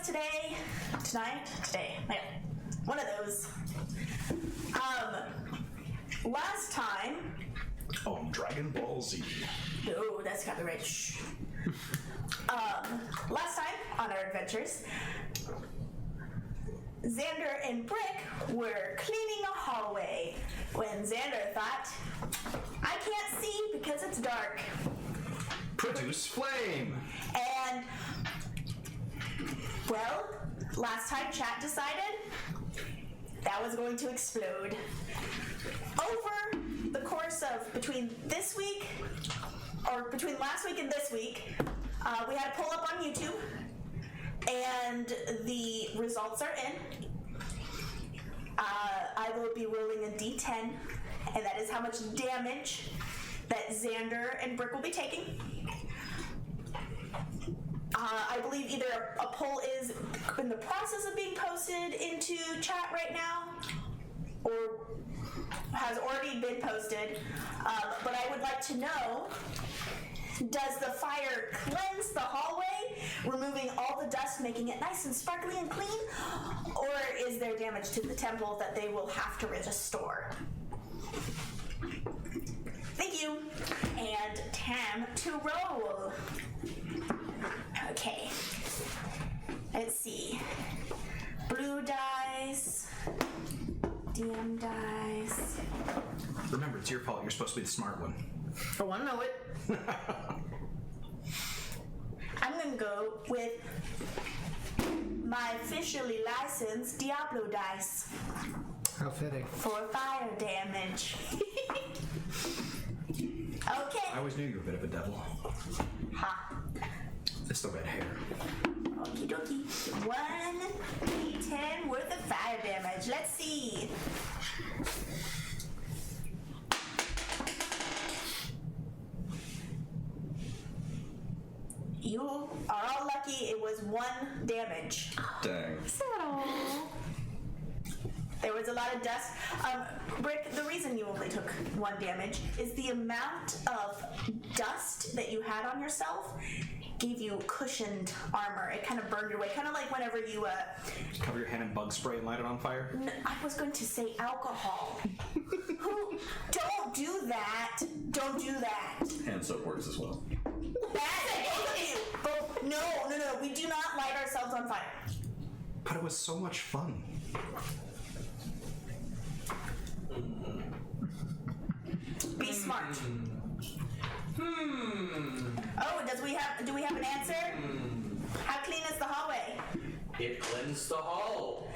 today, yeah, one of those. Last time. On Dragon Ball Z. No, that's copyright. Shh. Last time on our adventures, Xander and Brick were cleaning a hallway when Xander thought, I can't see because it's dark. Produce flame! And, well, last time chat decided that was going to explode. Over the course of between last week and this week, we had a poll up on YouTube, and the results are in. I will be rolling a d10, and that is how much damage that Xander and Brick will be taking. I believe either a poll is in the process of being posted into chat right now, or has already been posted, but I would like to know, does the fire cleanse the hallway, removing all the dust, making it nice and sparkly and clean, or is there damage to the temple that they will have to restore? Thank you. And time to roll. Okay. Let's see. Blue dice. DM dice. Remember, it's your fault. You're supposed to be the smart one. I want to know it. I'm going to go with my officially licensed Diablo dice. How fitting. For fire damage. Okay. I always knew you were a bit of a devil. Ha. It's the red hair. Okie dokie. 1d10 worth of fire damage. Let's see. You are all lucky it was 1 damage. Dang. There was a lot of dust. Brick, the reason you only took 1 damage is the amount of dust that you had on yourself gave you cushioned armor. It kind of burned your way, kind of like whenever you Cover your hand in bug spray and light it on fire? I was going to say alcohol. Who? Don't do that. Don't do that. Hand soap works as well. Both. No. We do not light ourselves on fire. But it was so much fun. Be smart. Oh, do we have an answer? How clean is the hallway? It cleansed the hall.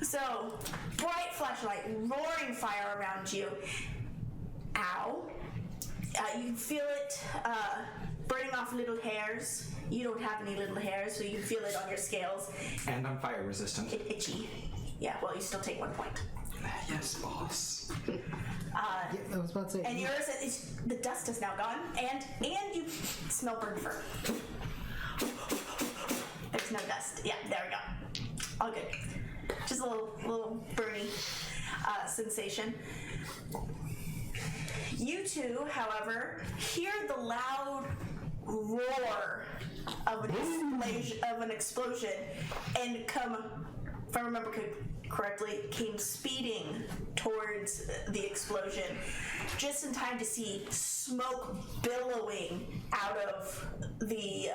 So, bright flashlight, roaring fire around you. Ow. You can feel it burning off little hairs. You don't have any little hairs, so you can feel it on your scales. And I'm fire resistant. It itchy. Yeah, well, you still take 1 point. Yes, boss. Yeah, I was about to say. And yours is the dust is now gone, and you smell burnt fur. There's no dust. Yeah, there we go. All good. Just a little burny sensation. You two, however, hear the loud roar of an explosion, and come, if I remember correctly, came speeding towards the explosion, just in time to see smoke billowing out of the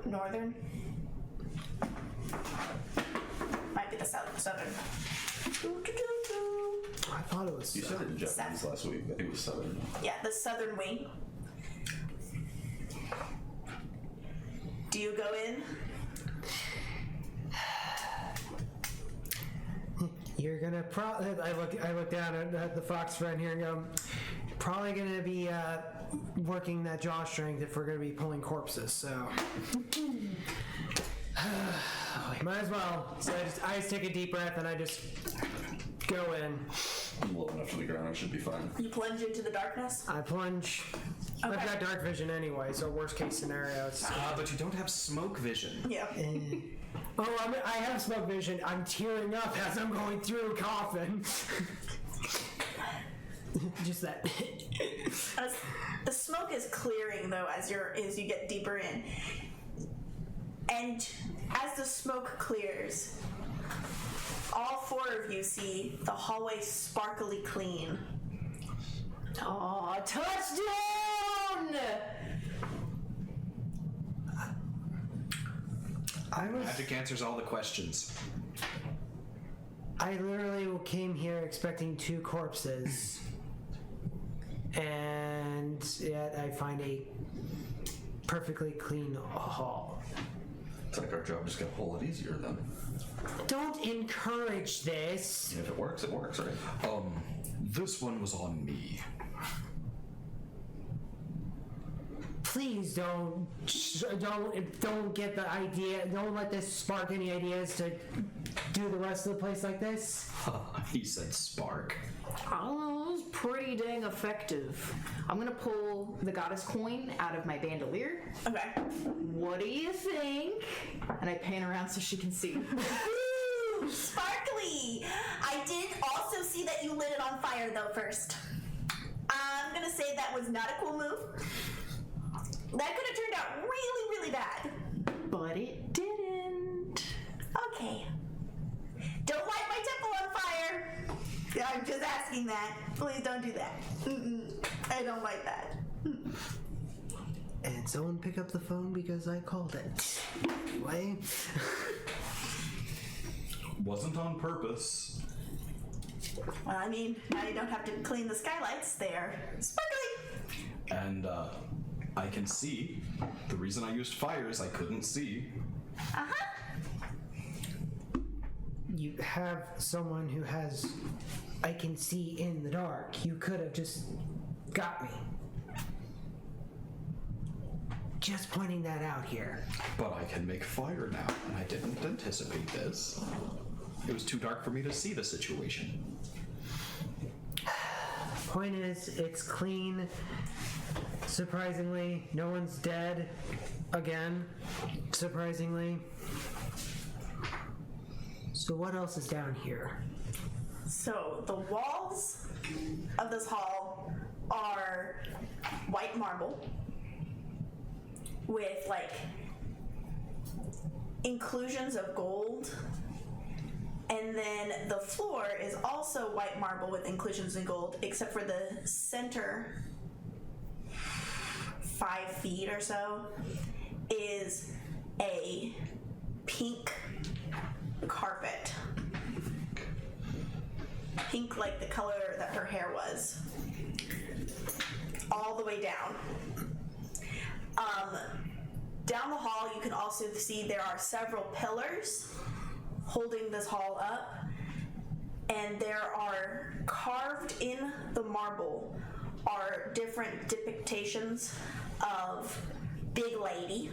northern, might be the southern. I thought it was. You said it in Japanese last week. I think it was southern. Yeah, the southern wing. Do you go in? You're gonna probably. I look down at the fox friend here and go. Probably gonna be working that jaw strength if we're gonna be pulling corpses. So might as well. So I just take a deep breath and I just go in. I'm low enough to the ground. I should be fine. You plunge into the darkness? I plunge. Okay. I've got dark vision anyway, so worst case scenario. It's, But you don't have smoke vision. Yeah. I have smoke vision. I'm tearing up as I'm going through coughing. Just that. The smoke is clearing though as you get deeper in. And as the smoke clears, all four of you see the hallway sparkly clean. Aw, touchdown! Magic answers all the questions. I literally came here expecting 2 corpses, and yet I find a perfectly clean hall. It's like our job just got a whole lot easier then. Don't encourage this. And if it works, right? This one was on me. Please don't get the idea. Don't let this spark any ideas to do the rest of the place like this. He said spark. Oh, it was pretty dang effective. I'm gonna pull the goddess coin out of my bandolier. Okay. What do you think? And I pan around so she can see. Ooh, sparkly! I did also see that you lit it on fire though first. I'm gonna say that was not a cool move. That could have turned out really, really bad. But it didn't. Okay. Don't light my temple on fire. I'm just asking that. Please don't do that. I don't like that. And someone pick up the phone because I called it. Anyway. Wasn't on purpose. Well, I mean, now you don't have to clean the skylights. They're sparkly. And, I can see. The reason I used fire is I couldn't see. Uh-huh. You have someone who has I can see in the dark. You could have just got me. Just pointing that out here. But I can make fire now, and I didn't anticipate this. It was too dark for me to see the situation. Point is, it's clean. Surprisingly, no one's dead. Again, surprisingly. So what else is down here? So the walls of this hall are white marble with like inclusions of gold. And then the floor is also white marble with inclusions in gold, except for the center 5 feet or so is a pink carpet. Pink like the color that her hair was. All the way down. Down the hall you can also see there are several pillars holding this hall up, and there are carved in the marble are different depictions of Big Lady.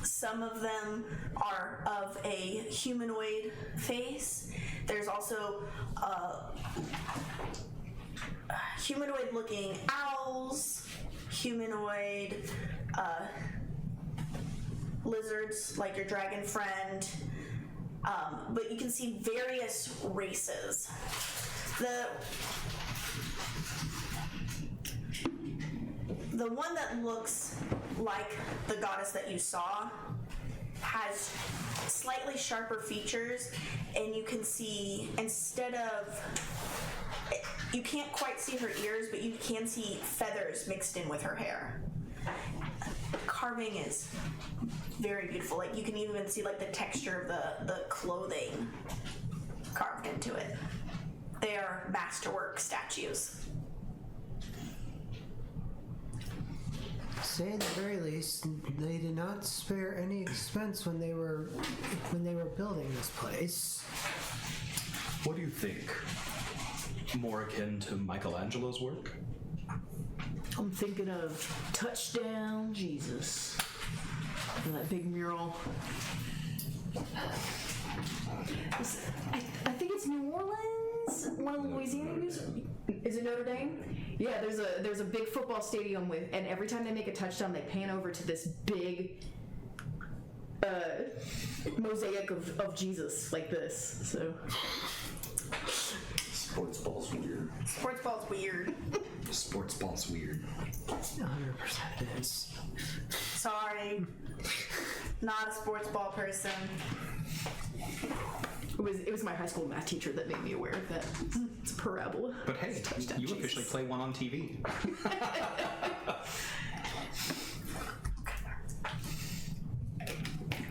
Some of them are of a humanoid face. There's also humanoid looking owls, humanoid lizards like your dragon friend, but you can see various races. The one that looks like the goddess that you saw has slightly sharper features, and you can see, instead of, you can't quite see her ears, but you can see feathers mixed in with her hair. Carving is very beautiful. Like you can even see like the texture of the clothing carved into it. They are masterwork statues. Say at the very least, they did not spare any expense when they were building this place. What do you think? More akin to Michelangelo's work? I'm thinking of Touchdown Jesus. And that big mural. I think it's New Orleans, one of the Louisiana museums. Is it Notre Dame? Yeah, there's a big football stadium with, and every time they make a touchdown, they pan over to this big mosaic of Jesus like this. So Sports ball's weird. Sports ball's weird. Sports ball's weird. 100% it is. Sorry. Not a sports ball person. It was my high school math teacher that made me aware of that. It's a parabola. But hey, Touchdown, you Jesus. officially play one on TV.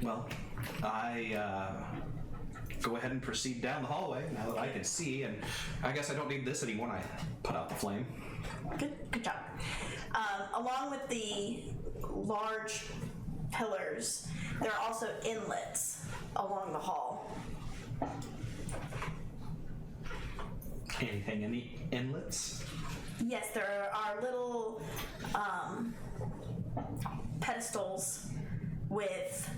Well, I go ahead and proceed down the hallway now that I can see, and I guess I don't need this anymore. I put out the flame. Good job. Along with the large pillars, there are also inlets along the hall. Anything in the inlets? Yes, there are little pedestals with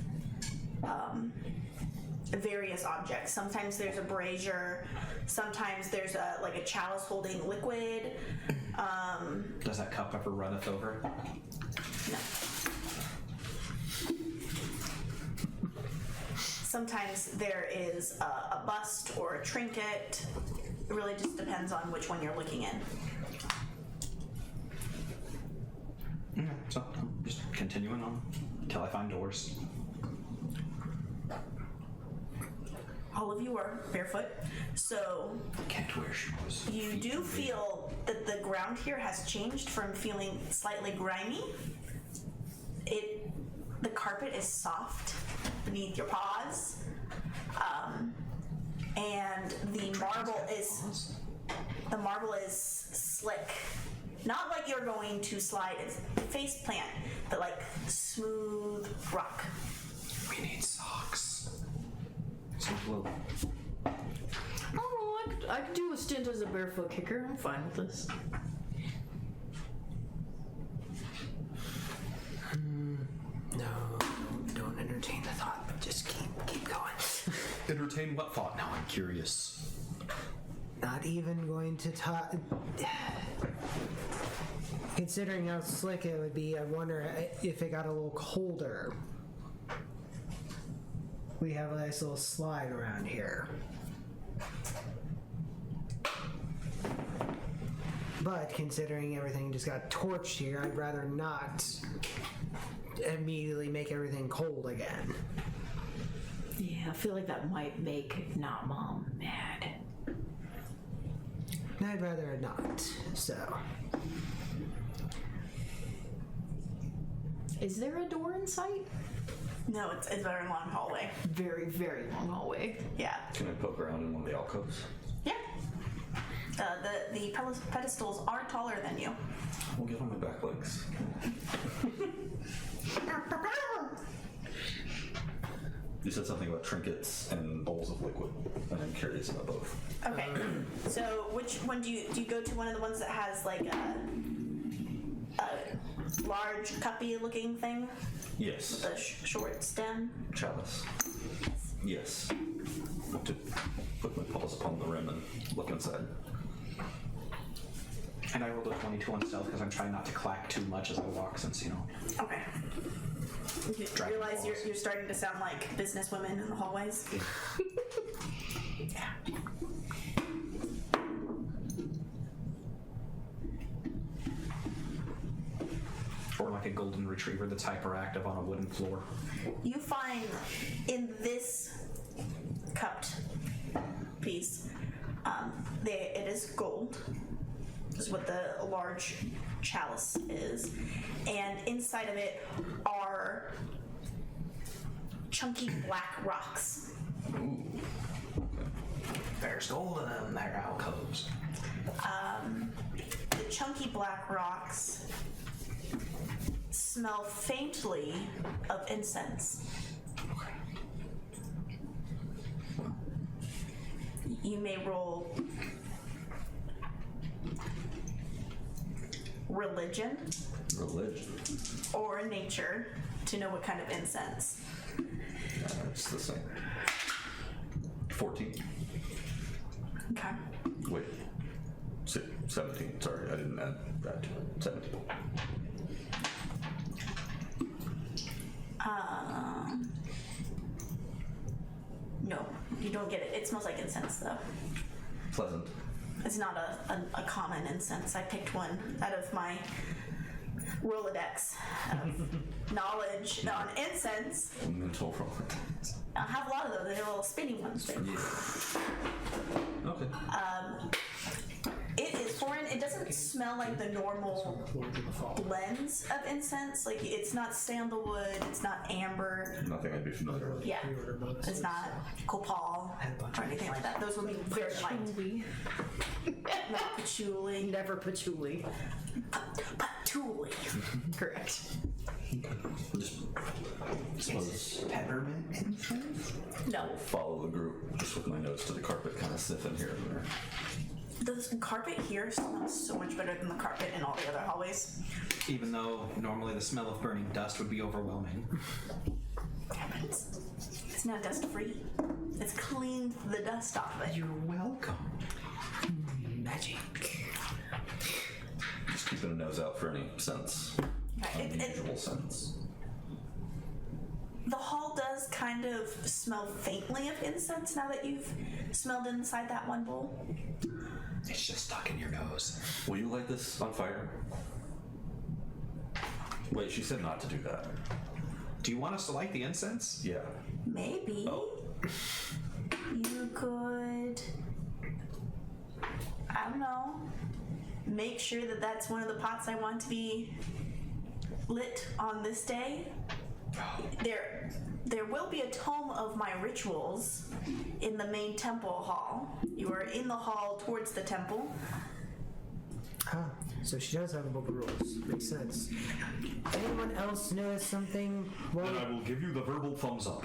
various objects. Sometimes there's a brazier. Sometimes there's a chalice holding liquid. Does that cup ever runneth over? No. Sometimes there is a bust or a trinket. It really just depends on which one you're looking in. Okay, so I'm just continuing on until I find doors. All of you are barefoot, so Can't wear shoes. you do feel that the ground here has changed from feeling slightly grimy. The carpet is soft beneath your paws, and the marble is slick. Not like you're going to slide and face plant, but like smooth rock. We need socks. Some glue. Oh, I could do a stint as a barefoot kicker. I'm fine with this. No, don't entertain the thought, but just keep going. Entertain what thought? Now I'm curious. Not even going to talk. Considering how slick it would be, I wonder if it got a little colder. We have a nice little slide around here. But considering everything just got torched here, I'd rather not immediately make everything cold again. Yeah, I feel like that might make not mom mad. I'd rather not, so. Is there a door in sight? No, it's a very long hallway. Very, very long hallway. Yeah. Can I poke around in one of the alcoves? Yeah. The pedestals are taller than you. We'll get on my back legs. You said something about trinkets and bowls of liquid, and I'm curious about both. Okay. So which one do you go to? One of the ones that has like a large cuppy looking thing, Yes. the short stem. Chalice. Yes. To put my paws upon the rim and look inside. And I rolled a 22 on stealth because I'm trying not to clack too much as I walk, since, you know. Okay. You Dragon realize balls. you're starting to sound like business women in the hallways. Yeah. Or like a golden retriever that's hyperactive on a wooden floor. You find in this cupped piece, it is gold. Is what the large chalice is, and inside of it are chunky black rocks. Ooh. There's gold in them, there alcoves. The chunky black rocks smell faintly of incense. You may roll religion Religion. or nature to know what kind of incense. It's the same. 14. Okay. Wait. 17. Sorry, I didn't add that to it. 17. No, you don't get it. It smells like incense though. Pleasant. It's not a common incense. I picked one out of my Rolodex of knowledge on incense. Mental Rolodex. I have a lot of those. They're little spinning ones. Okay. It is foreign. It doesn't smell like the normal blends of incense. Like, it's not sandalwood. It's not amber. Nothing I'd be familiar with. Yeah. It's not copal or anything like that. Those would be very light. Patchouli. Not patchouli. Never patchouli. Patchouli. Correct. Just suppose Peppermint incense? No. follow the group just with my nose to the carpet, kind of sniffing here and there. The carpet here smells so much better than the carpet in all the other hallways. Even though normally the smell of burning dust would be overwhelming. Yeah, but it's now dust free. It's cleaned the dust off it. You're welcome. Magic. Just keeping a nose out for any scents. Unusual scents. The hall does kind of smell faintly of incense now that you've smelled inside that one bowl. It's just stuck in your nose. Will you light this on fire? Wait, she said not to do that. Do you want us to light the incense? Yeah. Maybe you could, I don't know, make sure that that's one of the pots I want to be lit on this day. There will be a tome of my rituals in the main temple hall. You are in the hall towards the temple. Ah, so she does have a book of rules. Makes sense. Anyone else notice something? Then I will give you the verbal thumbs up.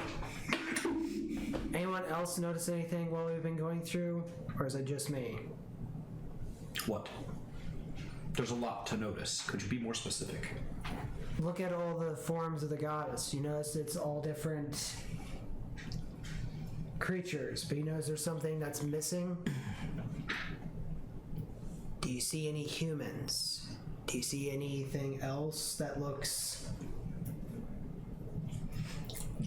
Anyone else notice anything while we've been going through? Or is it just me? What? There's a lot to notice. Could you be more specific? Look at all the forms of the goddess. You notice it's all different creatures, but you notice there's something that's missing. Do you see any humans? Do you see anything else that looks...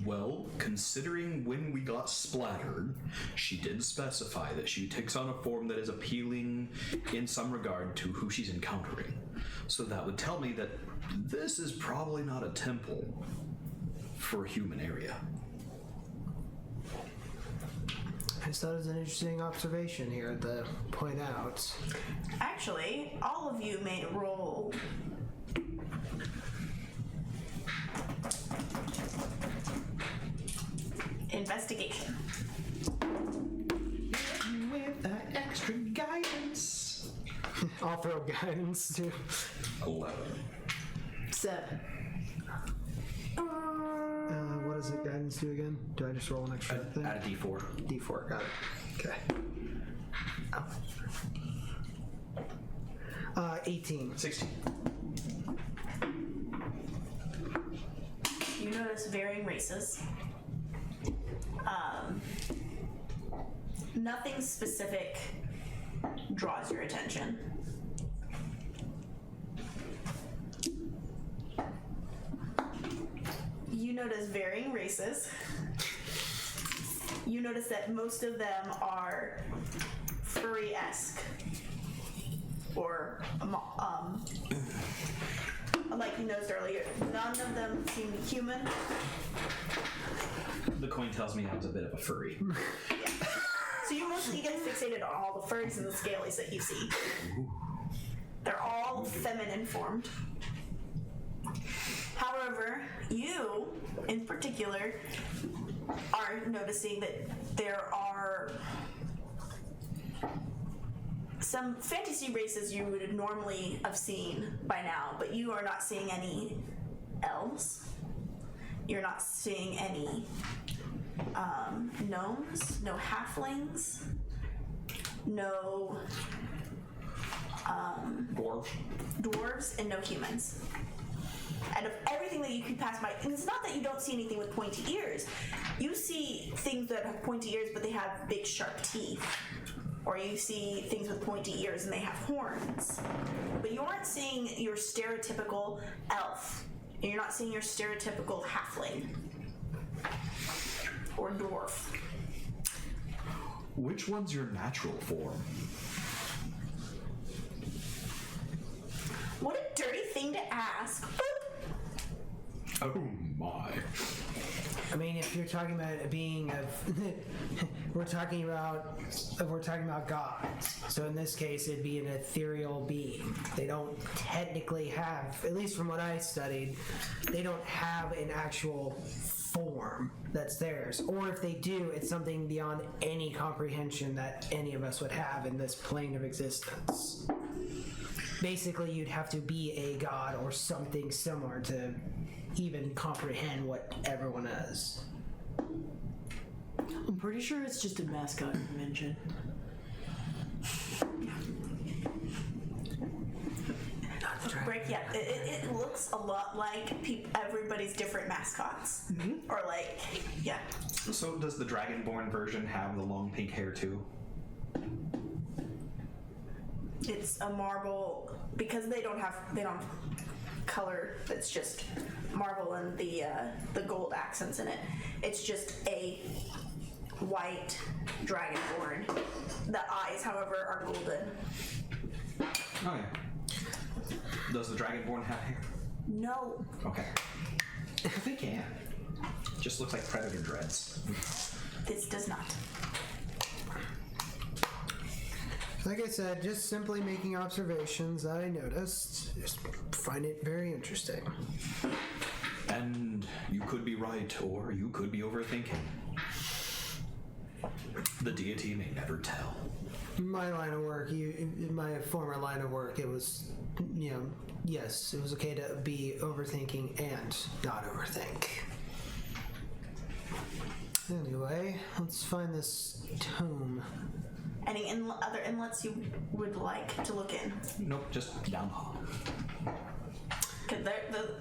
Well, considering when we got splattered, she did specify that she takes on a form that is appealing in some regard to who she's encountering. So that would tell me that this is probably not a temple for a human area. I just thought it was an interesting observation here to point out. Actually, all of you may roll investigation. With that extra guidance. I'll throw guidance too. 11. 7. What does the guidance do again? Do I just roll an extra thing? Add a d4. D4, got it. Okay. 18. 16. You notice varying races. Nothing specific draws your attention. You notice varying races. You notice that most of them are furry-esque, or like you noticed earlier, none of them seem human. The coin tells me I was a bit of a furry. Yeah. So you mostly get fixated on all the furries and the scalies that you see. They're all feminine formed. However, you, in particular, are noticing that there are some fantasy races you would normally have seen by now, but you are not seeing any elves. You're not seeing any gnomes, no halflings, no dwarves, and no humans. Out of everything that you could pass by, and it's not that you don't see anything with pointy ears. You see things that have pointy ears, but they have big sharp teeth. Or you see things with pointy ears and they have horns. But you aren't seeing your stereotypical elf. And you're not seeing your stereotypical halfling. Or dwarf. Which one's your natural form? ask. Oh my. I mean, if you're talking about a being of, we're talking about gods. So in this case, it'd be an ethereal being. They don't technically have, at least from what I studied, they don't have an actual form that's theirs. Or if they do, it's something beyond any comprehension that any of us would have in this plane of existence. Basically, you'd have to be a god or something similar to even comprehend what everyone is. I'm pretty sure it's just a mascot convention. Break, yeah, it looks a lot like everybody's different mascots. Or like, yeah. So does the Dragonborn version have the long pink hair too? It's a marble, because they don't have color, it's just marble and the gold accents in it. It's just a white dragonborn. The eyes, however, are golden. Oh yeah. Does the Dragonborn have hair? No. Okay. They can. Just looks like predator dreads. This does not. Like I said, just simply making observations that I noticed. Just find it very interesting. And you could be right, or you could be overthinking. The deity may never tell. My line of work, in my former line of work, it was, yes, it was okay to be overthinking and not overthink. Anyway, let's find this tome. Any other inlets you would like to look in? Nope, just down hall.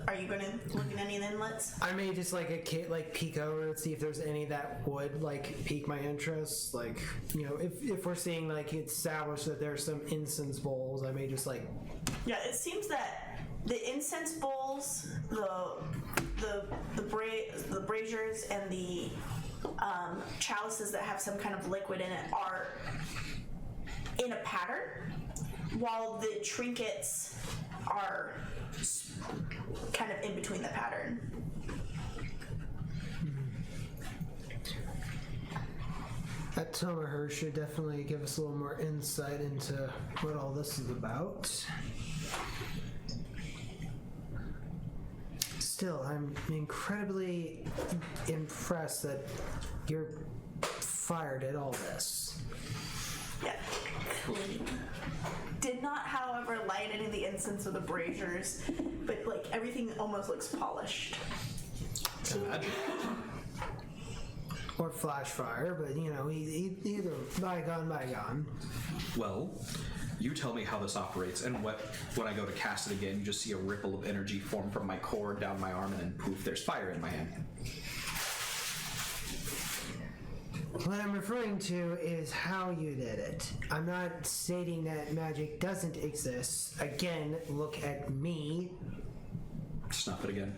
Are you going to look in any of the inlets? I may just peek over and see if there's any that would pique my interest. If we're seeing it's established that there's some incense bowls, I may just Yeah, it seems that the incense bowls, the braziers, and the chalices that have some kind of liquid in it are in a pattern, while the trinkets are kind of in between the pattern. That tome of hers should definitely give us a little more insight into what all this is about. Still, I'm incredibly impressed that you're fired at all this. Yeah. Did not, however, light any of the incense or the braziers, but everything almost looks polished. Imagine. Or flash fire, but either bygone. Well, you tell me how this operates, and when I go to cast it again, you just see a ripple of energy form from my core down my arm, and then poof, there's fire in my hand. What I'm referring to is how you did it. I'm not stating that magic doesn't exist. Again, look at me. Snuff it again.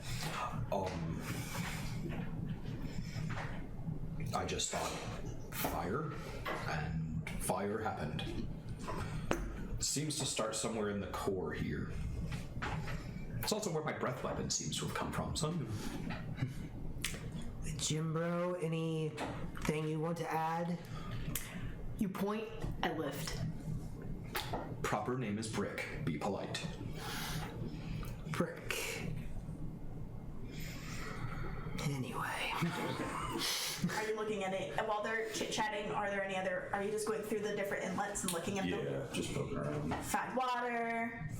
I just thought fire, and fire happened. It seems to start somewhere in the core here. It's also where my breath weapon seems to have come from. Jim Bro, anything you want to add? You point, I lift. Proper name is Brick. Be polite. Brick. Anyway. Are you looking at it while they're chit-chatting? Are you just going through the different inlets and looking at them? Yeah, just poking around. Found water,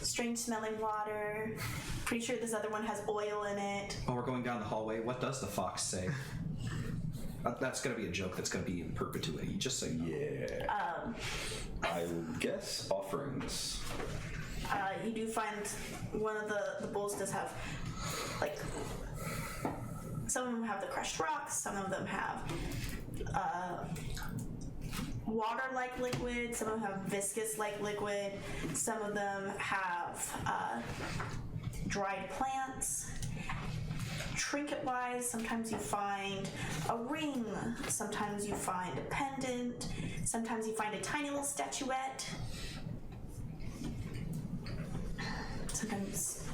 strange smelling water. Pretty sure this other one has oil in it. While we're going down the hallway, what does the fox say? That's going to be a joke that's going to be in perpetuity. Just so you know. Yeah. I would guess offerings. You do find one of the bowls does have, some of them have the crushed rocks, some of them have water-like liquid, some of them have viscous-like liquid, some of them have dried plants. Trinket-wise, sometimes you find a ring, sometimes you find a pendant, sometimes you find a tiny little statuette. Sometimes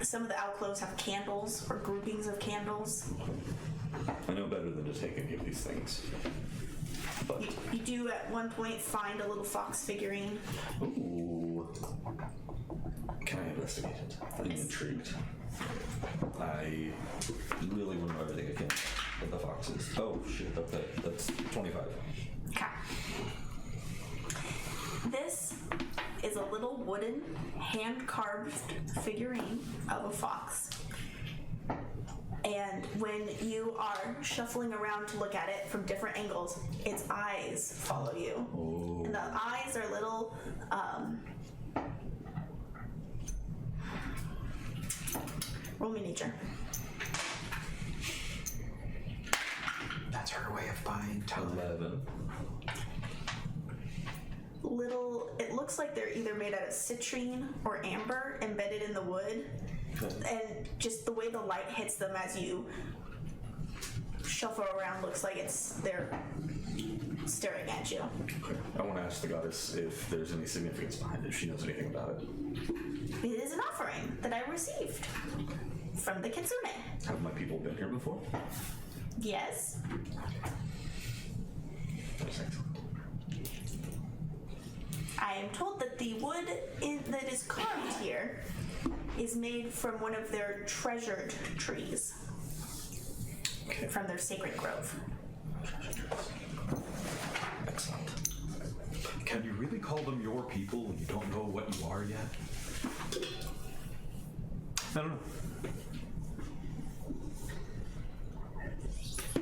some of the alcoves have candles or groupings of candles. I know better than to take any of these things. But You do at one point find a little fox figurine. ooh, can I investigate it? I'm intrigued. I really want to know everything I can with the foxes. Oh shit! Okay, that's 25. Okay. This is a little wooden, hand-carved figurine of a fox. And when you are shuffling around to look at it from different angles, its eyes follow you. Oh. And the eyes are little, roll me nature. That's her way of buying time. 11. Little, it looks like they're either made out of citrine or amber embedded in the wood. And just the way the light hits them as you shuffle around looks like they're staring at you. Okay. I want to ask the goddess if there's any significance behind it, if she knows anything about it. It is an offering that I received from the Kitsune. Have my people been here before? Yes. That's excellent. I am told that the wood that is carved here is made from one of their treasured trees. Okay. From their sacred grove. Excellent. Can you really call them your people when you don't know what you are yet? I don't know.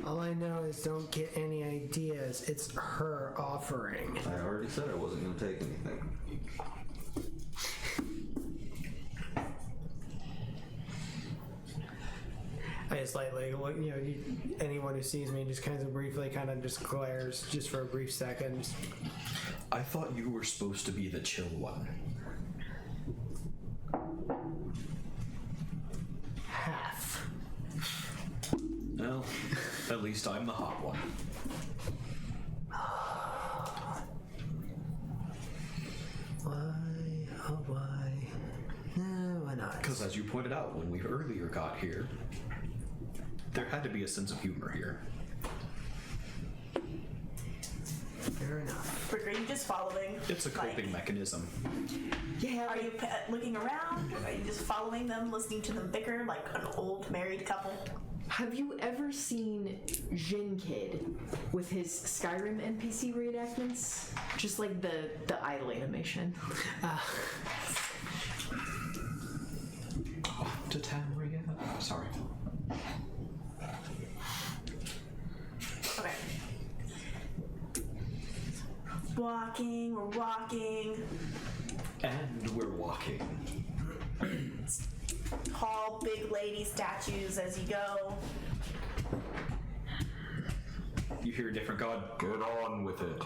All I know is don't get any ideas. It's her offering. I already said I wasn't going to take anything. I just look, anyone who sees me just kind of just glares just for a brief second. I thought you were supposed to be the chill one. Half. Well, at least I'm the hot one. Why? Oh, why? No, why not? Because as you pointed out when we earlier got here, there had to be a sense of humor here. Fair enough. Rick, are you just following? It's a coping mechanism. Yeah, Are you looking around? Or are you just following them, listening to them bicker like an old married couple? Have you ever seen Jin Kid with his Skyrim NPC reenactments? Just like the idle animation. To Tamria. Sorry. Okay. We're walking. And we're walking. Tall, big lady statues as you go. You hear a different god, get on with it.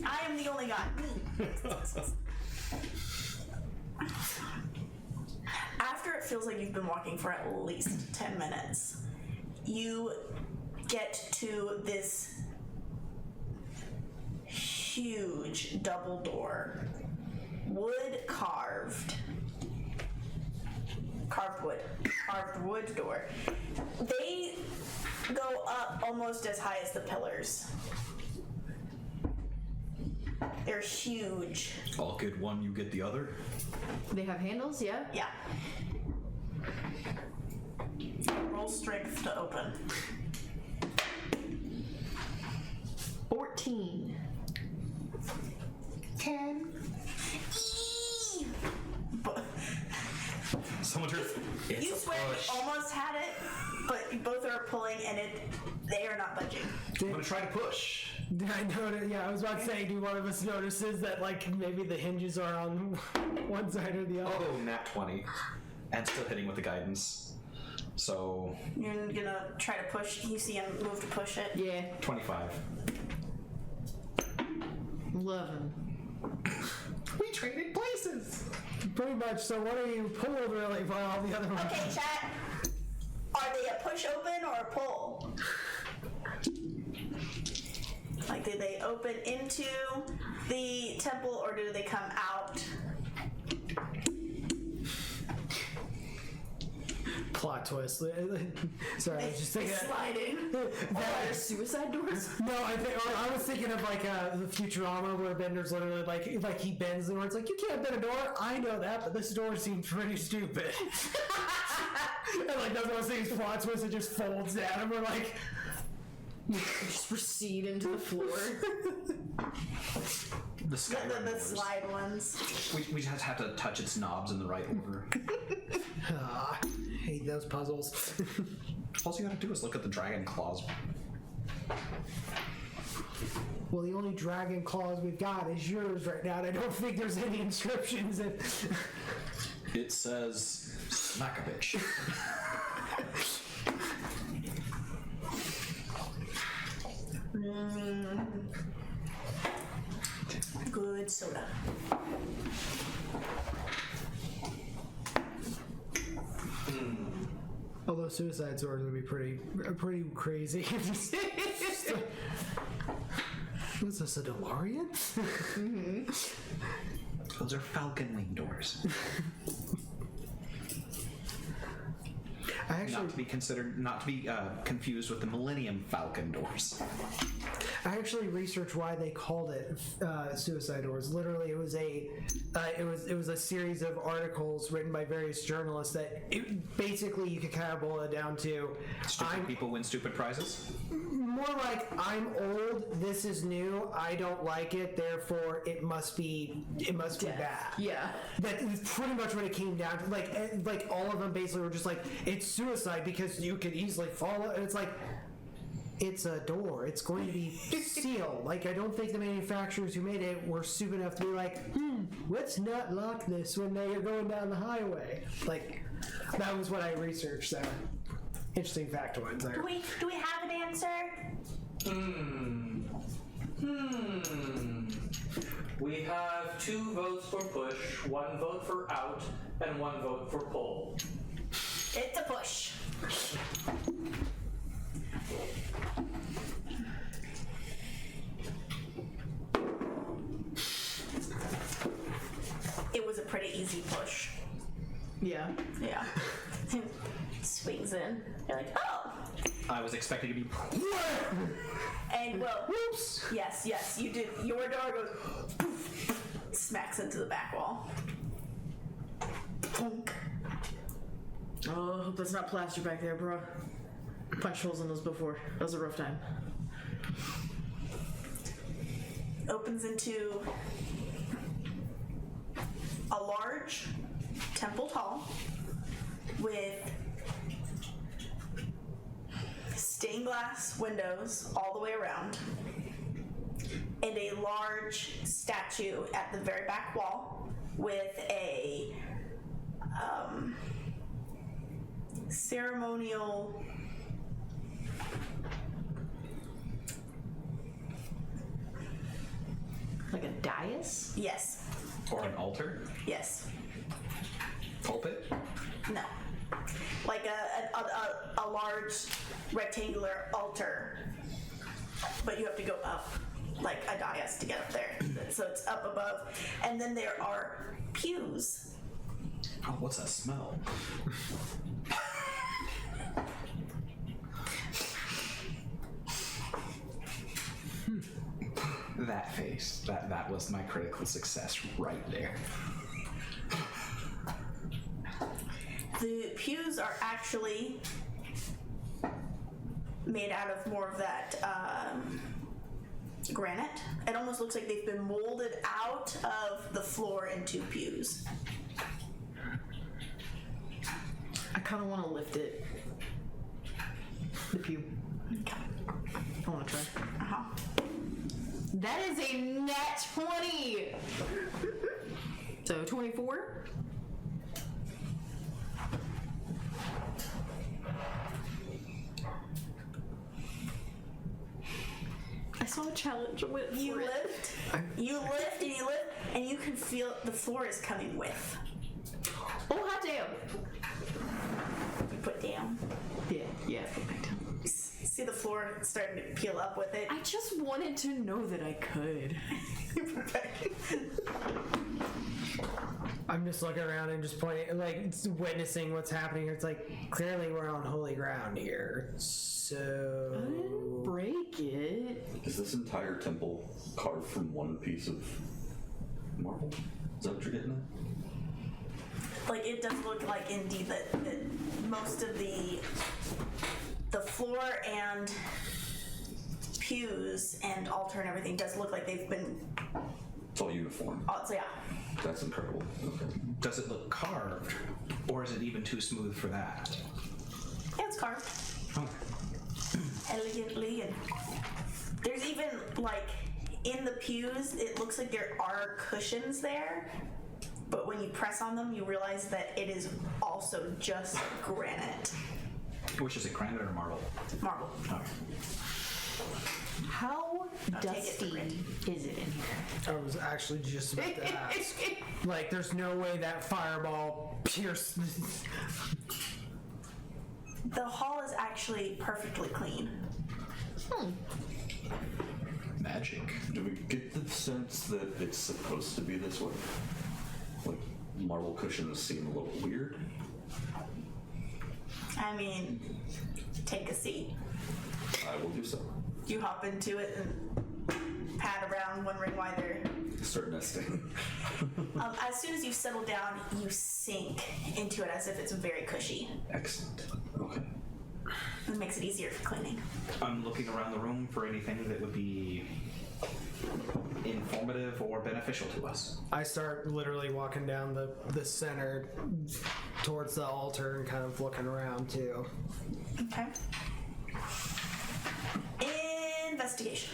I am the only god. After it feels like you've been walking for at least 10 minutes, you get to this huge double door, wood carved wood door. They go up almost as high as the pillars. They're huge. I'll get one, you get the other. They have handles, yeah? Yeah. Roll strength to open. 14. 10. Someone turns. You swear you almost had it, but you both are pulling and they are not budging. I'm gonna try to push. Did I notice? Yeah, I was about to say, do one of us notices that maybe the hinges are on one side or the other? Oh, nat 20. And still hitting with the guidance. So, You're gonna try to push. You see him move to push it. Yeah. 25. 11. We traded places! Pretty much. So what are you pulled really while all the other ones? Okay, chat. Are they a push open or a pull? Like, do they open into the temple or do they come out plot twist. Sorry, I was just They thinking. slide in. Are there suicide doors? No, I was thinking of like the Futurama where Bender's literally like he bends the door. It's like you can't bend a door. I know that, but this door seems pretty stupid. And like that's one of those things. Plot twist. It just folds down, and we're like, Just proceed into the floor. The Skyrim The doors. slide ones. We just have to touch its knobs in the right order. hate those puzzles. All you gotta do is look at the dragon claws. Well, the only dragon claws we've got is yours right now, and I don't think there's any inscriptions. It says, smack a bitch. Good soda. Although suicide swords would be pretty crazy. What's this, a DeLorean? Those are falcon wing doors. I actually, Not to be confused with the Millennium Falcon doors. I actually researched why they called it suicide doors. Literally, it was a series of articles written by various journalists that basically you could kind of boil it down to. Stupid people win stupid prizes. More like, I'm old, this is new, I don't like it, therefore it must be bad. Yeah. That is pretty much what it came down to. Like all of them basically were just like, it's suicide because you could easily fall. And it's like, it's a door. It's going to be sealed. Like, I don't think the manufacturers who made it were stupid enough to be like, let's not lock this when they are going down the highway. Like, that was what I researched. So, interesting factoids there. Do we have an answer? We have 2 votes for push, 1 vote for out, and 1 vote for pull. It's a push. It was a pretty easy push. Yeah. Yeah. Swings in. You're like, oh. I was expecting to be. And well, Whoops! yes, you did. Your door goes poof, smacks into the back wall. Punk. Oh, I hope that's not plaster back there, bro. Punched holes in those before. That was a rough time. Opens into a large temple hall with stained glass windows all the way around and a large statue at the very back wall with a ceremonial Like a dais? yes Or an altar? yes Pulpit? no like a large rectangular altar, but you have to go up like a dais to get up there, so it's up above, and then there are pews. Oh, what's that smell? That face. That was my critical success right there. The pews are actually made out of more of that granite. It almost looks like they've been molded out of the floor into pews. I kind of want to lift it. The pew. Okay. I want to try. Uh-huh. That is a net 20! So 24? I saw a challenge. You lift, and you lift, and you can feel the floor is coming with. Oh, hot damn! You put down. Yeah, put back down. See the floor starting to peel up with it. I just wanted to know that I could. I'm just looking around and just pointing, like witnessing what's happening. It's like clearly we're on holy ground here. So Break it. Is this entire temple carved from one piece of marble? Is that what you're getting at? Like, it does look like indeed that most of the floor and pews and altar and everything does look like they've been. It's all uniform. So yeah. That's incredible. Okay. Does it look carved, or is it even too smooth for that? Yeah, it's carved Okay. elegantly, and there's even like in the pews, it looks like there are cushions there. But when you press on them, you realize that it is also just granite. Which is it, granite or marble? Marble. Okay. How I'll take it for dusty granted. is it in here? I was actually just about to ask. Like, there's no way that fireball pierced. The hall is actually perfectly clean. Magic. Do we get the sense that it's supposed to be this way? Like, marble cushions seem a little weird. I mean, take a seat. I will do so. You hop into it and pat around, wondering why they're. Start nesting. As soon as you settle down, you sink into it as if it's very cushy. Excellent. Okay. It makes it easier for cleaning. I'm looking around the room for anything that would be informative or beneficial to us. I start literally walking down the center towards the altar and kind of looking around too. Okay. Investigation.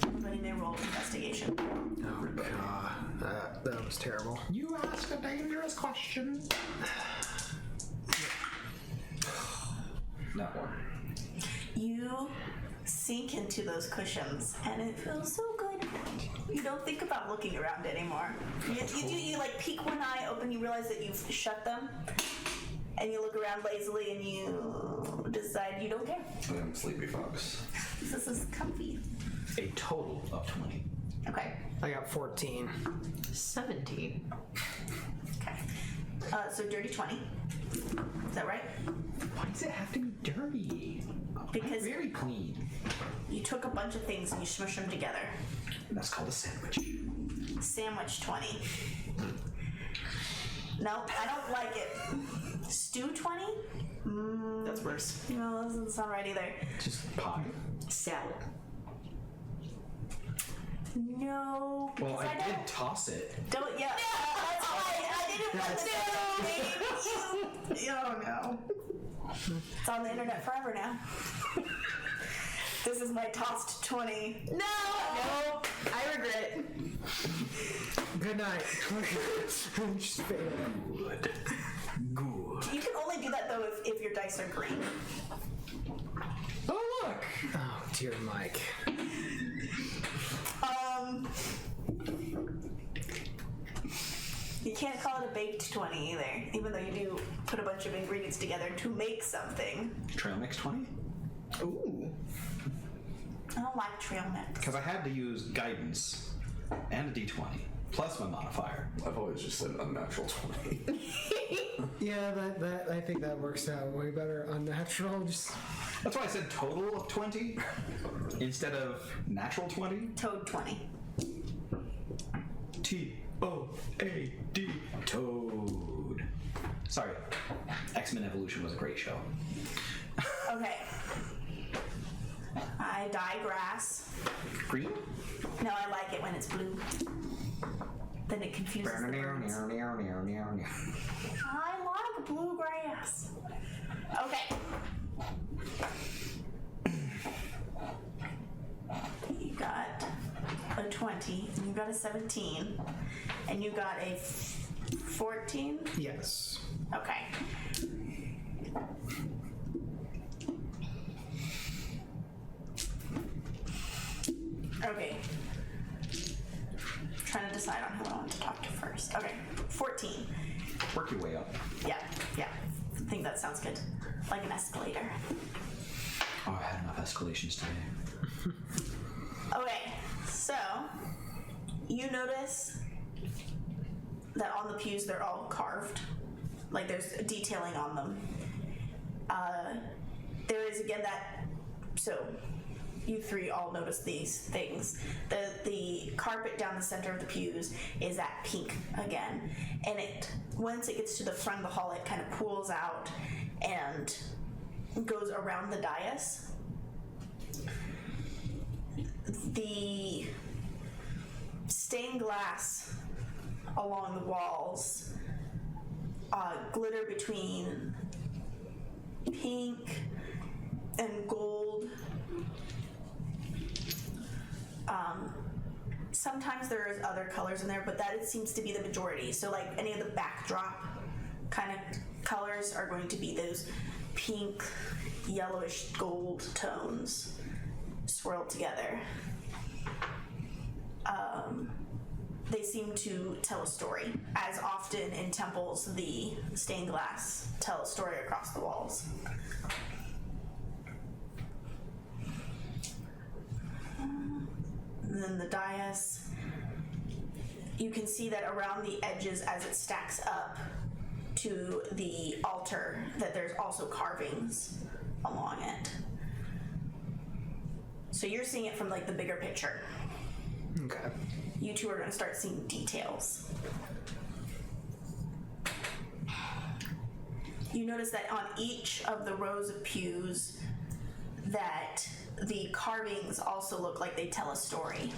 Everybody may roll investigation. Oh god, that was terrible. You ask a dangerous question. Not one. You sink into those cushions, and it feels so good. You don't think about looking around anymore. You like peek one eye open, you realize that you've shut them, and you look around lazily, and you decide you don't care. I am Sleepy Fox. This is comfy. A total of 20. Okay. I got 14. 17. Okay. So dirty 20. Is that right? Why does it have to be dirty? Because Very clean. you took a bunch of things and you smushed them together. That's called a sandwich. Sandwich 20. No, I don't like it. Stew 20? That's worse. No, that doesn't sound right either. Just pie. Salad. No. Well, because I did toss it. Don't, yeah. That's why I didn't want to say. Oh no. It's on the internet forever now. This is my tossed 20. No! No! I regret it. Good night. Just failed. Good. Good. You can only do that though if your dice are green. Oh, look! Oh dear Mike. You can't call it a baked 20 either, even though you do put a bunch of ingredients together to make something. Trail mix 20? Ooh. I don't like trail mix. Because I had to use guidance and a d20, plus my modifier. I've always just said unnatural 20. Yeah, that I think that works out way better. Unnatural, just That's why I said total of 20 instead of natural 20. Toad 20. T-O-A-D. Toad. Sorry. X-Men Evolution was a great show. Okay. I dye grass. Green? No, I like it when it's blue. Then it confuses the birds. I like blue grass. Okay. You got a 20, and you got a 17, and you got a 14? yes. Okay. Okay. Trying to decide on who I want to talk to first. Okay, 14. Work your way up. Yeah. I think that sounds good. Like an escalator. Oh, I had enough escalations today. Okay, so you notice that on the pews they're all carved, like there's detailing on them. There is again that, so you three all notice these things. The carpet down the center of the pews is that pink again, and once it gets to the front of the hall, it kind of pools out and goes around the dais. The stained glass along the walls glitter between pink and gold. Sometimes there's other colors in there, but that seems to be the majority. So like any of the backdrop kind of colors are going to be those pink, yellowish gold tones swirled together. They seem to tell a story. As often in temples, the stained glass tell a story across the walls. And then the dais, you can see that around the edges as it stacks up to the altar, that there's also carvings along it. So you're seeing it from like the bigger picture. Okay. You two are going to start seeing details. You notice that on each of the rows of pews that the carvings also look like they tell a story.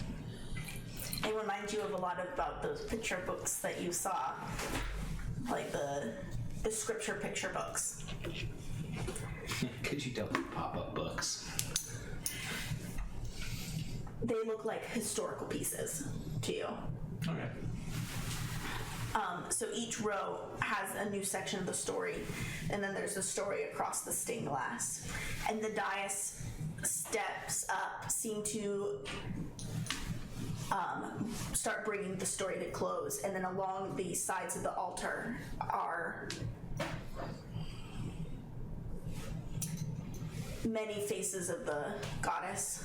It reminds you of a lot about those picture books that you saw, like the scripture picture books. Because you dealt with pop-up books. They look like historical pieces to you. Okay. So each row has a new section of the story, and then there's a story across the stained glass. And the dais steps up seem to start bringing the story to close, and then along the sides of the altar are many faces of the goddess,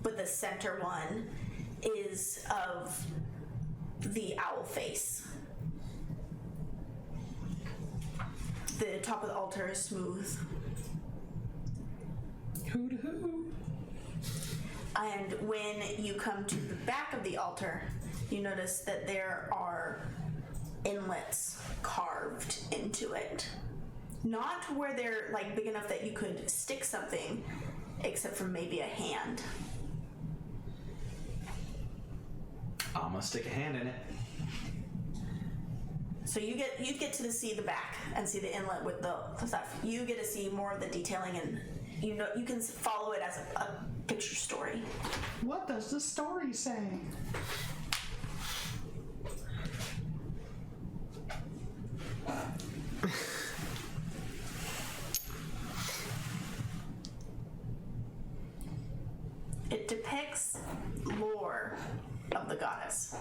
but the center one is of the owl face. The top of the altar is smooth. Hoo-hoo. And when you come to the back of the altar, you notice that there are inlets carved into it. Not where they're like big enough that you could stick something, except for maybe a hand. I'm gonna stick a hand in it. So you get to see the back and see the inlet with the stuff. You get to see more of the detailing, and you can follow it as a picture story. What does the story say? It depicts lore of the goddess.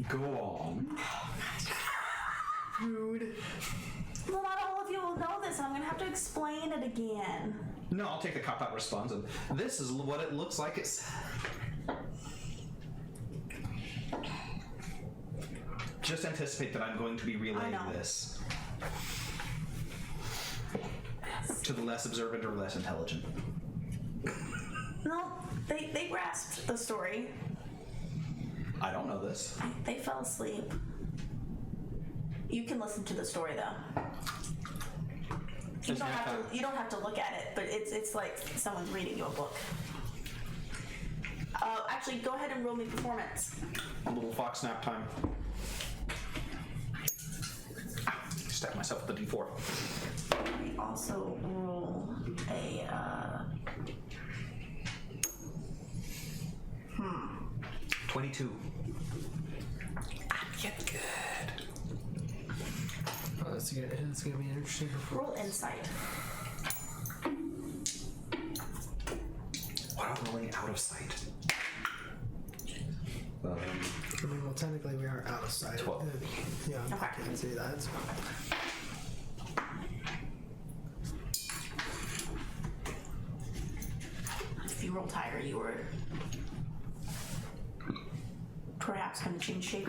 Go on. Rude. Well, not all of you will know this, and I'm gonna have to explain it again. No, I'll take the cop-out response. And this is what it looks like. It's just anticipate that I'm going to be relaying I know. this to the less observant or less intelligent. No, they grasped the story. I don't know this. They fell asleep. You can listen to the story though. You don't have to look at it, but it's like someone's reading you a book. Actually, go ahead and roll me performance. A little fox nap time. Stack myself with the D4. We also roll a 22. I'm getting good. Oh, that's gonna be an interesting performance. roll insight. What am I rolling out of sight? I mean, well, technically we are out of sight. 12. Yeah, I Okay. can see that. So. If you rolled higher, you were. perhaps kind of change shape.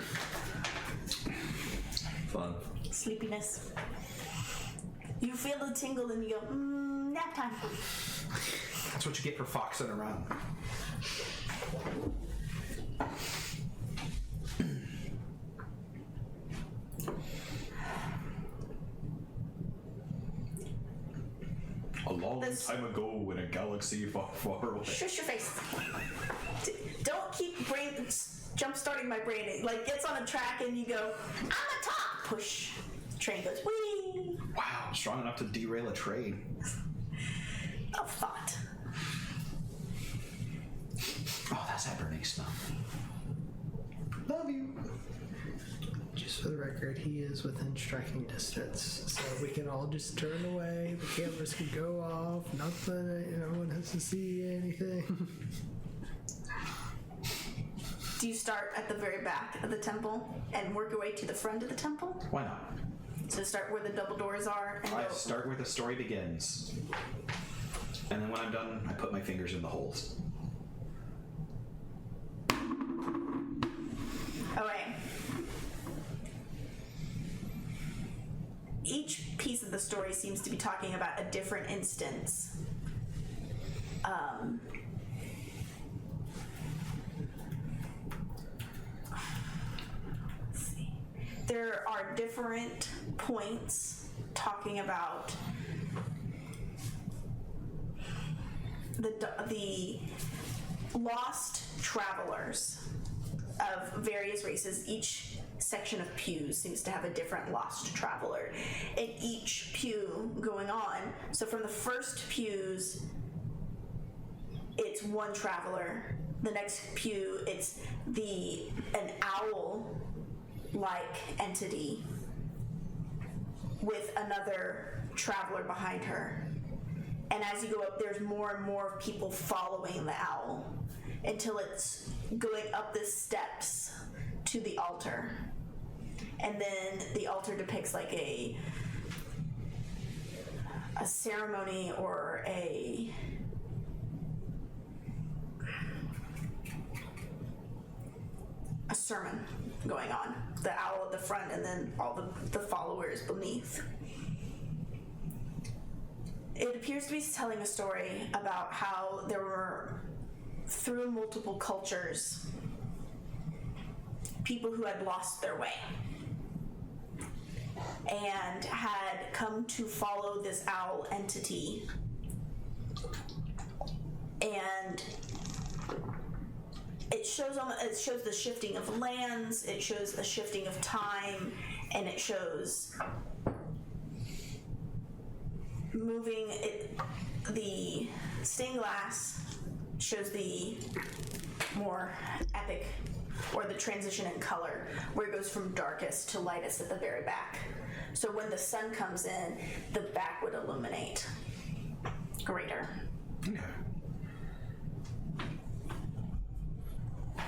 Fun. Sleepiness. You feel the tingle and you go, nap time. That's what you get for foxing around. A long This- time ago in a galaxy far, far away. Shush your face. Don't keep jump starting my brain. It like gets on a track and you go, I'm a top. Push. Train goes, whee. Wow, strong enough to derail a train. A thought. Oh, that's that burning stuff. Love you. Just for the record, he is within striking distance, so we can all just turn away. The cameras can go off. Nothing. No one has to see anything. Do you start at the very back of the temple and work your way to the front of the temple? Why not? So start where the double doors are and I go. start where the story begins. And then when I'm done, I put my fingers in the holes. Okay. Each piece of the story seems to be talking about a different instance. Let's see. There are different points talking about the lost travelers of various races. Each section of pews seems to have a different lost traveler. And each pew going on, so from the first pews, it's one traveler. The next pew, it's an owl-like entity with another traveler behind her. And as you go up, there's more and more people following the owl until it's going up the steps to the altar. And then the altar depicts like a ceremony or a sermon going on. The owl at the front and then all the followers beneath. It appears to be telling a story about how there were, through multiple cultures, people who had lost their way and had come to follow this owl entity. And it shows the shifting of lands, it shows the shifting of time, and it shows moving it. The stained glass shows the more epic, or the transition in color, where it goes from darkest to lightest at the very back. So when the sun comes in, the back would illuminate greater. Okay.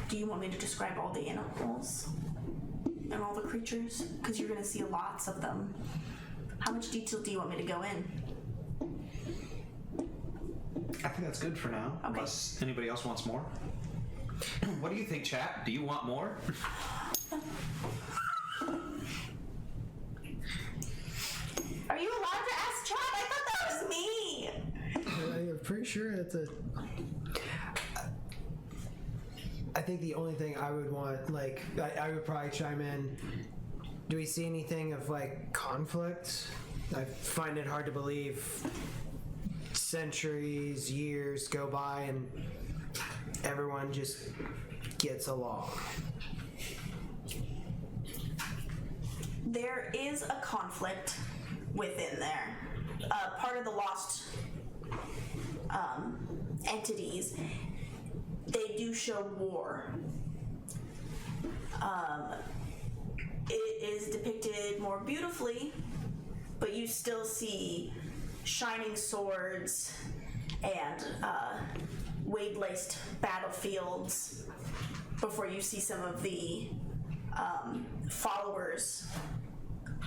Do you want me to describe all the animals and all the creatures? Because you're going to see lots of them. How much detail do you want me to go in? I think that's good for now, Okay. unless anybody else wants more. What do you think, chat? Do you want more? Are you allowed to ask chat? I thought that was me. I'm pretty sure it's a. I think the only thing I would want, like, I would probably chime in. Do we see anything of like conflict? I find it hard to believe centuries, years go by and everyone just gets along. There is a conflict within there. Part of the lost entities, they do show war. It is depicted more beautifully, but you still see shining swords and wade-laced battlefields before you see some of the followers,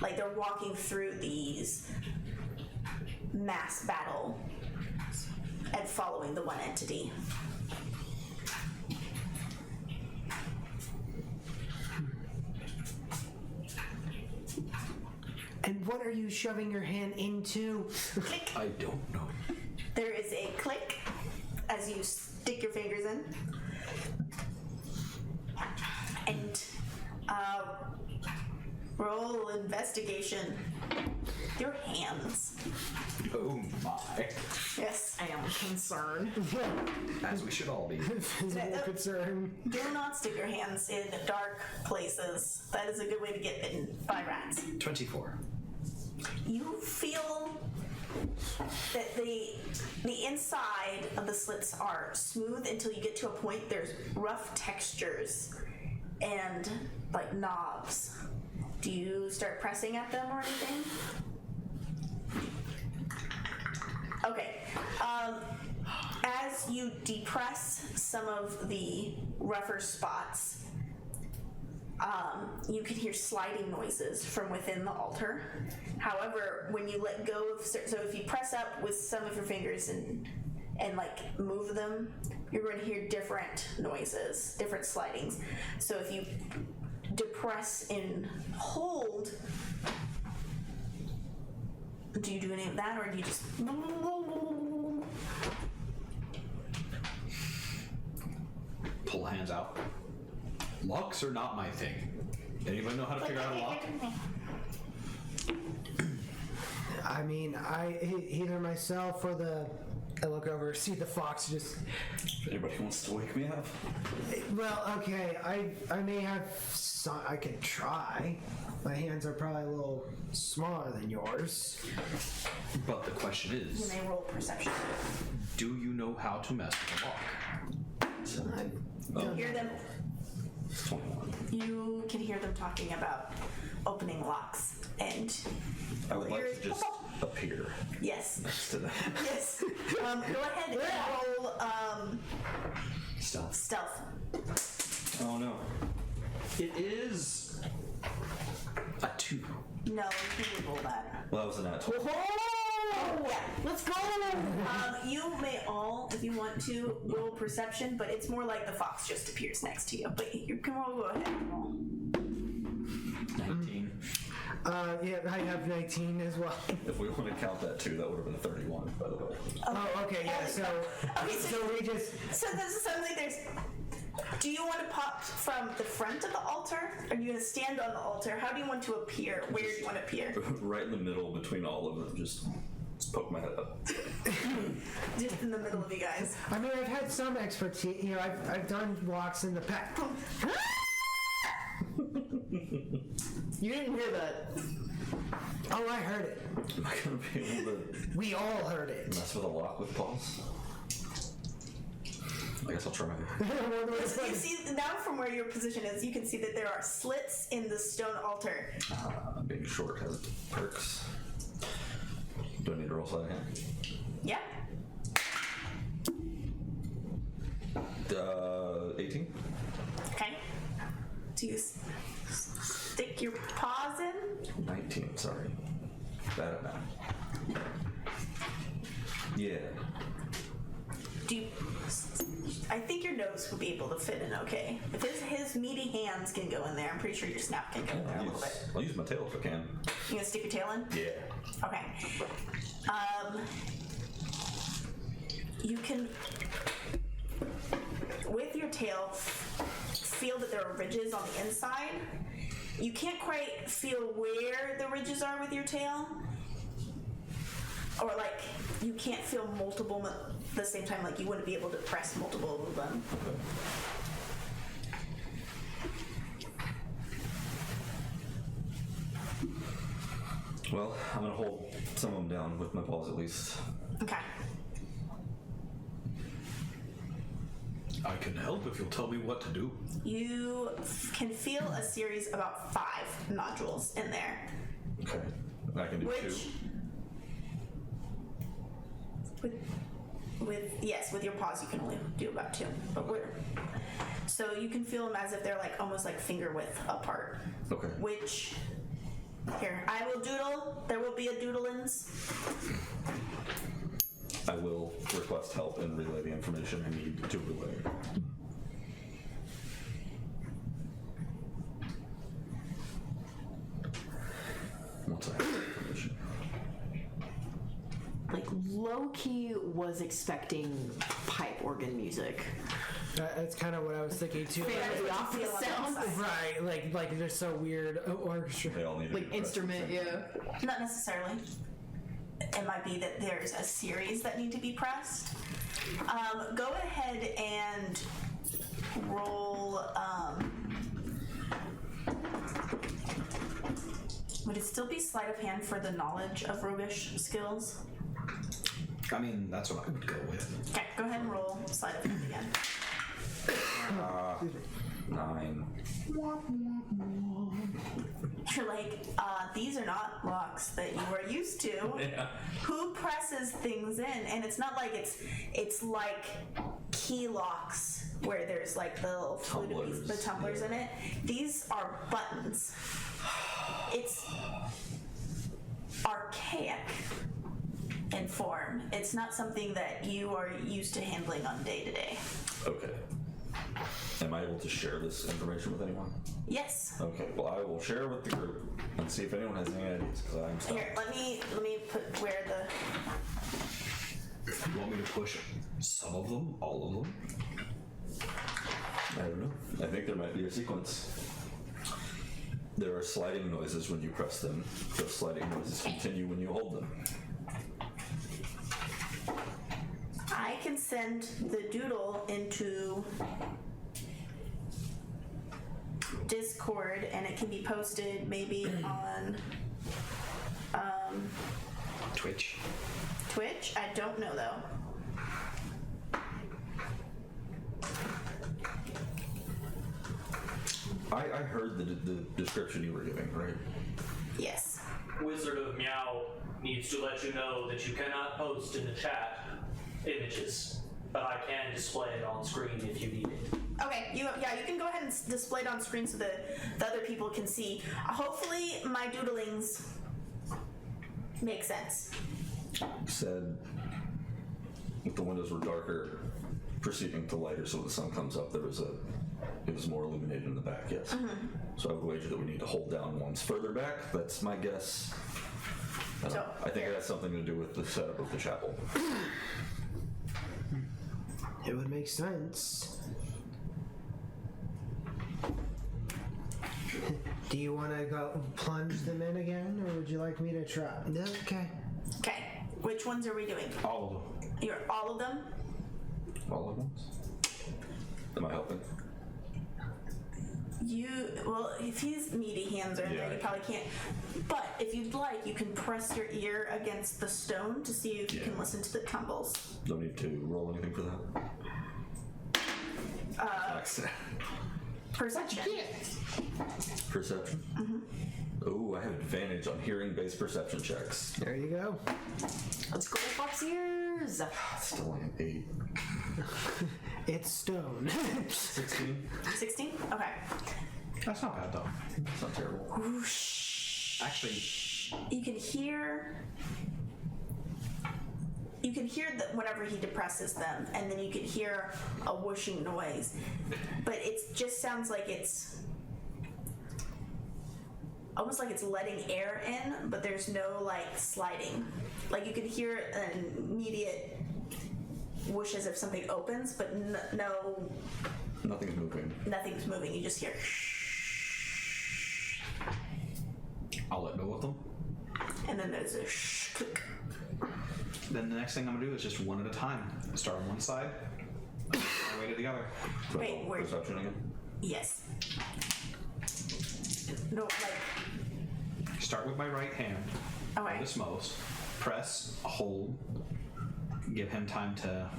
like they're walking through these mass battle and following the one entity. And what are you shoving your hand into? Click. I don't know. There is a click as you stick your fingers in. And roll investigation. Your hands. Oh my. Yes. I am concerned. As we should all be. Physical concern. Do not stick your hands in dark places. That is a good way to get bitten by rats. 24. You feel that the inside of the slits are smooth until you get to a point there's rough textures and like knobs. Do you start pressing at them or anything? Okay. As you depress some of the rougher spots, you can hear sliding noises from within the altar. However, when you let go of, so if you press up with some of your fingers and like move them, you're going to hear different noises, different slidings. So if you depress and hold, do you do any of that, or do you just? Pull hands out. Locks are not my thing. Anybody know how to figure out a lock? I mean, either myself or I look over, see the fox just. If anybody wants to wake me up. Well, okay, I may have some, I could try. My hands are probably a little smaller than yours. But the question You is, may roll perception. do you know how to mess with a lock? You hear them. 21. You can hear them talking about opening locks, and I would like to just appear yes, next to that. yes. Go ahead and roll Stealth. stealth. Oh no. It is a 2. No, you can roll that. Well, that was a nat 20. Yeah, let's go. You may all, if you want to, roll perception, but it's more like the fox just appears next to you. But you can roll. Go ahead and roll. 19. Yeah, I have 19 as well. If we want to count that too, that would have been a 31, by the way. Oh, okay, yeah, so we just. So this is something there's. Do you want to pop from the front of the altar? Are you going to stand on the altar? How do you want to appear? Where do you want to appear? Right in the middle between all of them, just poke my head up. Just in the middle of you guys. I mean, I've had some expertise. You know, I've done walks in the past. You didn't hear that. Oh, I heard it. Am I going to be able to We all heard it. mess with a lock with paws? I guess I'll try. You see now from where your position is, you can see that there are slits in the stone altar. Being short has perks. Do I need to roll sleight of hand? Yeah. 18? Okay. Do you stick your paws in? 19, sorry. Bad at math. Yeah. Do you, I think your nose will be able to fit in okay. If his meaty hands can go in there, I'm pretty sure your snout can go in there a little bit. I'll use my tail if I can. You gonna stick your tail in? Yeah. Okay. You can, with your tail, feel that there are ridges on the inside. You can't quite feel where the ridges are with your tail. Or like, you can't feel multiple at the same time, like you wouldn't be able to press multiple of them. Well, I'm gonna hold some of them down with my paws at least. Okay. I can help if you'll tell me what to do. You can feel a series about 5 nodules in there. Okay. I can do Which, 2. with your paws you can only do about 2. But so you can feel them as if they're like almost like finger width apart. Okay. Which, here, I will doodle. There will be a doodlins. I will request help and relay the information I need to relay. Once I have low-key was expecting pipe organ music. That's kind of what I was thinking too. Phantom of the Opera sounds. Right, like they're so weird. Orchestra. They all need to Like be pressed instrument, at the same time. yeah. Not necessarily. It might be that there's a series that need to be pressed. Go ahead and roll. Would it still be sleight of hand for the knowledge of roguish skills? I mean, that's what I would go with. Okay, go ahead and roll sleight of hand again. 9. You're like, these are not locks that you are used to. Yeah. Who presses things in? And it's not like it's like key locks where there's like the little Tumblers, the tumblers in it. These are buttons. It's archaic in form. It's not something that you are used to handling on day to day. Okay. Am I able to share this information with anyone? Yes. Okay, well, I will share with the group and see if anyone has any ideas, because I'm stuck. Here, let me put where the. You want me to push some of them? All of them? I don't know. I think there might be a sequence. There are sliding noises when you press them. Those sliding noises continue when you hold them. I can send the doodle into Discord and it can be posted maybe on Twitch. Twitch. I don't know though. I heard the description you were giving, right? Yes. Wizard of Meow needs to let you know that you cannot post in the chat images, but I can display it on screen if you need it. Okay. You can go ahead and display it on screen so that the other people can see. Hopefully, my doodlings make sense. Said if the windows were darker, proceeding to lighter so when the sun comes up, it was more illuminated in the back, yes. So I would wager that we need to hold down ones further back. That's my guess. I think it has something to do with the setup of the chapel. It would make sense. Do you want to go plunge them in again, or would you like me to try? Okay. Okay. Which ones are we doing? All of them. All of them? All at once? Am I helping? Well, if his meaty hands are in there, Yeah. you probably can't. But if you'd like, you can press your ear against the stone to see if you can listen to the tumbles. Don't need to roll anything for that. Perception. Perception? Oh, I have advantage on hearing-based perception checks. There you go. Let's go, Fox ears. Still only an 8. It's stone. 16? 16? Okay. That's not bad though. It's not terrible. Actually, You can hear that whenever he depresses them, and then you can hear a whooshing noise. But it just sounds like it's almost like it's letting air in, but there's no like sliding. Like you can hear an immediate whoosh as if something opens, but no, Nothing's moving. nothing's moving. You just hear. I'll let go of them. And then there's a click. Then the next thing I'm gonna do is just one at a time. Start on one side, work my way to the other. So Wait, where- perception again? Yes. No, like. Start with my right hand, Okay. this most. Press, hold, give him time to.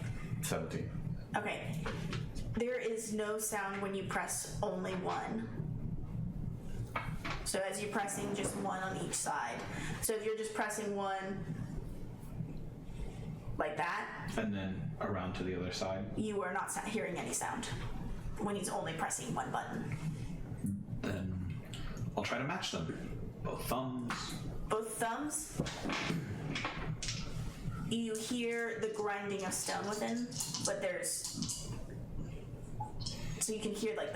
17. Okay. There is no sound when you press only one. So as you're pressing just one on each side. So if you're just pressing one like that, And then around to the other side. you are not hearing any sound when he's only pressing one button. Then I'll try to match them. Both thumbs. Both thumbs, you hear the grinding of stone within, but there's. So you can hear like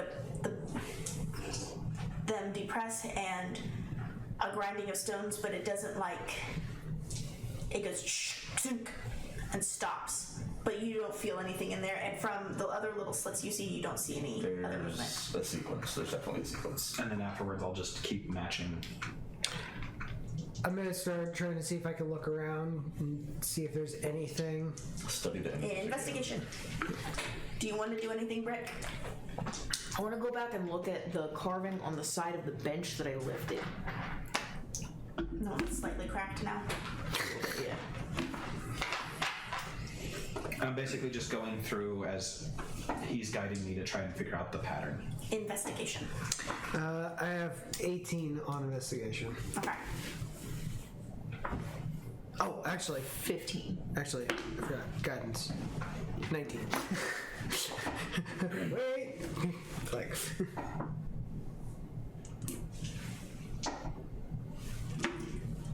them depress and a grinding of stones, but it doesn't like. It goes. and stops, but you don't feel anything in there. And from the other little slits you see, you don't see any other movement. There's a sequence. There's definitely a sequence. And then afterwards, I'll just keep matching. I'm gonna start trying to see if I can look around and see if there's anything. Study the image. Investigation. Do you want to do anything, Brick? I want to go back and look at the carving on the side of the bench that I lifted. No, it's slightly cracked now. Yeah. I'm basically just going through as he's guiding me to try and figure out the pattern. Investigation. I have 18 on investigation. Okay. Oh, actually, 15. Actually, I forgot. Guidance. 19. Wait. Like.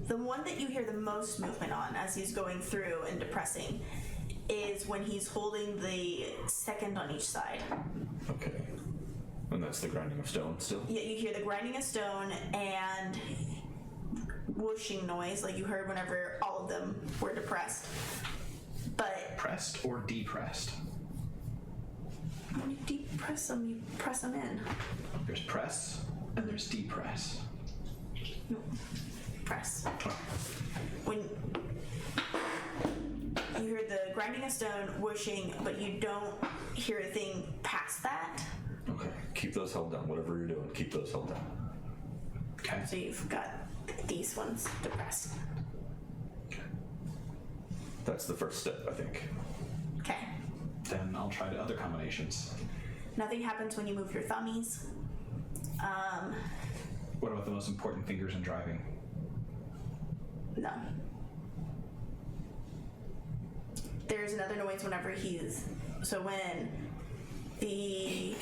The one that you hear the most movement on as he's going through and depressing is when he's holding the second on each side. Okay. And that's the grinding of stone still? Yeah, you hear the grinding of stone and whooshing noise like you heard whenever all of them were depressed. But Pressed or depressed? when you depress them, you press them in. There's press and there's depress. No, press. When you hear the grinding of stone, whooshing, but you don't hear a thing past that. Okay. Keep those held down. Whatever you're doing, keep those held down. Okay. So you've got these ones depressed. That's the first step, I think. Okay. Then I'll try the other combinations. Nothing happens when you move your thummies. What about the most important fingers in driving? No. There's another noise whenever he's. So when the.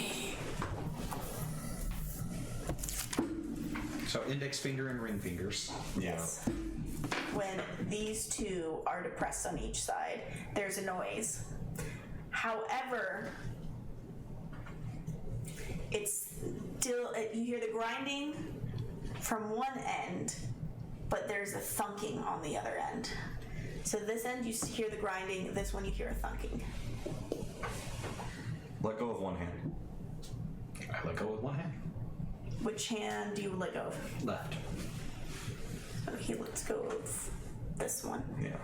So index finger and ring fingers. Yes. When these two are depressed on each side, there's a noise. However, it's still. You hear the grinding from one end, but there's a thunking on the other end. So this end you hear the grinding, this one you hear a thunking. Let go of one hand. I let go with one hand. Which hand do you let go of? Left. Okay, let's go with this one. Yeah.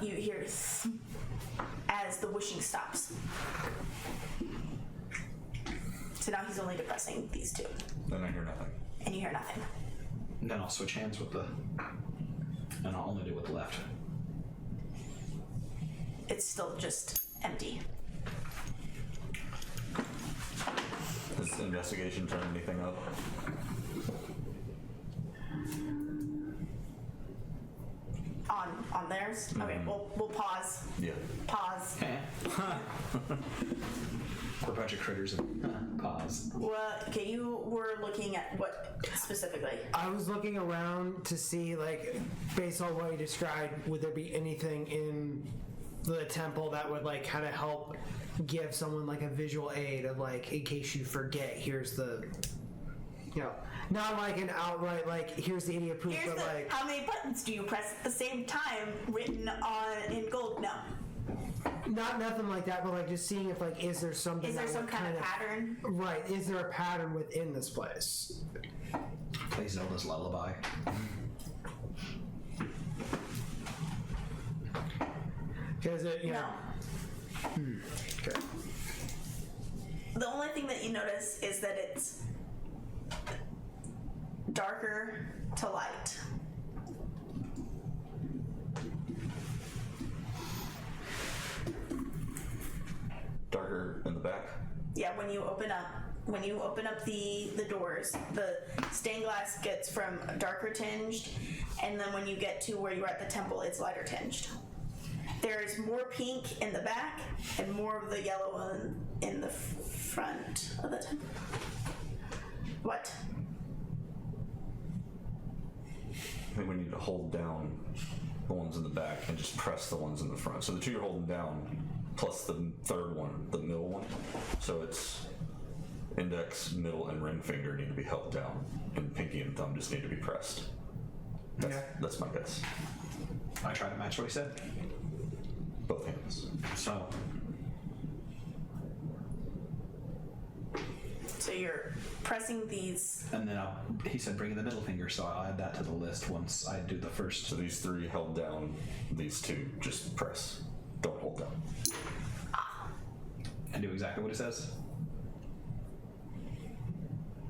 You hear as the whooshing stops. So now he's only depressing these two. Then I hear nothing. And you hear nothing. And then I'll switch hands with the. And I'll only do it with the left. It's still just empty. Does investigation turn anything up? On theirs? Okay, we'll pause. Yeah. Pause. We're a bunch of critters and pause. What? Okay, you were looking at what specifically? I was looking around to see, like, based on what you described, would there be anything in the temple that would, like, kind of help give someone, like, a visual aid of, like, in case you forget, here's the, you know, not like an outright, like, here's the idiot proof, Here's but, the, like, how many buttons do you press at the same time written on in gold? No. not nothing like that, but, like, just seeing if, like, is there something Is there that some would kind of pattern? Right, is there a pattern within this place? Play Zelda's Lullaby. Because it, you know. No. Okay. The only thing that you notice is that it's darker to light. Darker in the back? Yeah, when you open up the doors, the stained glass gets from darker tinged, and then when you get to where you're at the temple, it's lighter tinged. There's more pink in the back and more of the yellow in the front of the temple. What? I think we need to hold down the ones in the back and just press the ones in the front. So the two you're holding down, plus the third one, the middle one. So it's index, middle, and ring finger need to be held down, and pinky and thumb just need to be pressed. That's my guess. I try to match what he said. Both hands. So, So you're pressing these. and then he said bring in the middle finger, so I'll add that to the list once I do the first. So these 3 held down, these 2 just press. Don't hold down. And do exactly what it says.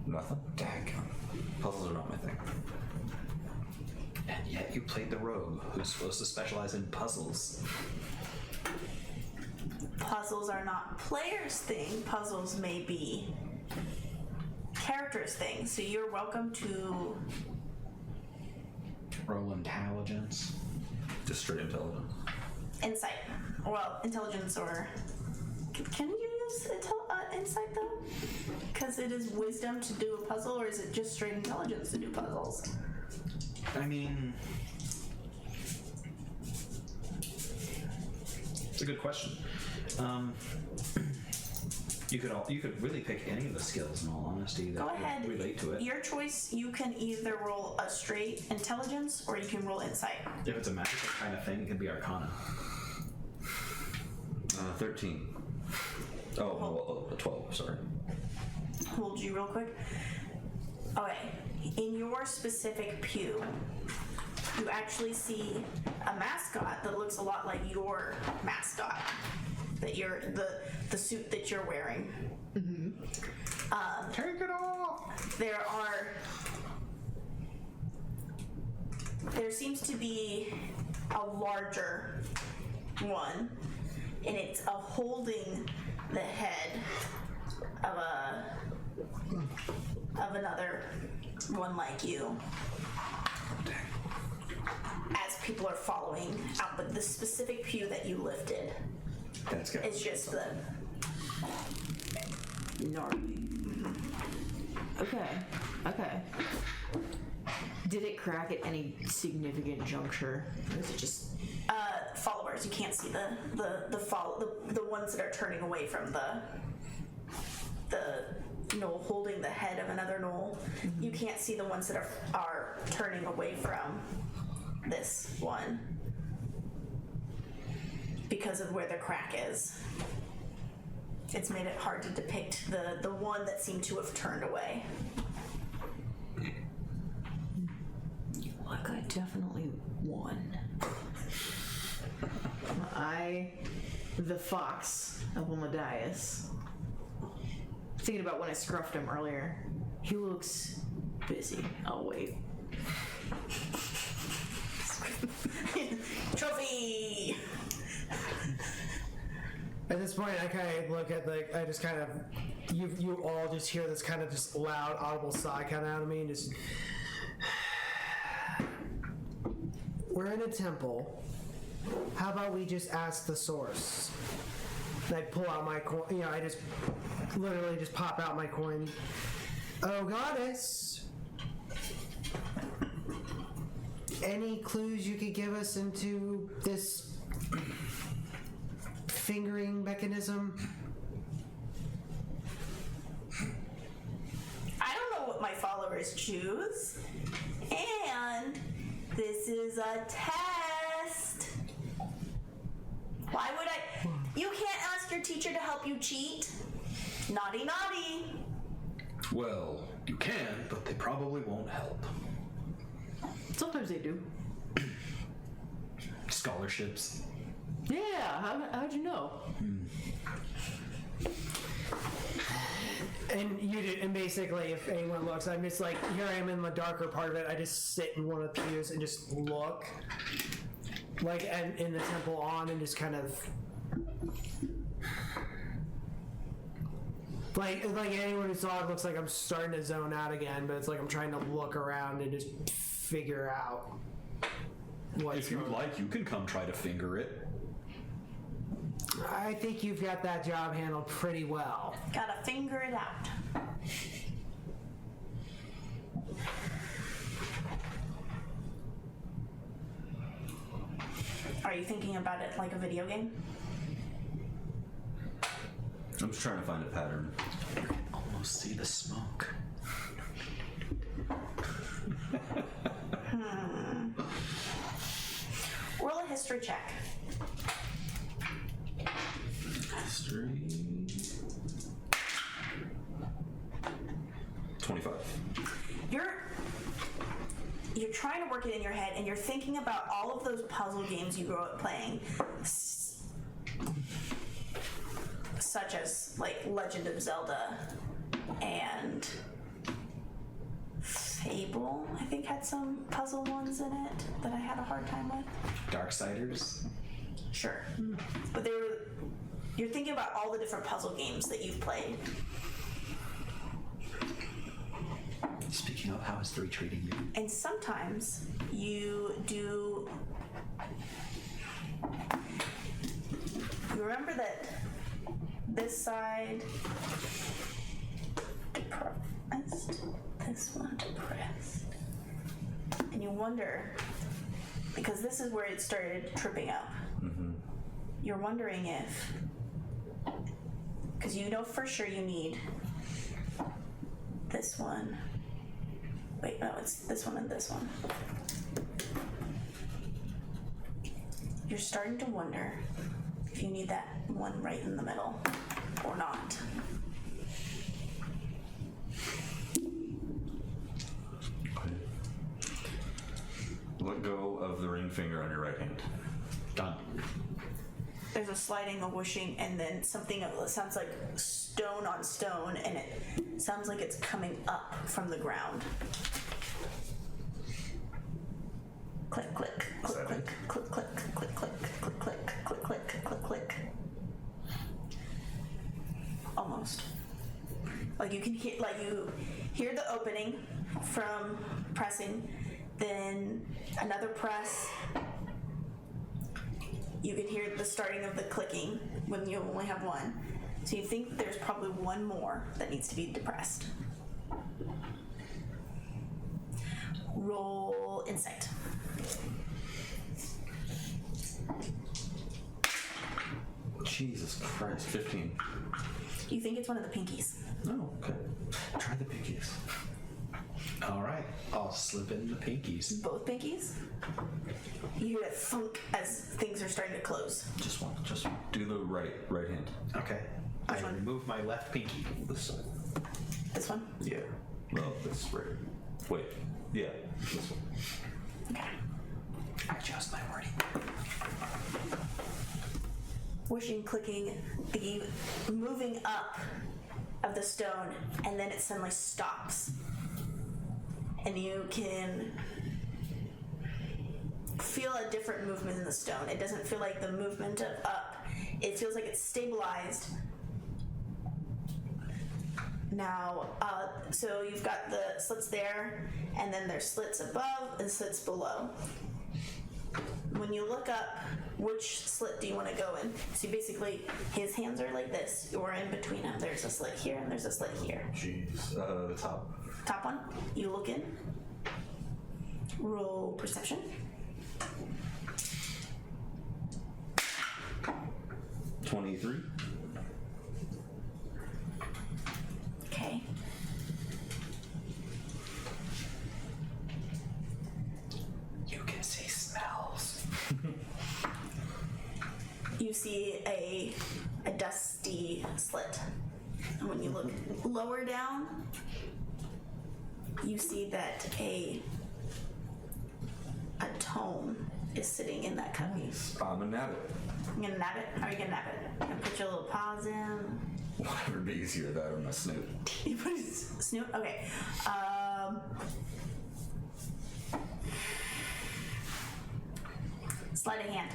Nothing? Dang. Puzzles are not my thing. And yet you played the rogue, who's supposed to specialize in puzzles. Puzzles are not players' thing. Puzzles may be characters' thing. So you're welcome to. Roll intelligence. Just straight intelligence. Insight. Well, intelligence or. Can you use insight though? Because it is wisdom to do a puzzle, or is it just straight intelligence to do puzzles? I mean, it's a good question. You could really pick any of the skills, in all honesty, that Go ahead. would relate to it. Your choice. You can either roll a straight intelligence, or you can roll insight. If it's a magical kind of thing, it could be Arcana. 13. Oh, 12, sorry. Hold you real quick. Okay. In your specific pew, you actually see a mascot that looks a lot like your mascot. That you're the suit that you're wearing. Take it off! There seems to be a larger one, and it's a holding the head of another one like you. As people are following out, but the specific pew that you lifted That's good. is just the. Gnarly. Okay. Did it crack at any significant juncture? Or is it just Followers. You can't see the ones that are turning away from the knoll holding the head of another knoll. Mm-hmm. You can't see the ones that are turning away from this one because of where the crack is. It's made it hard to depict the one that seemed to have turned away. Look, I definitely won. The fox up on the dais. Thinking about when I scruffed him earlier. He looks busy. I'll wait. Trophy! At this point, I kind of look at I just kind of, you all just hear this kind of just loud, audible sigh kind of out of me, and just. We're in a temple. How about we just ask the source? And I pull out my coin, I just literally just pop out my coin. Oh, goddess. Any clues you could give us into this fingering mechanism? I don't know what my followers choose. And this is a test. Why would I? You can't ask your teacher to help you cheat. Naughty, naughty. Well, you can, but they probably won't help. Sometimes they do. Scholarships. Yeah, how'd you know? And basically, if anyone looks, I'm just like, here I am in the darker part of it. I just sit in one of the pews and just look, like, and in the temple on, and just kind of, like anyone who saw it looks like I'm starting to zone out again. But it's like I'm trying to look around and just figure out what's If you'd going on. like, you can come try to finger it. I think you've got that job handled pretty well. Gotta finger it out. Are you thinking about it like a video game? I'm just trying to find a pattern. Almost see the smoke. history check. History. 25. You're trying to work it in your head, and you're thinking about all of those puzzle games you grew up playing, such as like Legend of Zelda and Fable. I think had some puzzle ones in it that I had a hard time with. Darksiders. Sure, but you're thinking about all the different puzzle games that you've played. Speaking of, how is 3 treating you? And sometimes you do. You remember that this side depressed, this one depressed. And you wonder, because this is where it started tripping up. Mm-hmm. You're wondering if, because you know for sure you need this one. Wait, no, it's this one and this one. You're starting to wonder if you need that one right in the middle or not. Okay. Let go of the ring finger on your right hand. Done. There's a sliding, a whooshing, and then something that sounds like stone on stone, and it sounds like it's coming up from the ground. Click, click, click, click, click, click, click, click, click, click, click, click, click, click. Almost. Like you can hear, like you hear the opening from pressing, then another press. You can hear the starting of the clicking when you only have one. So you think there's probably one more that needs to be depressed. Roll insight. Jesus Christ, 15. You think it's one of the pinkies. Oh, okay. Try the pinkies. All right, I'll slip in the pinkies. Both pinkies? You hear a thunk as things are starting to close. Just one. Do the right hand. Okay. Which I one? remove my left pinky. This side. This one? Yeah. Well, this right. Wait. Yeah. This one. Okay. I adjust my wording. Whooshing, clicking, the moving up of the stone, and then it suddenly stops. And you can feel a different movement in the stone. It doesn't feel like the movement of up. It feels like it's stabilized. Now, so you've got the slits there, and then there's slits above and slits below. When you look up, which slit do you want to go in? So basically, his hands are like this. You're in between them. There's a slit here, and there's a slit here. Jeez. The top. Top one, you look in. Roll perception. $23. Okay. You can see smells. You see a dusty slit. And when you look lower down, you see that a tome is sitting in that cubby. I'm gonna nab it. You gonna nab it? How are you gonna nab it? You gonna put your little paws in? Whatever be easier, that or my snoot. You put his snoot? Okay. Sleight of hand.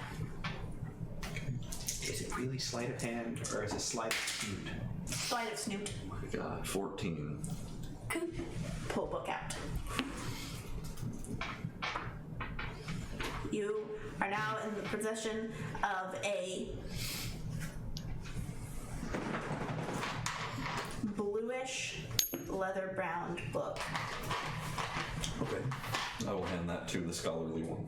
Is it really sleight of hand or is it sleight of snoot? Sleight of snoot. Oh my God, 14. Cool. Pull book out. You are now in the possession of a bluish leather-bound book. Okay. I will hand that to the scholarly one.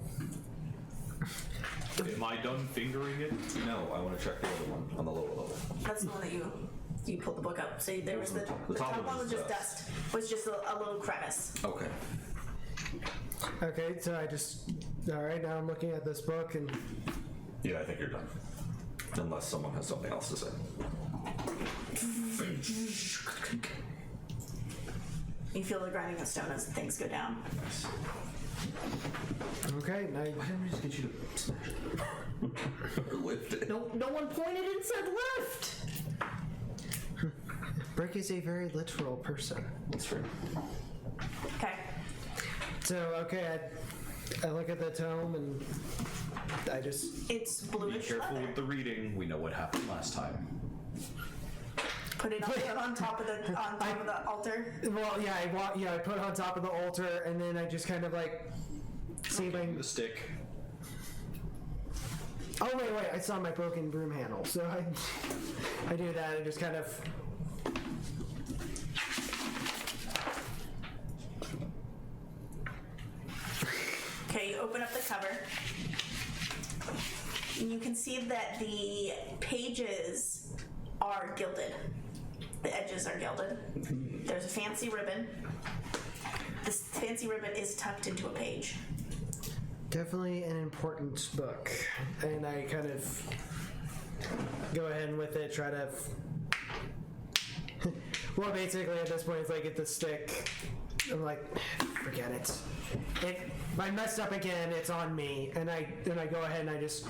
Am I done fingering it? No, I want to check the other one on the lower level. That's the one that you pulled the book up. So there was the top one was just dust. Was just a little crevice. Okay. Okay, so I just All right, now I'm looking at this book and Yeah, I think you're done. Unless someone has something else to say. You feel the grinding of stone as things go down. okay, now Why didn't we just get you to smash it? Or lift it? No one pointed and said left. Brick is a very literal person. That's true. Okay. So okay, I look at the tome and I just It's Be bluish careful leather. with the reading. We know what happened last time. Put it on top of the altar. I put it on top of the altar and then I just kind of like see my. The stick. Oh wait, I saw my broken broom handle, so I do that and just kind of. Okay, you open up the cover. And you can see that the pages are gilded. The edges are gilded. There's a fancy ribbon. This fancy ribbon is tucked into a page. Definitely an important book, and I kind of go ahead with it. Try to. Well, basically at this point, it's like get the stick. I'm like, forget it. If I messed up again, it's on me. And I go ahead and I just,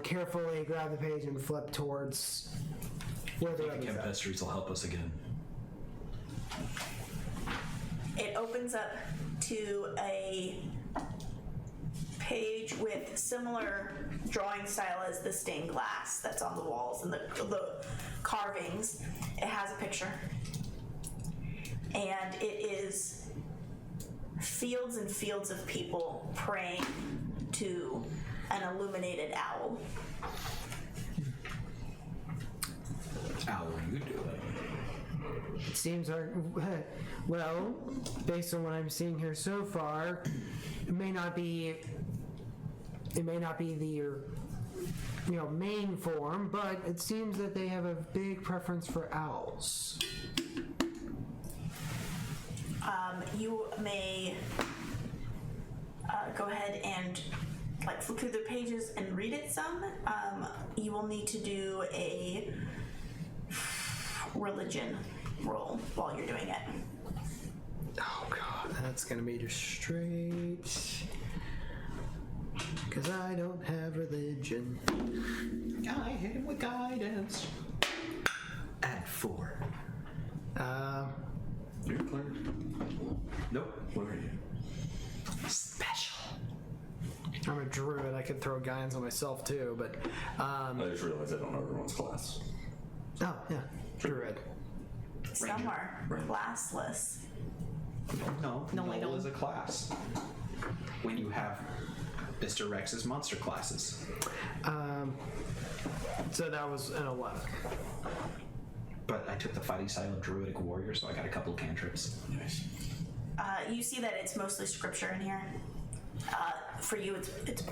carefully grab the page and flip towards where the The ribbon's at. Pestries will help us again. It opens up to a page with similar drawing style as the stained glass that's on the walls and the carvings. It has a picture. And it is fields and fields of people praying to an illuminated owl. How are you doing? It seems like, well, based on what I'm seeing here so far, it may not be the main form, but it seems that they have a big preference for owls. You may go ahead and flip through the pages and read it some. You will need to do a religion roll while you're doing it. Oh god, that's gonna be just straight. Because I don't have religion. I hit him with guidance. At 4. You're clear. Nope. What are you? Special. I'm a druid, I could throw guidance on myself too, but I just realized I don't know everyone's class. oh yeah, druid. Some are classless. No, No, I Null don't. is a class. When you have Mr. Rex's monster classes. So that was an 11. But I took the fighting style of druidic warrior, so I got a couple cantrips. Nice. You see that it's mostly scripture in here. For you, it's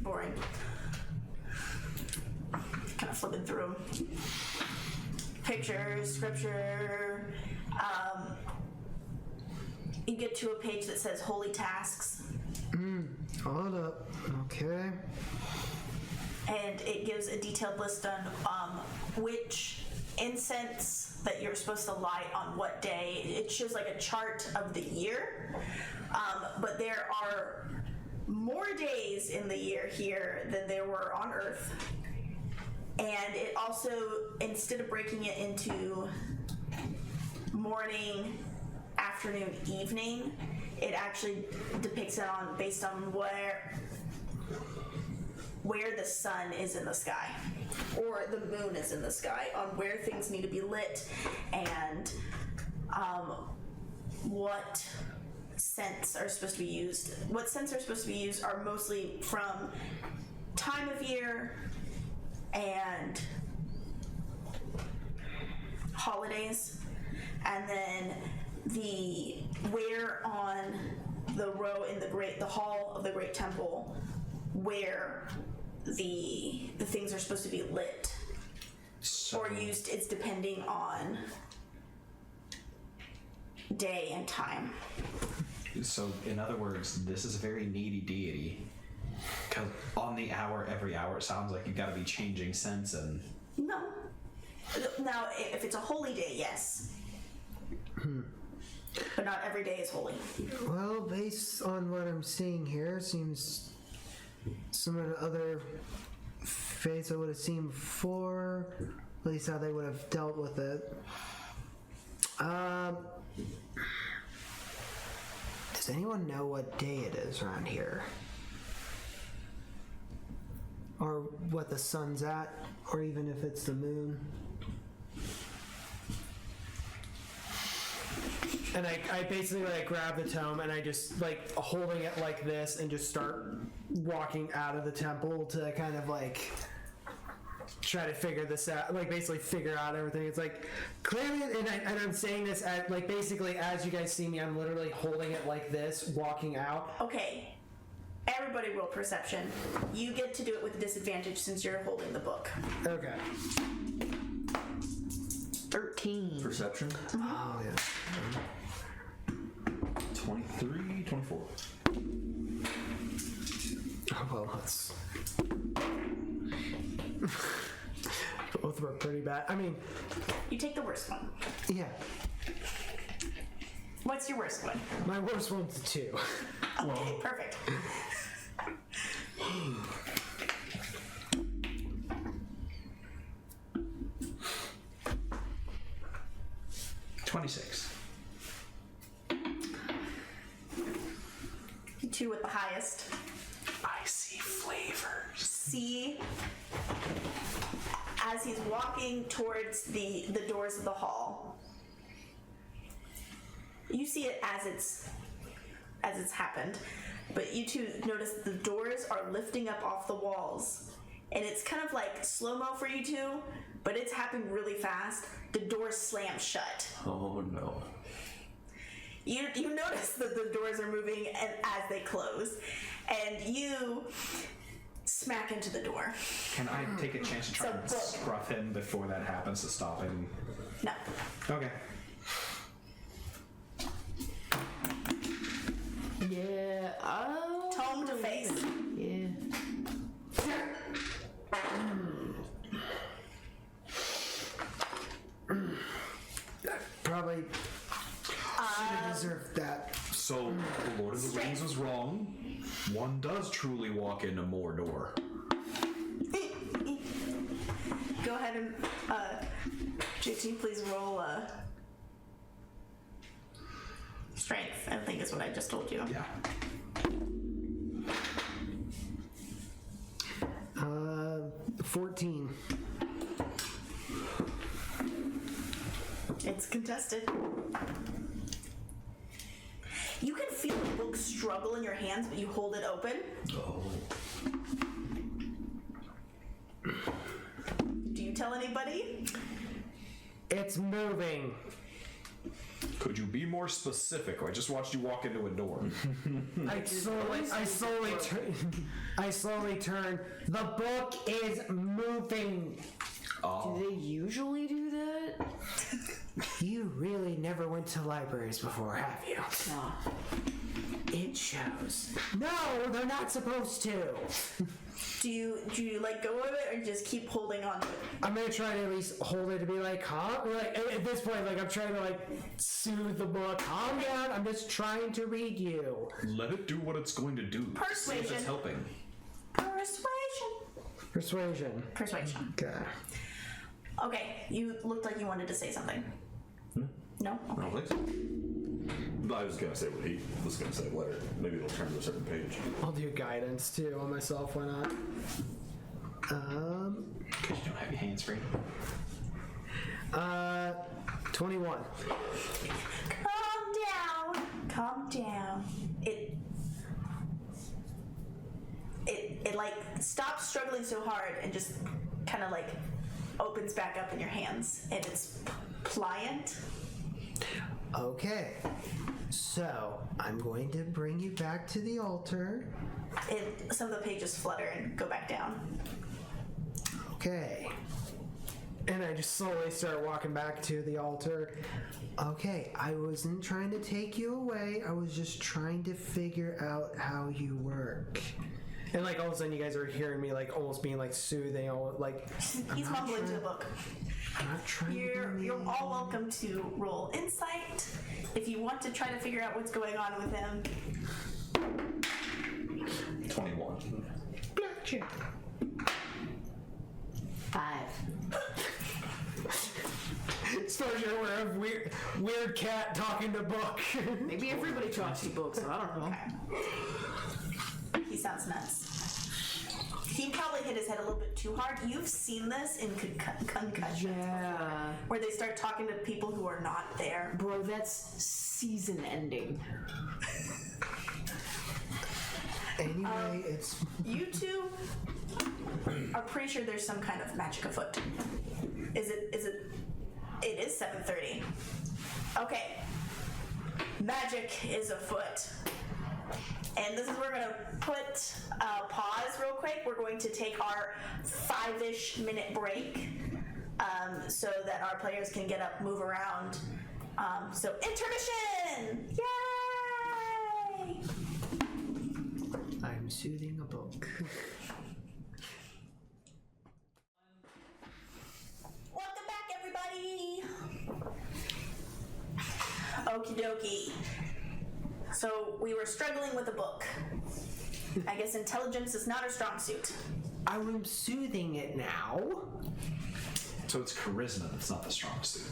boring. Kind of flipping through 'em. Pictures, scripture. You get to a page that says holy tasks, Hold up. Okay. and it gives a detailed list on which incense that you're supposed to light on what day. It shows like a chart of the year, but there are more days in the year here than there were on Earth. And it also, instead of breaking it into morning, afternoon, evening, it actually depicts it based on where the sun is in the sky or the moon is in the sky, on where things need to be lit and what scents are supposed to be used. What scents are supposed to be used are mostly from time of year and holidays, and then where on the row in the hall of the Great Temple where the things are supposed to be lit or used. It's depending on day and time. So, in other words, this is a very needy deity. Because on the hour, every hour, it sounds like you've got to be changing sense and. No. Now, if it's a holy day, yes. But not every day is holy. Well, based on what I'm seeing here, seems some of the other faiths I would have seen before, at least how they would have dealt with it. Does anyone know what day it is around here? Or what the sun's at? Or even if it's the moon? And I basically like grab the tome and I just like holding it like this and just start walking out of the temple to kind of like try to figure this out, like basically figure out everything. It's like clearly, and I'm saying this at like basically as you guys see me, I'm literally holding it like this, walking out. Okay. Everybody roll perception. You get to do it with disadvantage since you're holding the book. Okay. 13. Perception? Oh yeah. 23, 24. Oh, well, that's both were pretty bad. I mean, You take the worst one. yeah. What's your worst one? My worst one's a 2. Okay, perfect. 26. 2 with the highest. I see flavors. See, as he's walking towards the doors of the hall, you see it as it's happened, but you two notice the doors are lifting up off the walls, and it's kind of like slow-mo for you two, but it's happening really fast. The doors slam shut. Oh no. You notice that the doors are moving and as they close, and you smack into the door. Can I take a chance to try and scruff him before that happens to stop him? No. Okay. Yeah. Oh. Tome to face. Yeah. Probably should have deserved that. So, the Lord of the Rings was wrong. One does truly walk into Mordor. Go ahead and, JT, please roll, strength, I think is what I just told you. Yeah. 14. It's contested. You can feel the book struggle in your hands, but you hold it open. Oh. Do you tell anybody? It's moving. Could you be more specific? I just watched you walk into a door. I slowly turn. The book is moving. Oh. Do they usually do that? You really never went to libraries before, have you? No. It shows. No, they're not supposed to. Do you let go of it or just keep holding on to it? I'm gonna try to at least hold it to be like, calm. Like at this point, like I'm trying to like soothe the book. Calm down. I'm just trying to read you. Let it do what it's going to do. See if Persuasion. it's helping. Persuasion. Persuasion. Okay. Okay, you looked like you wanted to say something. No? I don't think so. I was gonna say what he was gonna say later. Maybe it'll turn to a certain page. I'll do guidance too on myself. Why not? Because you don't have your hands free. 21. Calm down. It like stops struggling so hard and just kind of like opens back up in your hands, and it's pliant. Okay. So I'm going to bring you back to the altar. Some of the pages flutter and go back down. Okay. And I just slowly start walking back to the altar. Okay, I wasn't trying to take you away. I was just trying to figure out how you work. And like all of a sudden, you guys are hearing me like almost being like soothing, like He's mumbling to a book. I'm not trying. You're all welcome to roll insight if you want to try to figure out what's going on with him. 21. Blackjack. 5. Start you're aware of weird cat talking to book. Maybe everybody talks to books. I don't know. He sounds nuts. He probably hit his head a little bit too hard. You've seen this in concussions Yeah. where they start talking to people who are not there. Bro, that's season ending. Anyway, it's You two are pretty sure there's some kind of magic afoot. It is 7:30. Okay. Magic is afoot. And this is where we're going to put pause real quick. We're going to take our 5-ish minute break so that our players can get up, move around. So intermission! Yay! I'm soothing a book. Welcome back, everybody! Okie dokie. So we were struggling with a book. I guess intelligence is not our strong suit. I'm soothing it now. So it's charisma that's not the strong suit.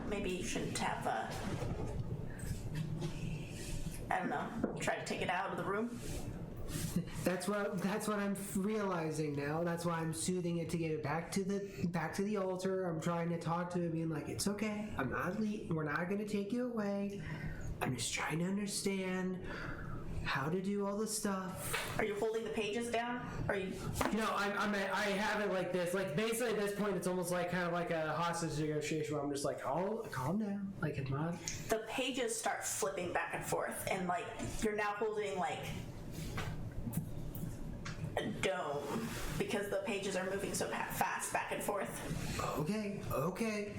Maybe you shouldn't have, I don't know, try to take it out of the room. That's what I'm realizing now. That's why I'm soothing it to get it back to the altar. I'm trying to talk to it, being like, it's okay. We're not gonna take you away. I'm just trying to understand how to do all the stuff. Are you holding the pages down? Are you? No, I have it like this. Like basically at this point, it's almost like kind of like a hostage negotiation where I'm just like, oh, calm down. Like it's not. The pages start flipping back and forth, and like you're now holding like a dome because the pages are moving so fast back and forth. Okay.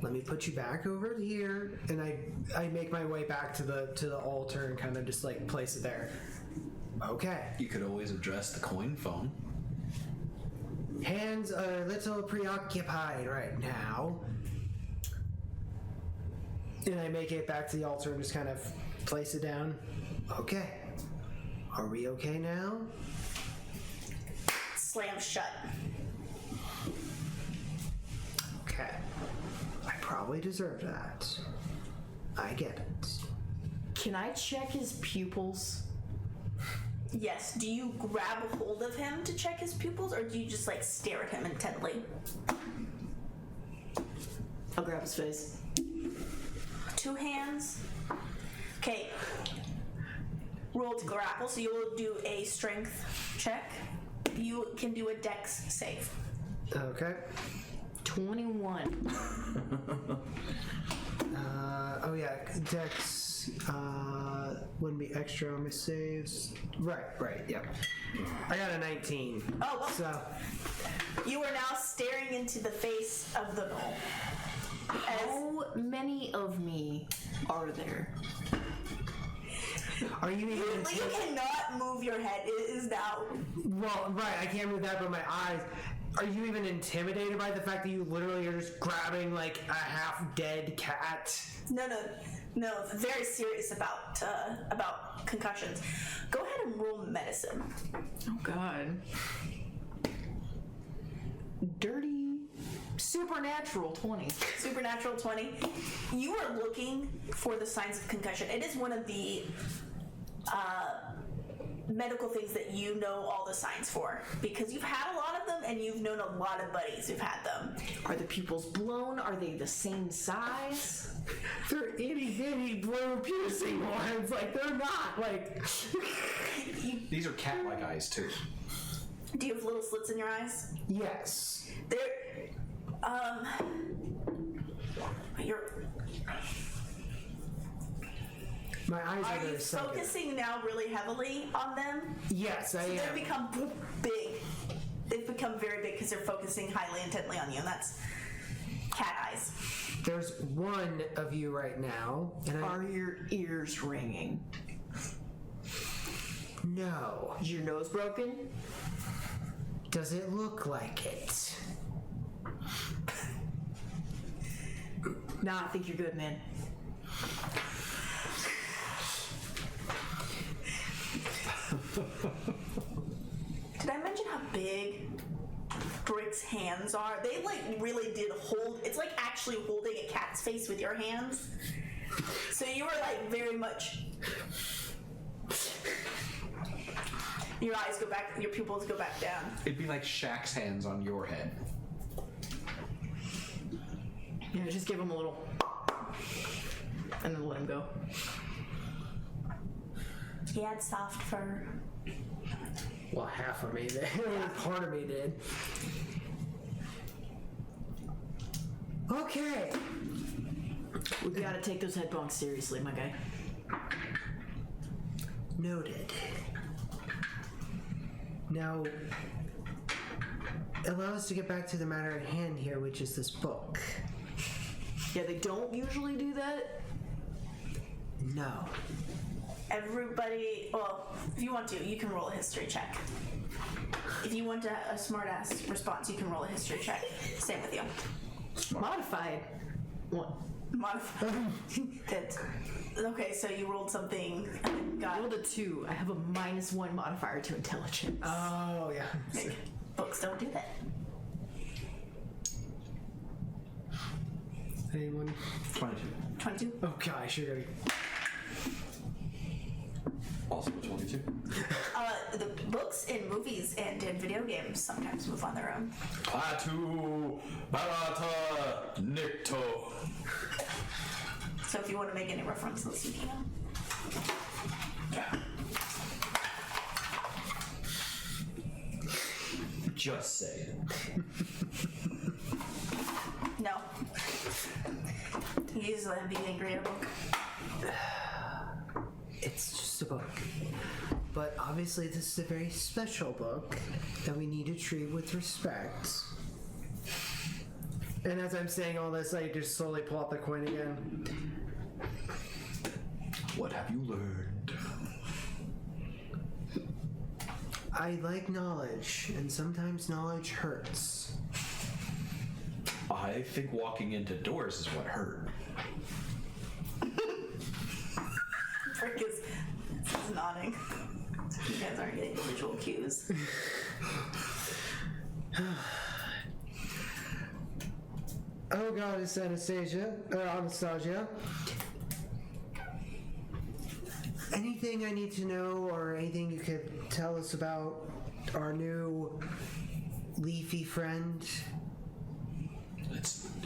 Let me put you back over here, and I make my way back to the altar and kind of just like place it there. Okay. You could always address the coin phone. Hands are a little preoccupied right now. And I make it back to the altar and just kind of place it down. Okay. Are we okay now? Slam shut. Okay. I probably deserve that. I get it. Can I check his pupils? Yes. Do you grab a hold of him to check his pupils, or do you just like stare at him intently? I'll grab his face. 2 hands. Okay. Roll to grapple, so you will do a strength check. You can do a dex save. Okay. 21. Oh yeah, Dex wouldn't be extra on my saves. Right, yeah. I got a 19. Oh, well. So You are now staring into the face of the gnoll. How many of me are there? are you even You cannot move your head. It is now. well, right, I can't move that but my eyes. Are you even intimidated by the fact that you literally are just grabbing like a half dead cat? No. Very serious about concussions. Go ahead and roll medicine. Oh God. Dirty. Supernatural 20. Supernatural 20. You are looking for the signs of concussion. It is one of the medical things that you know all the signs for because you've had a lot of them and you've known a lot of buddies who've had them. Are the pupils blown? Are they the same size? They're itty bitty blue piercing ones. Like they're not like. These are cat-like eyes too. Do you have little slits in your eyes? Yes. They're you're. My eyes are Are you very sunken. focusing now really heavily on them? Yes, I They've am. become big. They've become very big because they're focusing highly intently on you, and that's cat eyes. There's one of you right now, and Are your ears ringing? no. Is your nose broken? Does it look like it? Nah, I think you're good, man. Did I mention how big Brick's hands are? They like really did hold. It's like actually holding a cat's face with your hands. So you were like very much. Your eyes go back. Your pupils go back down. It'd be like Shaq's hands on your head. Yeah, just give him a little, and then let him go. He had soft fur. Well, half of me did. Part of me did. Okay. We gotta take those head bonks seriously, my guy. Noted. Now, allow us to get back to the matter at hand here, which is this book. Yeah, they don't usually do that. No. Everybody, well, if you want to, you can roll a history check. If you want a smart-ass response, you can roll a history check. Same with you. Modified. One. Modified. Good. Okay, so you rolled something and I got rolled a 2. I have a -1 modifier to intelligence. Oh, yeah. books don't do that. Anyone? 22. 22. Oh, gosh, you're gonna... Also 22. The books in movies and in video games sometimes move on their own. Patu Barata Nikto. So if you want to make any references, you can. Just say it. No. You usually have the angry at a book. It's just a book. But obviously this is a very special book that we need to treat with respect. And as I'm saying all this, I just slowly pull out the coin again. What have you learned? I like knowledge, and sometimes knowledge hurts. I think walking into doors is what hurt. Frick is nodding. You guys aren't getting the visual cues. Oh god, it's Anastasia. Anastasia. Anything I need to know, or anything you could tell us about our new leafy friend?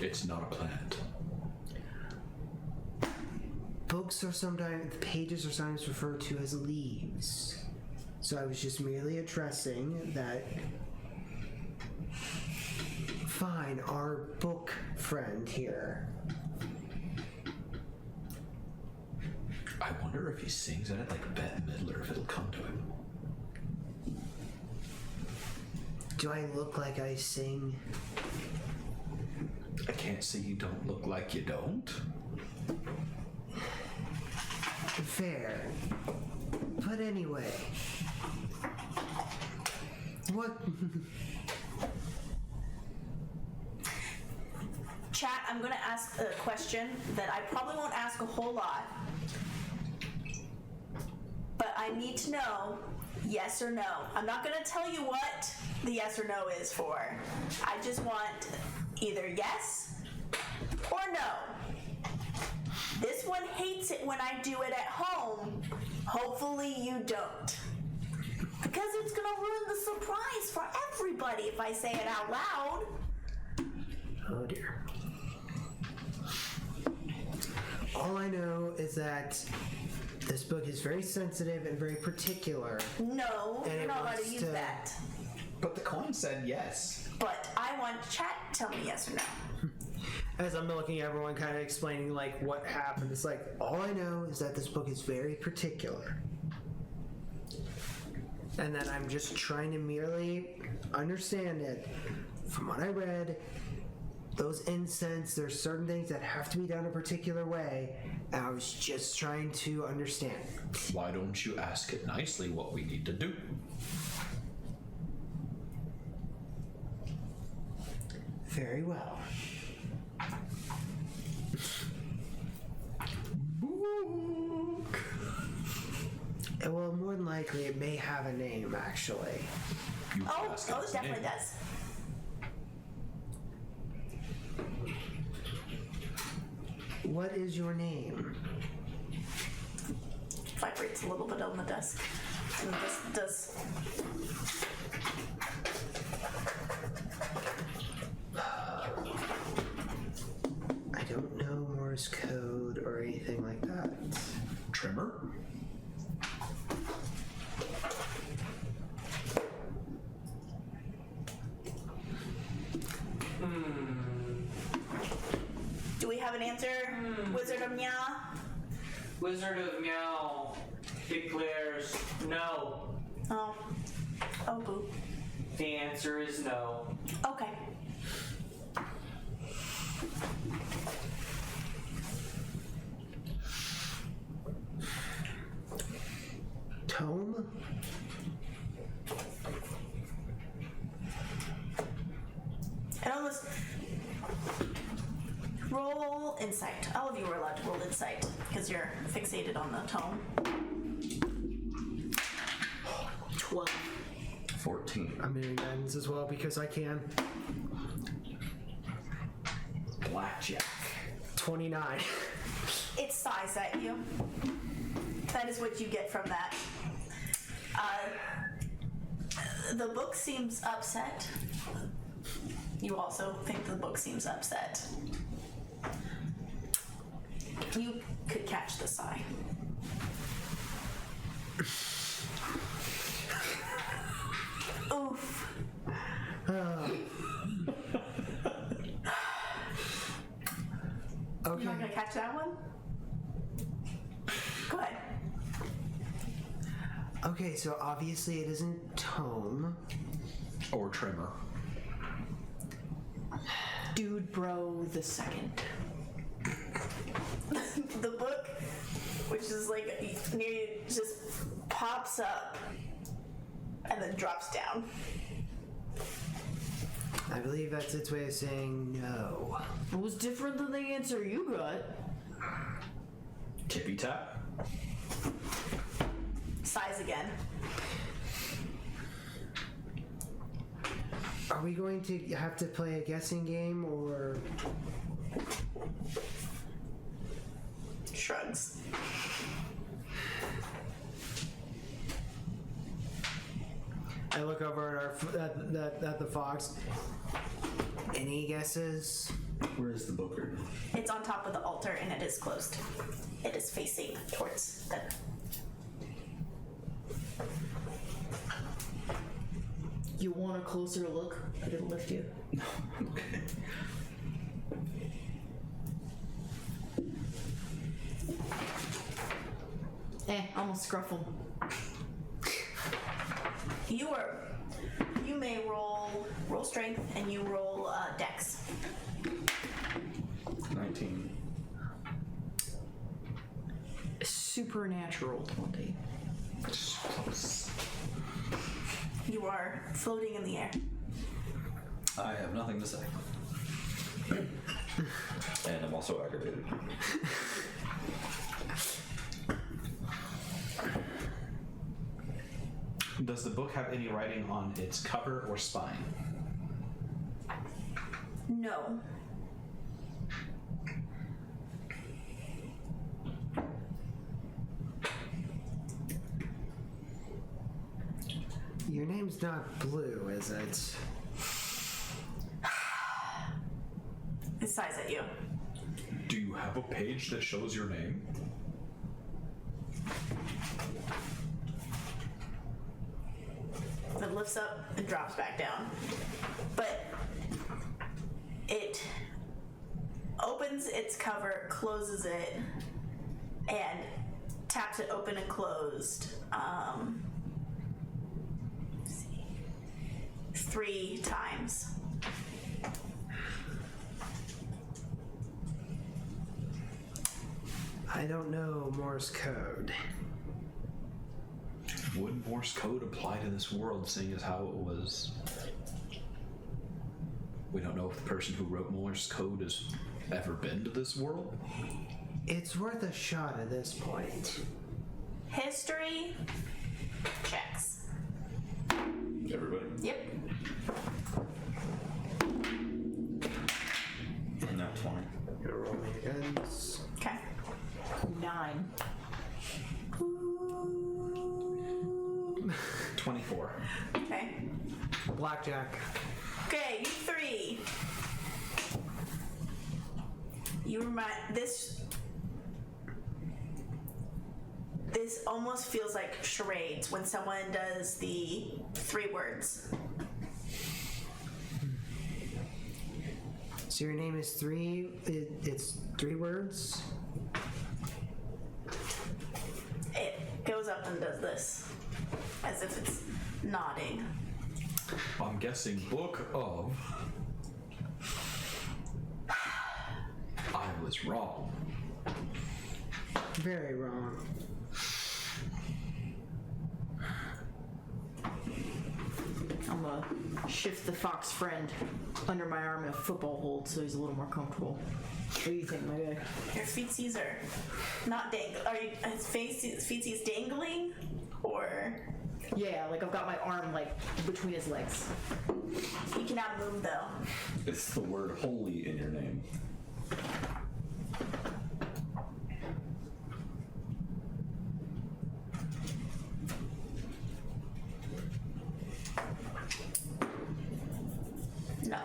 It's not a plant. Books are sometimes, pages are sometimes referred to as leaves. So I was just merely addressing that. Fine, our book friend here. I wonder if he sings at it like Bette Midler, if it'll come to him. Do I look like I sing? I can't say you don't look like you don't. Fair. But anyway. What? Chat, I'm going to ask a question that I probably won't ask a whole lot. But I need to know yes or no. I'm not going to tell you what the yes or no is for. I just want either yes or no. This one hates it when I do it at home. Hopefully you don't. Because it's going to ruin the surprise for everybody if I say it out loud. Oh dear. All I know is that this book is very sensitive and very particular. No, And you're it not allowed to wants use to- that. But the coin said yes. But I want chat to tell me yes or no. As I'm looking at everyone kind of explaining like what happened, it's like, all I know is that this book is very particular. And then I'm just trying to merely understand it. From what I read, those incense, there's certain things that have to be done a particular way, and I was just trying to understand. Why don't you ask it nicely what we need to do? Very well. Well, more than likely, it may have a name, actually. You Oh, ask it its definitely name. does. What is your name? Vibrates a little bit on the desk. And this does. I don't know Morse code or anything like that. Trimmer? Do we have an answer? Wizard of Nya? Wizard of Meow declares no. Oh. Oh, boo. The answer is no. Okay. Tome? And almost roll insight. All of you are allowed to roll insight because you're fixated on the tome. 12. 14. I'm doing guidance as well because I can. Blackjack. 29. It sighs at you. That is what you get from that. The book seems upset. You also think the book seems upset. You could catch the sigh. Oof. Okay. You're not gonna catch that one? Go ahead. Okay, so obviously it isn't Tome. Or Trimmer. Dude Bro the Second. The book, which is like near you, just pops up and then drops down. I believe that's its way of saying no. It was different than the answer you got. Tippy tap? Sighs again. Are we going to have to play a guessing game or... Shrugs. I look over at the fox. Any guesses? Where is the book right now? It's on top of the altar and it is closed. It is facing towards them. You want a closer look? It'll lift you. Okay. Almost scruff him. You may roll strength and you roll dex. 19. Supernatural 20. Close. You are floating in the air. I have nothing to say. And I'm also aggravated. Does the book have any writing on its cover or spine? No. Your name's not Blue, is it? It sighs at you. Do you have a page that shows your name? It lifts up and drops back down. But it opens its cover, closes it, and taps it open and closed. 3 times. I don't know Morse code. Would Morse code apply to this world, seeing as how it was? We don't know if the person who wrote Morse code has ever been to this world. It's worth a shot at this point. History checks. Everybody? Yep. Not 20. Gonna roll me guns. Okay. 9. 24. Okay. Blackjack. Okay, you 3. You remind this almost feels like charades when someone does the 3 words. So your name is 3. It's 3 words. It goes up and does this as if it's nodding. I'm guessing book of. I was wrong. Very wrong. I'm gonna shift the fox friend under my arm in a football hold so he's a little more comfortable. What do you think, my guy? Your feetsies are not dangling. Are you, his feetsies dangling? Or Yeah, like I've got my arm like between his legs. he cannot move though. It's the word holy in your name. No.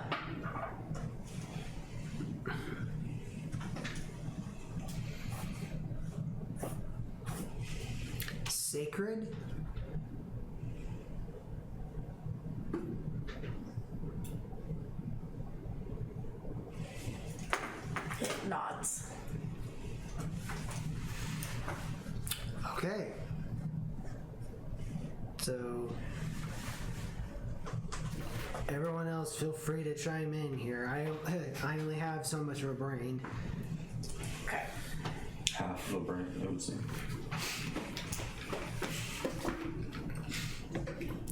Sacred? It nods. Okay. So everyone else feel free to chime in here. I only have so much of a brain. Okay. Half of a brain, I would say.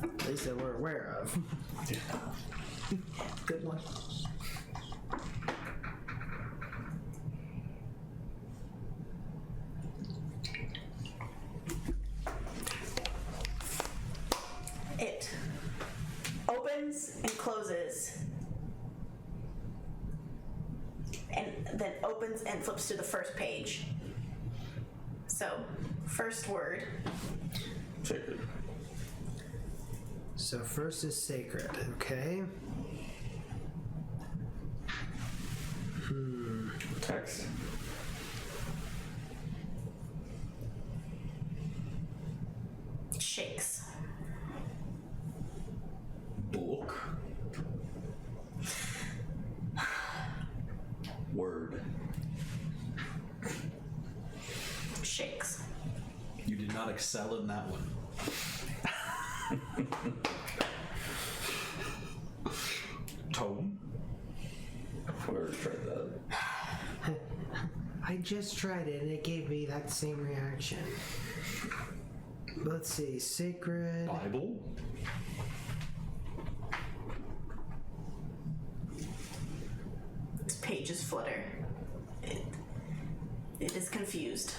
At least that we're aware of. Good one. It opens and closes. And then opens and flips to the first page. So, first word. Sacred. So first is sacred, okay? Text. Shakes. Book. Word. Shakes. You did not excel in that one. Tone. We already tried that. I just tried it and it gave me that same reaction. Let's see, sacred. Bible. Its pages flutter. It is confused.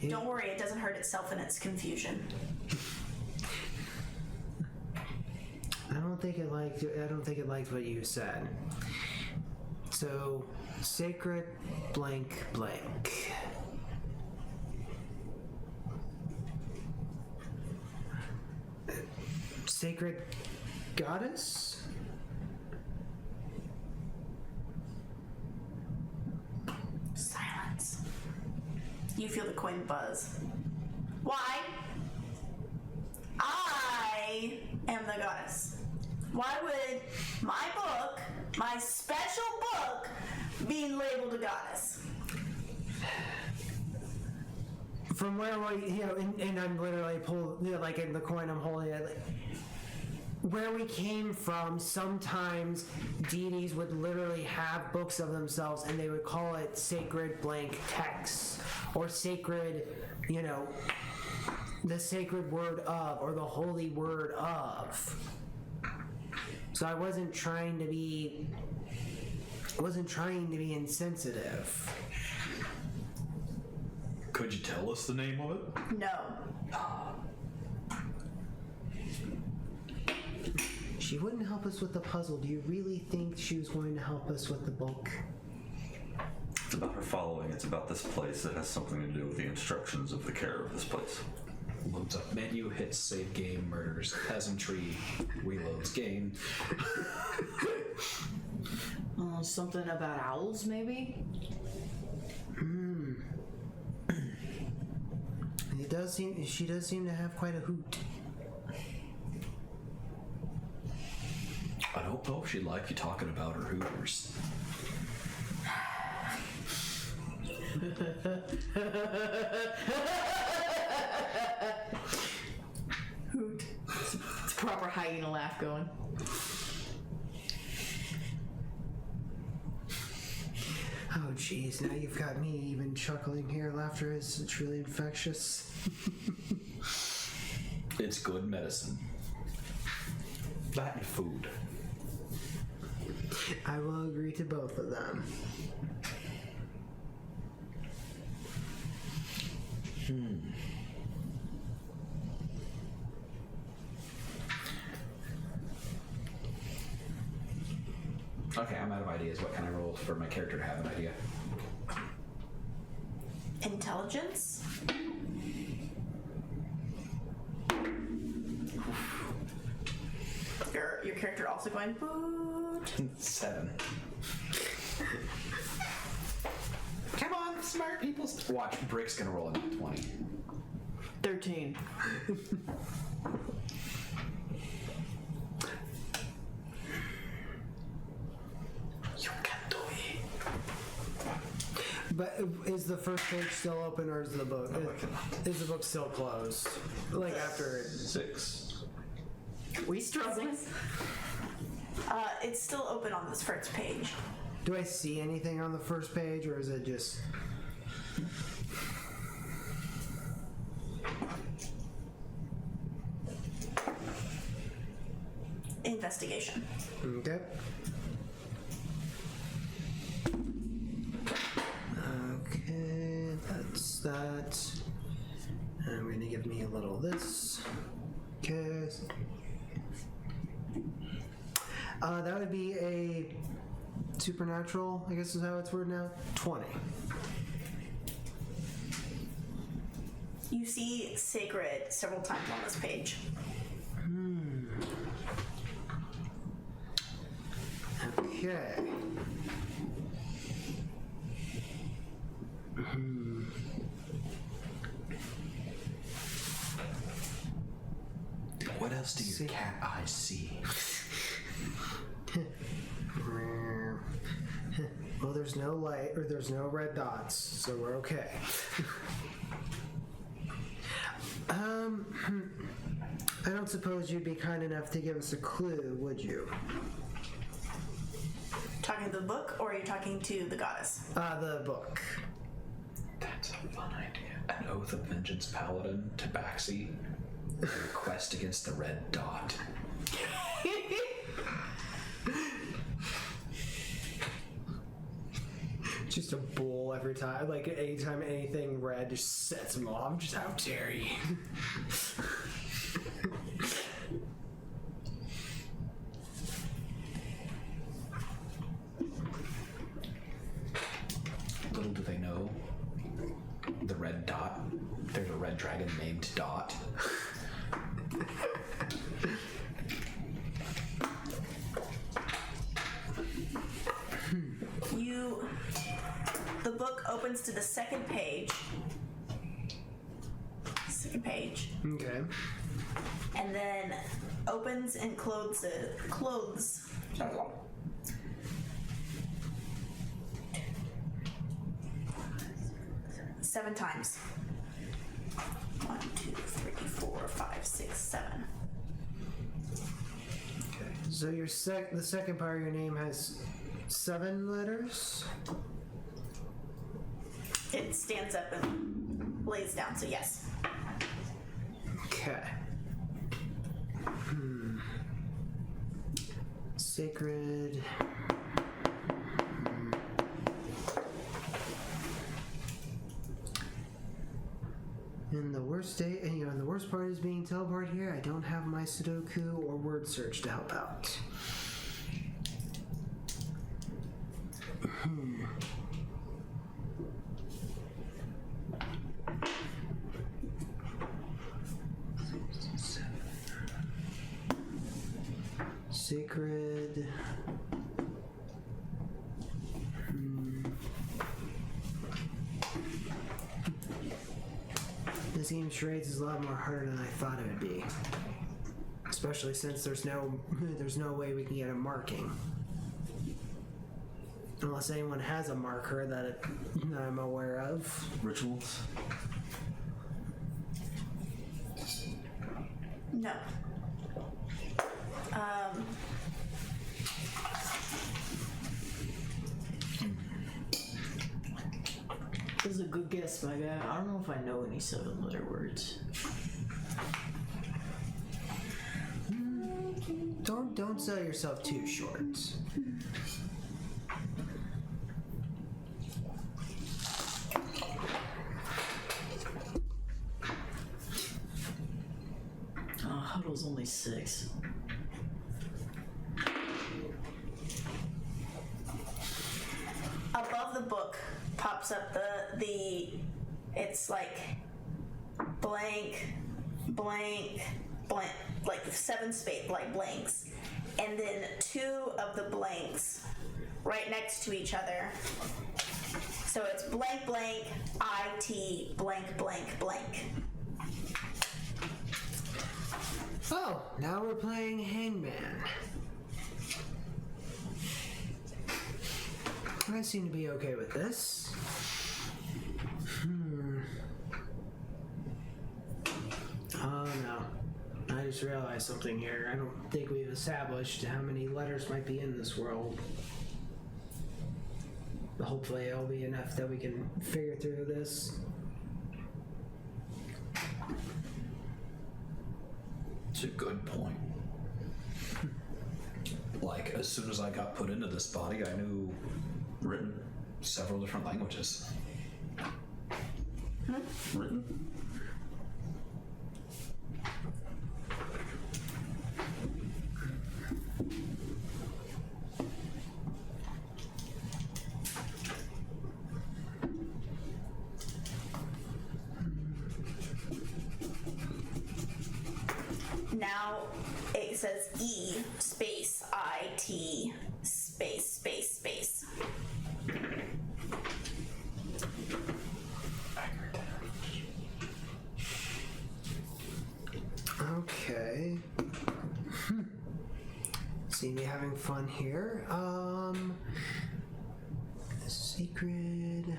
Don't worry, it doesn't hurt itself in its confusion. I don't think it liked what you said. So, sacred blank blank. Sacred goddess? Silence. You feel the coin buzz. Why? I am the goddess. Why would my book, my special book, be labeled a goddess? From where, and I'm literally like in the coin I'm holding it. where we came from, sometimes deities would literally have books of themselves and they would call it sacred blank texts or sacred, you know, the sacred word of or the holy word of. So I wasn't trying to be insensitive. Could you tell us the name of it? No. She wouldn't help us with the puzzle. Do you really think she was going to help us with the book? It's about her following. It's about this place that has something to do with the instructions of the care of this place. Loads up menu, hits save game, murders peasantry, reloads game. Something about owls, maybe? She does seem to have quite a hoot. I don't know if she'd like you talking about her hooters. Hoot. It's a proper hyena laugh going. Oh jeez, now you've got me even chuckling here. Laughter is truly infectious. It's good medicine. That and food. I will agree to both of them. Okay, I'm out of ideas. What can I roll for my character to have an idea? Intelligence? Your character also going boot. 7. Come on, smart people. Watch, Brick's gonna roll a 20. 13. You can do it. But is the first page still open, or is the book is the book still closed? Like after 6. We struggling? It's still open on this first page. do I see anything on the first page, or is it just? Investigation. Okay. Okay, that's that. And I'm gonna give me a little of this. Okay. That would be a supernatural, I guess is how it's worded now. 20. You see sacred several times on this page. Okay. What else do your cat eyes see? Well, there's no light, or there's no red dots, so we're okay. I don't suppose you'd be kind enough to give us a clue, would you? Talking to the book, or are you talking to the goddess? The book. That's a fun idea. An Oath of Vengeance Paladin, Tabaxi. A quest against the red dot. Just a bull every time. Like, anytime anything red just sets him off. Just how dare you? Little do they know, the red dot, there's a red dragon named Dot. The book opens to the second page. Second page. Okay. And then opens and clothes. 7 times. 1, 2, 3, 4, 5, 6, 7. So your the second part of your name has 7 letters? It stands up and lays down, so yes. Okay. Sacred. And the worst the worst part is being teleported here. I don't have my Sudoku or word search to help out. Sacred. This game charades is a lot more harder than I thought it would be. Especially since there's no way we can get a marking. Unless anyone has a marker that I'm aware of. Rituals? No. This is a good guess, my guy. I don't know if I know any 7-letter words. Don't sell yourself too short. Huddle's only 6. Above the book pops up it's like blank, blank, blank, like 7 blanks, and then 2 of the blanks right next to each other. So it's blank, blank, IT, blank, blank, blank. Oh, now we're playing Hangman. I seem to be okay with this. Oh no. I just realized something here. I don't think we've established how many letters might be in this world. But hopefully it'll be enough that we can figure through this. It's a good point. Like, as soon as I got put into this body, I knew written several different languages. Written? Now it says E space IT space space space. Okay. See me having fun here. Sacred.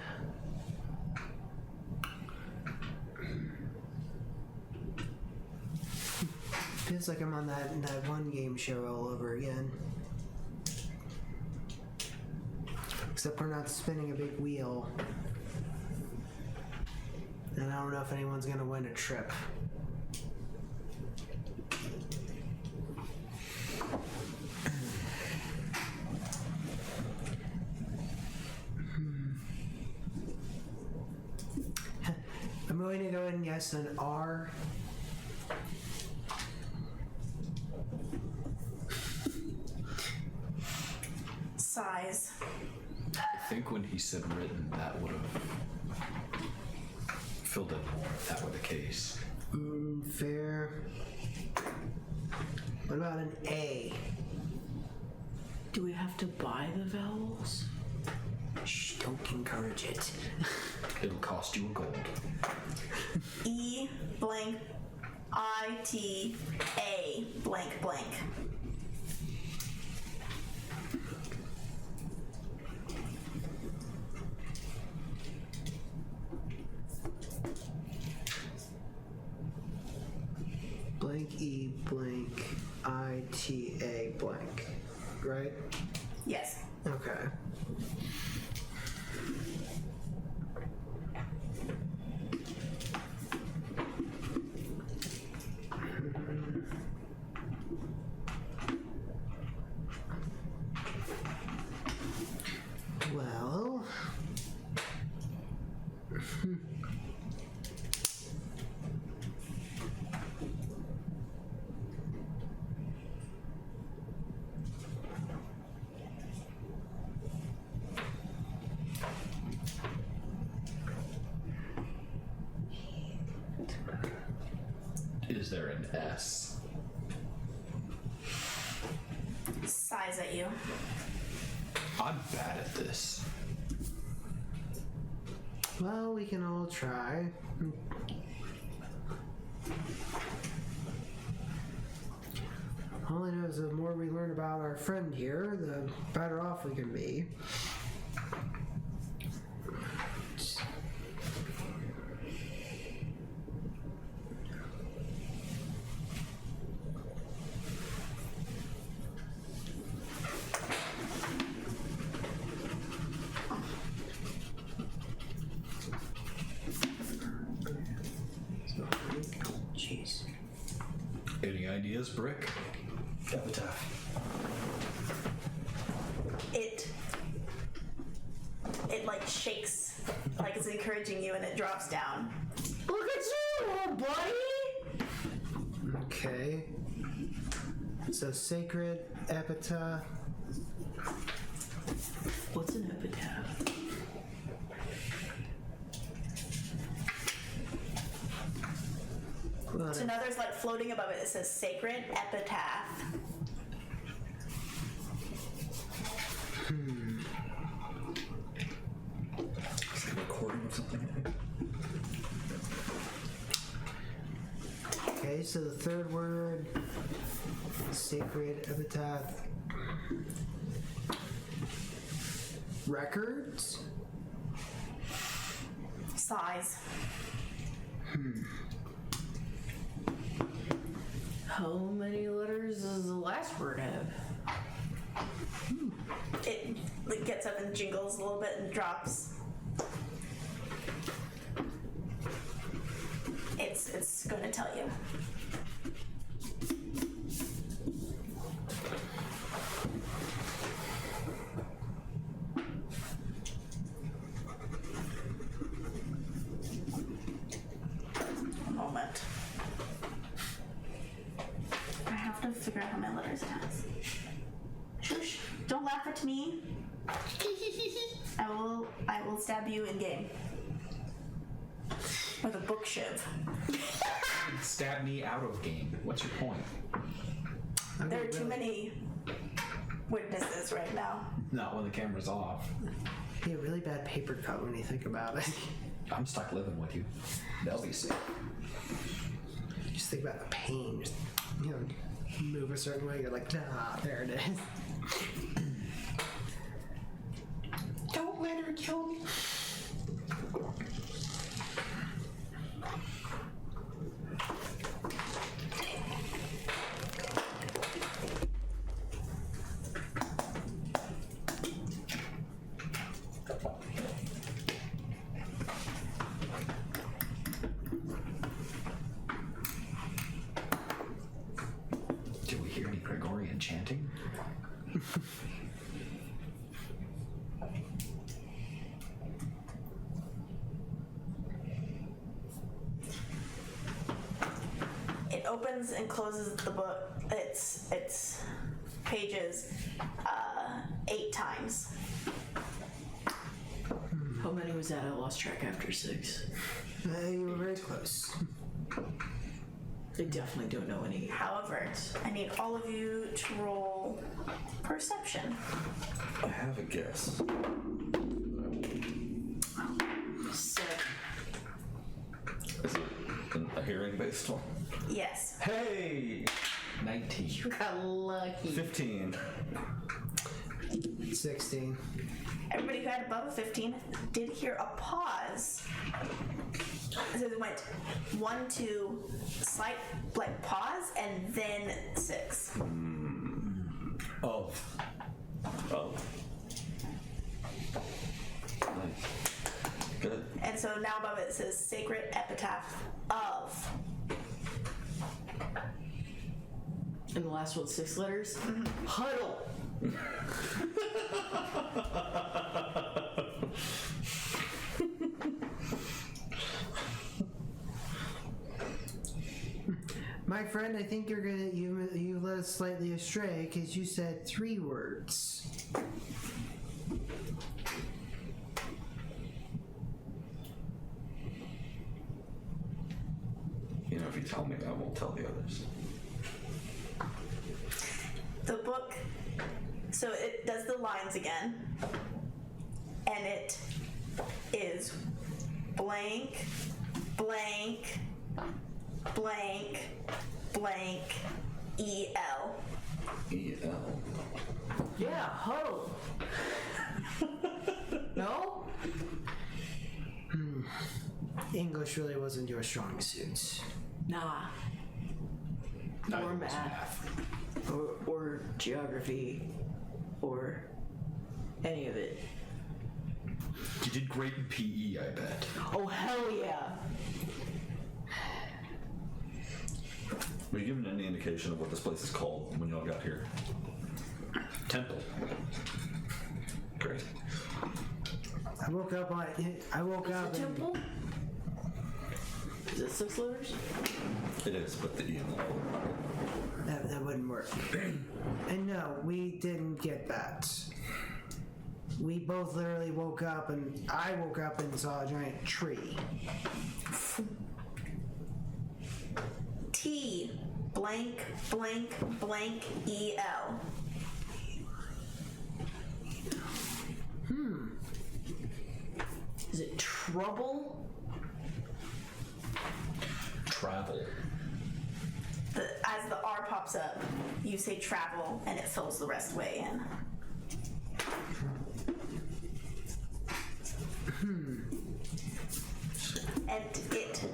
Feels like I'm on that one game show all over again. Except we're not spinning a big wheel. And I don't know if anyone's gonna win a trip. I'm going to go ahead and guess an R. Size. I think when he said written, that would have filled it more if that were the case. Fair. What about an A? Do we have to buy the vowels? Shh, don't encourage it. It'll cost you a gold. E blank IT A blank blank. Blank E blank ITA blank. right? Yes. Okay. Well, Is there an S? Sighs at you. I'm bad at this. well, we can all try. All I know is the more we learn about our friend here, the better off we can be. Jeez. Any ideas, Brick? Epitaph. It like shakes, like it's encouraging you, and it drops down. Look at you, little buddy! Okay. So sacred epitaph. What's an epitaph? Well, So now there's like floating above it. It says sacred epitaph. It's like a recording of something. okay, so the third word, sacred epitaph. Records? Sighs. How many letters does the last word have? It like gets up and jingles a little bit and drops. It's going to tell you. A moment. I have to figure out how many letters it has. Shush! Don't laugh at me. I will stab you in game. With a book shiv. Stab me out of game. What's your point? There are too many witnesses right now. Not when the camera's off. Be a really bad paper cut when you think about it. I'm stuck living with you. They'll be safe. Just think about the pain. Just, move a certain way. You're like, nah, there it is. Don't let her kill me. Do we hear any Gregorian chanting? It opens and closes the book, its pages, 8 times. How many was that? I lost track after 6. You were very close. I definitely don't know any. However, I need all of you to roll perception. I have a guess. 7. Is it a hearing based one? Yes. Hey! 19. You got lucky. 15. 16. Everybody who had above a 15 did hear a pause. So it went 1, 2, slight like pause, and then 6. Of. Oh. Nice. Good. And so now above it says sacred epitaph of. And the last one's 6 letters. Huddle. My friend, I think you led us slightly astray because you said 3 words. You know, if you tell me, I won't tell the others. The book, so it does the lines again, and it is blank, blank, blank, blank, E-L. E-L. Yeah, huddle. No? English really wasn't your strong suit. Nah. Neither Or was math. Or geography. Or any of it. You did great in PE, I bet. Oh, hell yeah. Were you given any indication of what this place is called when y'all got here? Temple. Great. I woke up The and temple? Is it 6 letters? It is, but the E and the L. that wouldn't work. And no, we didn't get that. We both literally woke up and I woke up and saw a giant tree. T, blank, blank, blank, E-L. Is it trouble? Travel. As the R pops up, you say travel, and it fills the rest way in. And it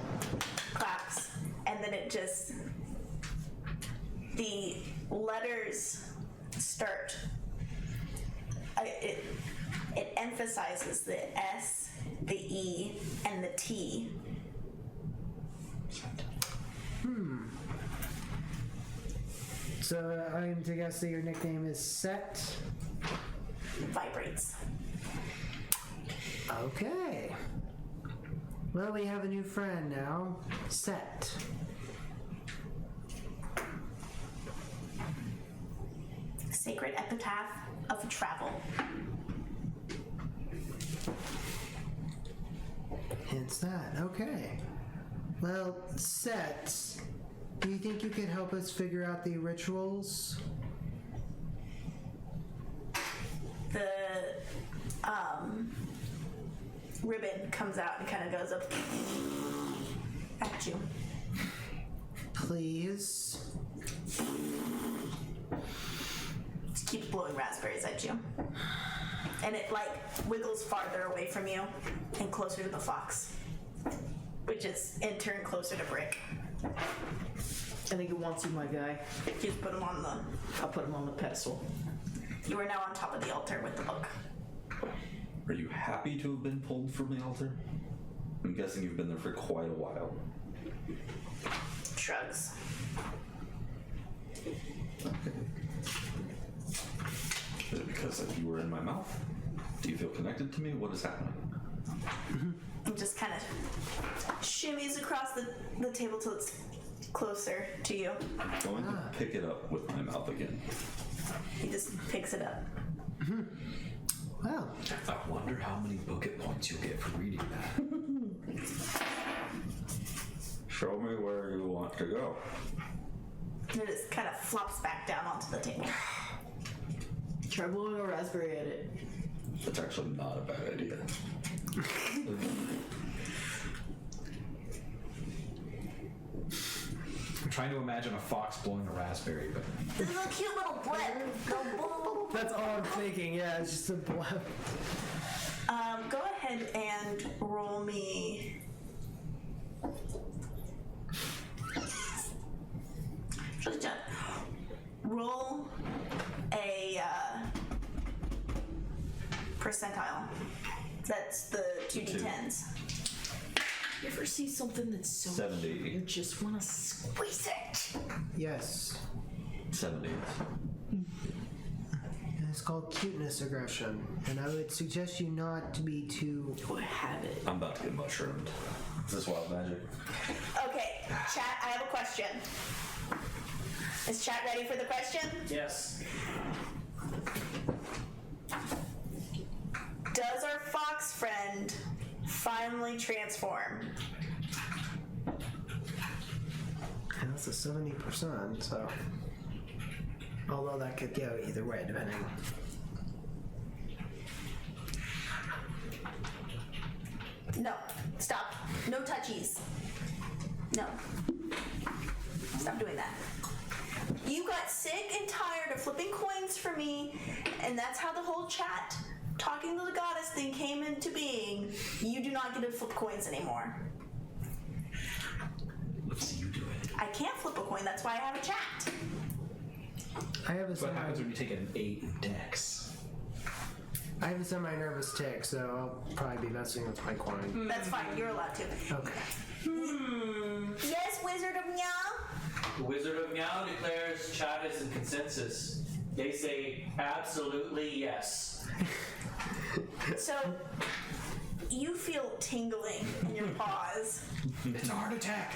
claps, and then it just, the letters start, it emphasizes the S, the E, and the T. So I'm to guess that your nickname is Set. Vibrates. Okay. Well, we have a new friend now, Set. Sacred epitaph of travel. Hence that. Okay. Well, Set, do you think you could help us figure out the rituals? The ribbon comes out and kind of goes up at you. Please. Just keeps blowing raspberries at you. And it like wiggles farther away from you and closer to the fox, which is in turn closer to Brick. I think it wants you, my guy. You just put him on the. I'll put him on the pedestal. You are now on top of the altar with the book. Are you happy to have been pulled from the altar? I'm guessing you've been there for quite a while. Shrugs. Okay. Is it because you were in my mouth? Do you feel connected to me? What is happening? And just kind of shimmies across the table till it's closer to you. I'm going to pick it up with my mouth again. He just picks it up. Well, I wonder how many bucket points you'll get for reading that. Show me where you want to go. And it just kind of flops back down onto the table. Try blowing a raspberry at it. That's actually not a bad idea. I'm trying to imagine a fox blowing a raspberry, but This is a cute little blip. that's all I'm thinking. Yeah, it's just a blab. Go ahead and roll me. Roll a percentile. That's the 2d10s. You ever see something that's so 70. cute, you just want to squeeze it? Yes. 70. And it's called cuteness aggression, and I would suggest you not to be too. Oh, I have it. I'm about to get mushroomed. Is this wild magic? Okay, chat, I have a question. Is chat ready for the question? Yes. Does our fox friend finally transform? And that's a 70%, so. Although that could go either way, depending. No. Stop. No touchies. No. Stop doing that. You got sick and tired of flipping coins for me, and that's how the whole chat talking to the goddess thing came into being. You do not get to flip coins anymore. Let's see you do it. I can't flip a coin, that's why I have a chat. I have a What happens when you take an 8 in dex? I have a semi-nervous tick, so I'll probably be messing with my coin. That's fine, you're allowed to. Okay. Yes, Wizard of Meow? The Wizard of Meow declares chat is in consensus. They say absolutely yes. So, you feel tingling in your paws. It's a heart attack.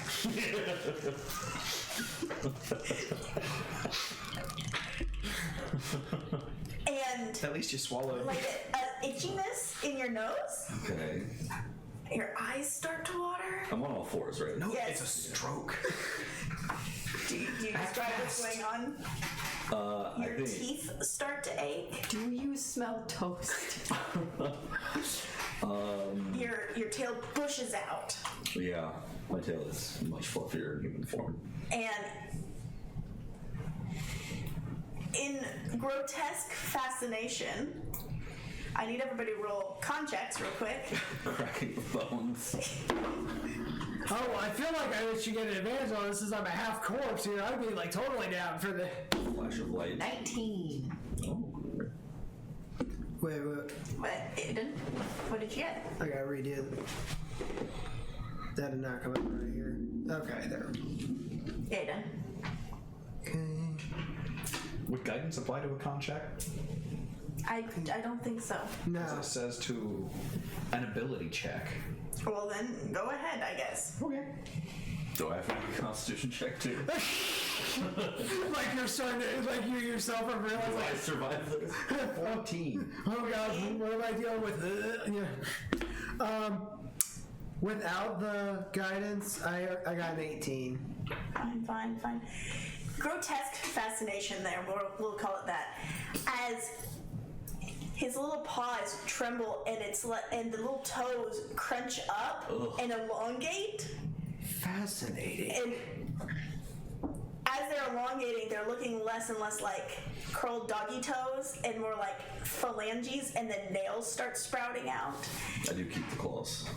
And At least you swallowed. like a itchiness in your nose. Okay. Your eyes start to water. I'm on all fours, right? No, Yes. it's a stroke. Do you describe what's going on? I Your think. teeth start to ache. Do you smell toast? Your tail bushes out. Yeah, my tail is much fluffier in human form. And in grotesque fascination, I need everybody to roll con checks real quick. Cracking the bones. Oh, I feel like I should get an advantage on this since I'm a half corpse here. I'd be like totally down for the. Flash of light. 19. Oh. Wait. What, Aiden? What did you get? I gotta redo it. That did not come up right here. Okay, there. Aiden. Okay. Would guidance apply to a con check? I don't think so. No. As it says to an ability check. Well then, go ahead, I guess. Okay. Do I have to make a constitution check too? Like you're starting to, like you yourself are realizing, Do I like, survive this? 14. oh god, what am I dealing with? Yeah. Without the guidance, I got an 18. Fine. Grotesque fascination there, we'll call it that. As his little paws tremble and the little toes crunch up and elongate. Fascinating. And as they're elongating, they're looking less and less like curled doggy toes and more like phalanges, and then nails start sprouting out. I do keep the claws.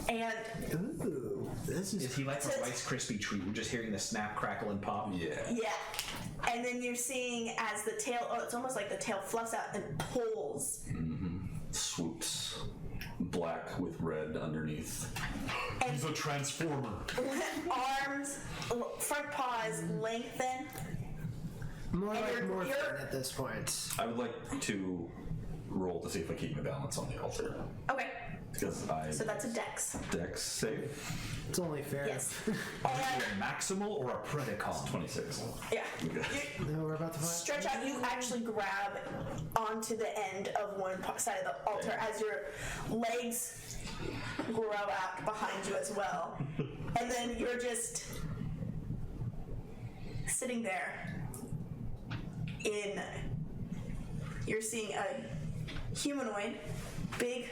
And Ooh, this Is is. he like a Rice Krispie treat? We're just hearing the snap, crackle, and pop. Yeah. yeah. And then you're seeing as the tail, it's almost like the tail fluffs out and pulls. Swoops. Black with red underneath. He's a transformer. Arms, front paws lengthen. More And like you're- morphine you're- at this point. I would like to roll to see if I keep my balance on the altar. Okay, Because I so that's a dex. dex save. It's only fair. Yes. Are you a maximal or a predicon? 26. Yeah. Okay. No, we're about to find. Stretch out, you actually grab onto the end of one side of the altar as your legs grow out behind you as well. And then you're just sitting there you're seeing a humanoid, big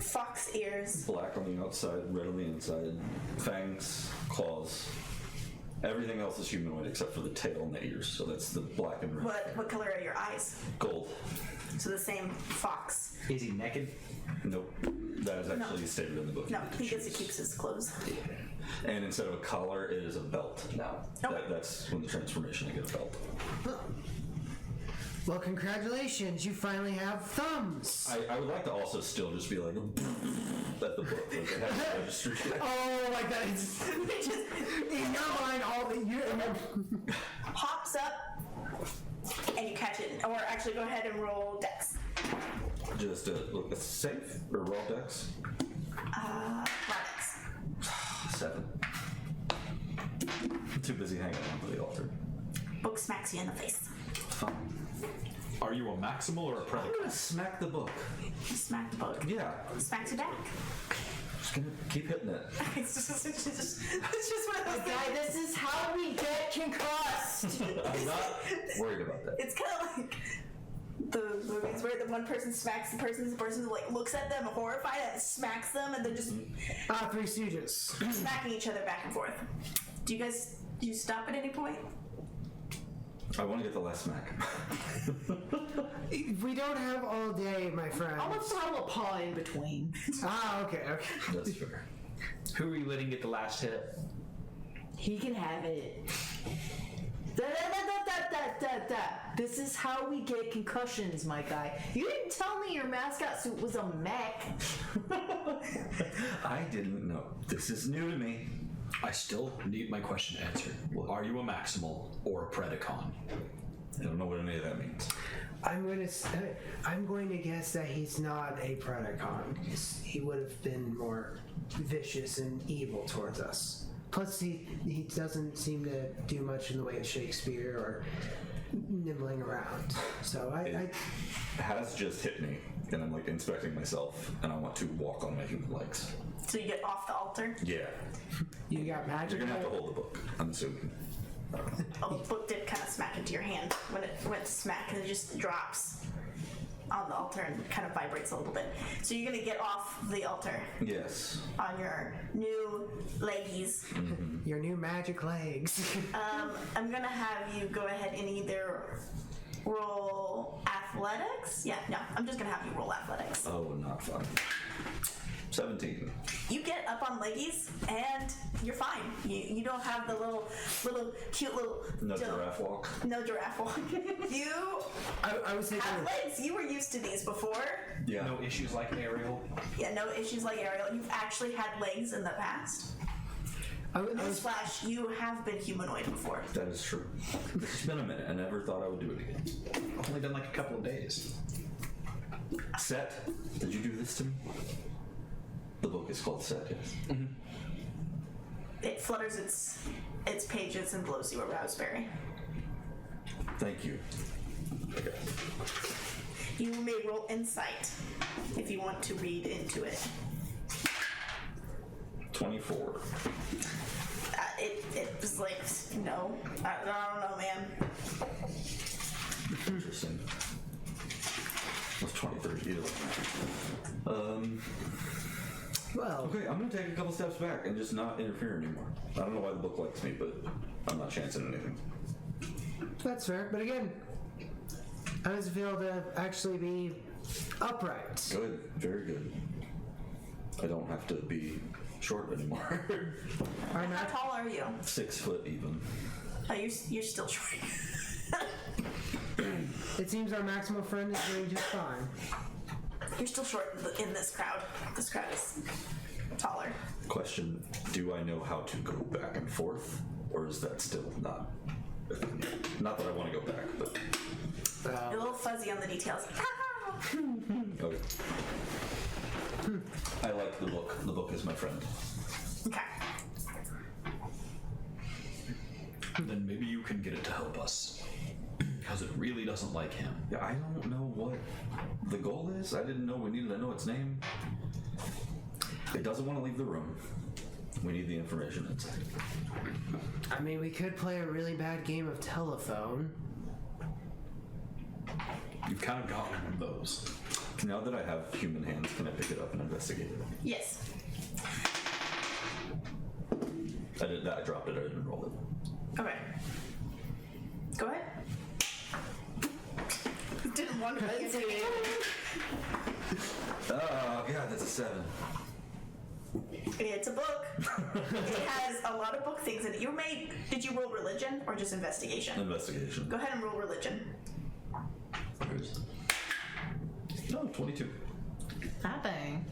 fox ears. Black on the outside, red on the inside, fangs, claws. Everything else is humanoid except for the tail and the ears. So that's the black and red. What color are your eyes? Gold. So the same fox. Is he naked? Nope. That is actually stated in the book. No, You get to because he choose. keeps his clothes. And instead of a collar, it is a belt now. Okay. That's when the transformation, I get a belt. Well, congratulations, you finally have thumbs. I would like to also still just be like, at the book. Like, it has to register shit. Oh, like that. It's just, in your mind, all the you. Pops up, and you catch it. Or actually, go ahead and roll dex. Just look, it's safe or raw dex. Raw dex. 7. I'm too busy hanging on to the altar. Book smacks you in the face. Fine. Are you a maximal or a I'm predicate? gonna smack the book. You smack the book. Yeah. Smacks you back. Just gonna keep hitting it. It's just one of those Guy, this is how we get concussed. I'm not worried about that. It's kind of like the movies where the one person smacks the person like looks at them horrified and smacks them, and they're just Three Stooges. smacking each other back and forth. Do you stop at any point? I want to get the last smack. We don't have all day, my friend. I'll throw a paw in between. Okay. That's fair. Who are you letting get the last hit? He can have it. Da, da, da, da, da, da, da. This is how we get concussions, my guy. You didn't tell me your mascot suit was a mech. I didn't know. This is new to me. I still need my question answered. Are you a maximal or a predicon? I don't know what any of that means. I'm going to guess that he's not a Predacon. He would have been more vicious and evil towards us. Plus, he doesn't seem to do much in the way of Shakespeare or nibbling around. So It has just hit me, and I'm like inspecting myself, and I want to walk on my human legs. So you get off the altar. Yeah. you got magic. You're gonna have to hold the book, I'm assuming. Oh, the book did kind of smack into your hand when it went to smack, and it just drops on the altar and kind of vibrates a little bit. So you're gonna get off the altar Yes. on your new leggies. Your new magic legs. I'm gonna have you go ahead and either roll athletics. Yeah, no, I'm just gonna have you roll athletics. Oh, not fun. 17. You get up on leggies and you're fine. You don't have the little cute little No giraffe walk. No giraffe walk. You I was thinking. have legs. You were used to these before. Yeah. No issues like Ariel. Yeah, no issues like Ariel. You've actually had legs in the past. I was Newsflash, you have been humanoid before. That is true. It's been a minute. I never thought I would do it again. Only been like a couple of days. Set, did you do this to me? The book is called Set, yes. Mm-hmm. It flutters its pages and blows you a raspberry. Thank you. Okay. You may roll insight if you want to read into it. 24. It was like, no, I don't know, man. Interesting. That's 23 either way. well. Okay, I'm gonna take a couple steps back and just not interfere anymore. I don't know why the book likes me, but I'm not chancing anything. That's fair, but again, how does it feel to actually be upright? Good, very good. I don't have to be short anymore. How tall are you? 6 foot even. Oh, you're still short. It seems our Maximal friend is doing just fine. You're still short in this crowd. This crowd is taller. Question, do I know how to go back and forth? Or is that still not a thing yet? Not that I want to go back, but... You're a little fuzzy on the details. Okay. I like the book. The book is my friend. Okay. Then maybe you can get it to help us. Because it really doesn't like him. Yeah, I don't know what the goal is. I didn't know we needed to know its name. It doesn't want to leave the room. We need the information inside. I mean, we could play a really bad game of telephone. You've kind of got one of those. Now that I have human hands, can I pick it up and investigate it? Yes. I dropped it. I didn't roll it. Okay. Go ahead. Didn't want to investigate. Oh, God, that's a 7. It's a book. It has a lot of book things in it. Did you roll religion or just investigation? Investigation. Go ahead and roll religion. No, 22. That thing.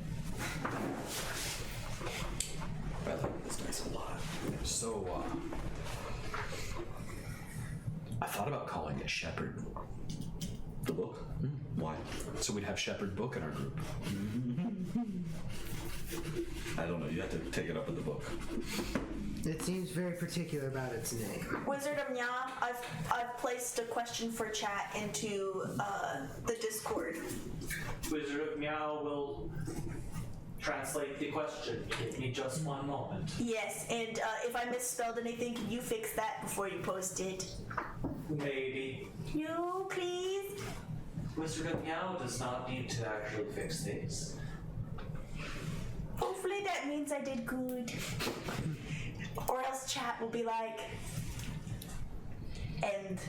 I like this dice a lot. So, I thought about calling it Shepherd. The book? Why? So we'd have Shepherd Book in our group. I don't know. You have to take it up in the book. It seems very particular about its name. Wizard of Nya, I've placed a question for chat into the Discord. Wizard of Meow will translate the question. Give me just one moment. Yes, and if I misspelled anything, can you fix that before you post it? Maybe. You, please? Wizard of Meow does not need to actually fix things. Hopefully that means I did good. Or else chat will be like, and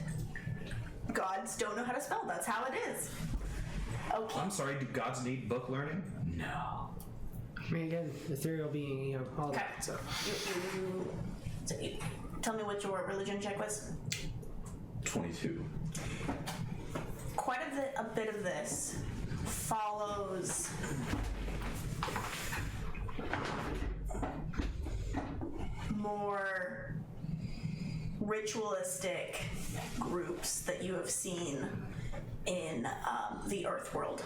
gods don't know how to spell. That's how it is. Okay. I'm sorry, do gods need book learning? No. I mean, again, ethereal being, you know, all Okay. that. So So tell me what your religion check was. 22. Quite a bit of this follows more ritualistic groups that you have seen in the Earth world.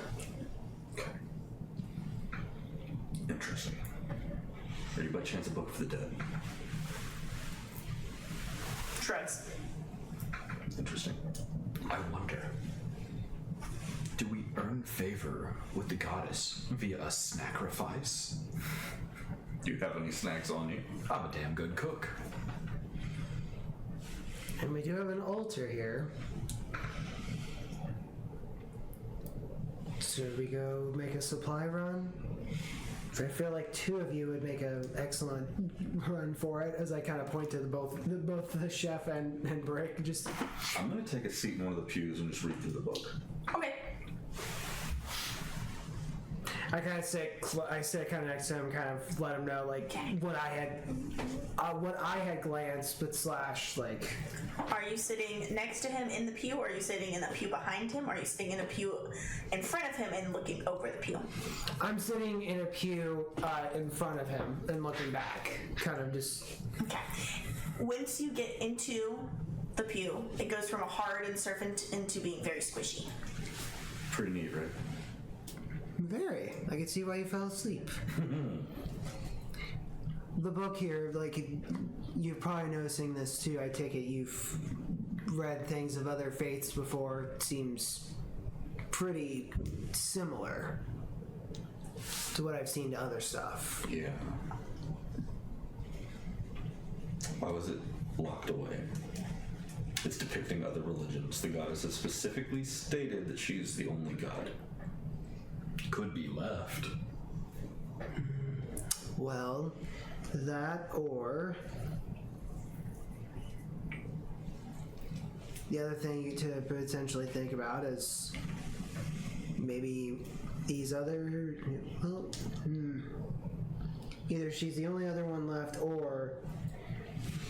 Interesting. Are you by chance a book for the dead? Shrugs. Interesting. I wonder, do we earn favor with the goddess via a sacrifice? Do you have any snacks on you? I'm a damn good cook. and we do have an altar here. Should we go make a supply run? I feel like two of you would make an excellent run for it, as I kind of point to both the chef and Brick. Just I'm gonna take a seat in one of the pews and just read through the book. Okay. I kind of sit kind of next to him, kind of let him know like what I had glanced, but slash like. Are you sitting next to him in the pew, or are you sitting in the pew behind him, or are you sitting in a pew in front of him and looking over the pew? I'm sitting in a pew in front of him and looking back, kind of just. Okay. Once you get into the pew, it goes from a hard and serpent into being very squishy. Pretty neat, right? Very. I can see why you fell asleep. The book here, like, you're probably noticing this too. I take it you've read things of other faiths before. It seems pretty similar to what I've seen to other stuff. Yeah. Why was it locked away? It's depicting other religions. The goddess has specifically stated that she's the only god. Could be left. Well, that or the other thing to potentially think about is maybe these other. Well, either she's the only other one left, or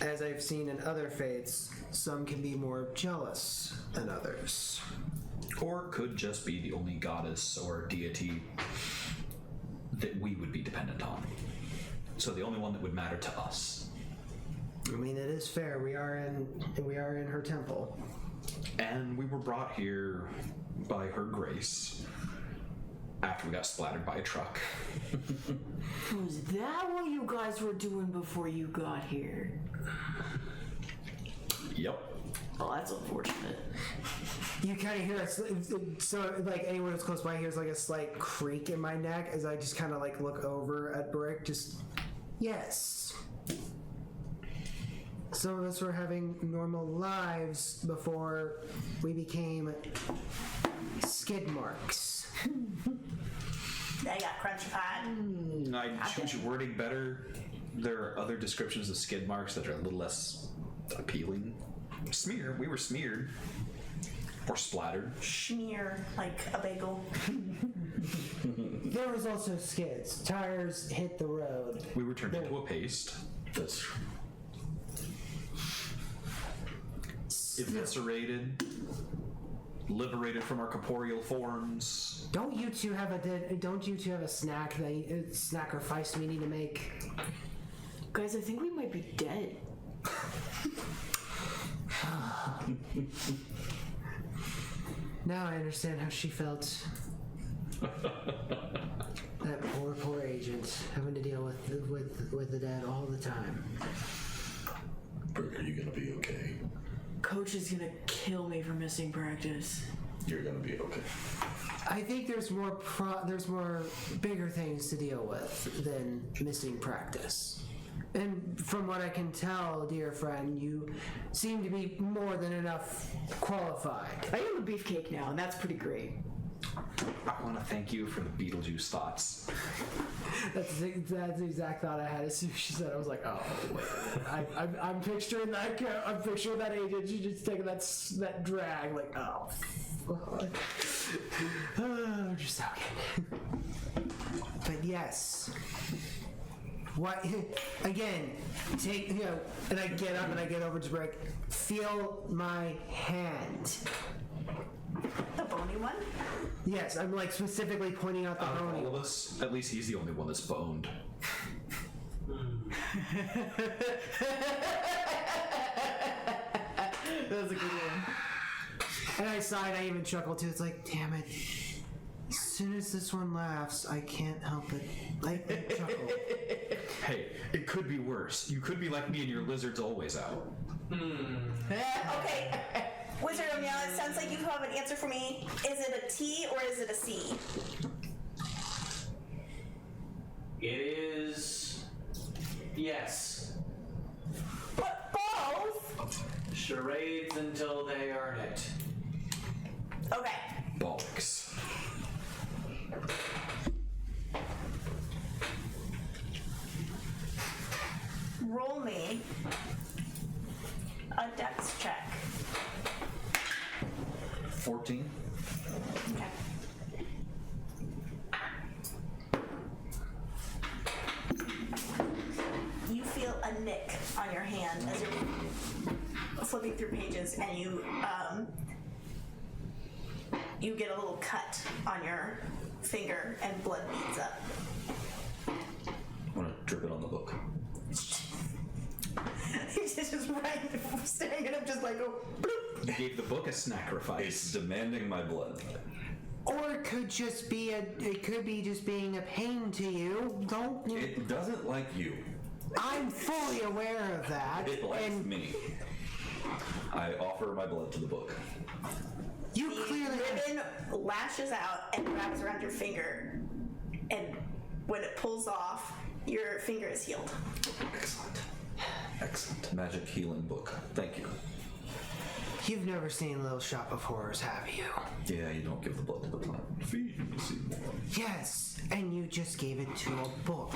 as I've seen in other faiths, some can be more jealous than others. Or could just be the only goddess or deity that we would be dependent on. So the only one that would matter to us. I mean, it is fair. We are in her temple. And we were brought here by her grace after we got splattered by a truck. Was that what you guys were doing before you got here? Yep. Oh, that's unfortunate. You kind of hear so like anyone who's close by hears like a slight creak in my neck as I just kind of like look over at Brick. Just yes. Some of us were having normal lives before we became skid marks. I got crunchy pie. I choose your wording better. There are other descriptions of skid marks that are a little less appealing. Smear. We were smeared. Or splattered. Schmear like a bagel. There was also skids. Tires hit the road. We were turned into a paste. That's Eviscerated. liberated from our corporeal forms. Don't you two have a snack that sacrifice we need to make? Guys, I think we might be dead. Now I understand how she felt. That poor agent having to deal with the dead all the time. Bert, are you gonna be okay? Coach is gonna kill me for missing practice. You're gonna be okay. I think there's more bigger things to deal with than missing practice. And from what I can tell, dear friend, you seem to be more than enough qualified. I am a beefcake now, and that's pretty great. I want to thank you for the Beetlejuice thoughts. That's the exact thought I had as soon as she said it. I was like, oh, wait. I'm picturing that. I'm picturing that agent. She just taking that drag. Like, oh, fuck. I'm just talking. But yes. What again? Take and I get up and I get over to Brick. Feel my hand. The bony one? Yes, I'm like specifically pointing out the Out of bony. all of us, at least he's the only one that's boned. That's a good one. And I sighed. I even chuckled too. It's like, damn it. As soon as this one laughs, I can't help it. I chuckle. Hey, it could be worse. You could be like me and your lizard's always out. Okay. Wizard O'Neill, it sounds like you have an answer for me. Is it a T or is it a C? It is. Yes. But both? Charades until they earn it. Okay. Bollocks. Roll me a dex check. 14. Okay. You feel a nick on your hand as you're flipping through pages, and you get a little cut on your finger, and blood beads up. I'm gonna drip it on the book. He's just right staring at him, just like, oh, bloop. You gave the book a sacrifice. It's demanding my blood. Or it could just be just being a pain to you. Don't you? It doesn't like you. I'm fully aware of that. It likes and me. I offer my blood to the book. you The clearly ribbon lashes out and wraps around your finger, and when it pulls off, your finger is healed. Excellent. Excellent. Magic healing book. Thank you. You've never seen Little Shop of Horrors, have you? Yeah, you don't give the blood to the plant. Feed me, Seymour. Yes, and you just gave it to a book.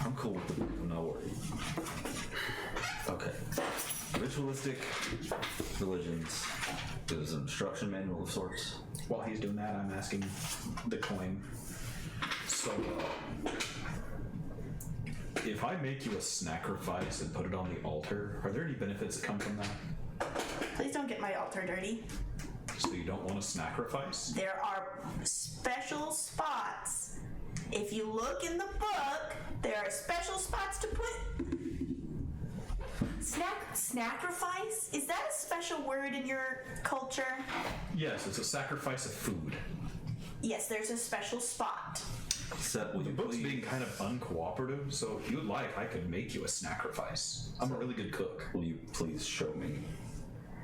I'm cool with the book. I'm not worried. Okay. Ritualistic religions. There's an instruction manual of sorts. While he's doing that, I'm asking the coin. So, if I make you a sacrifice and put it on the altar, are there any benefits that come from that? Please don't get my altar dirty. So you don't want a sacrifice? There are special spots. If you look in the book, there are special spots to put. Sacrifice? Is that a special word in your culture? Yes, it's a sacrifice of food. Yes, there's a special spot. Set, will The you book's please? being kind of uncooperative, so if you'd like, I could make you a sacrifice. I'm a really good cook. Will you please show me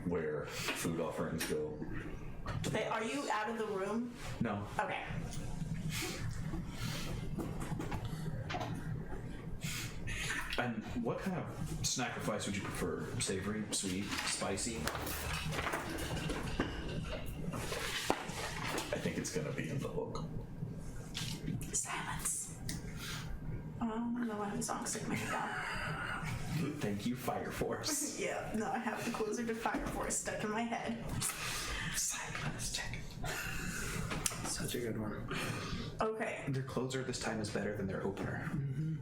where food offerings go? Are you out of the room? No. Okay. And what kind of sacrifice would you prefer? Savory, sweet, spicy? I think it's gonna be in the book. Silence. Oh, I know I have a song stuck in my head. Thank you, Fire Force. Yeah, no, I have the closer to Fire Force stuck in my head. Silence check. Such a good one. Okay. Their closer this time is better than their opener. Mm-hmm.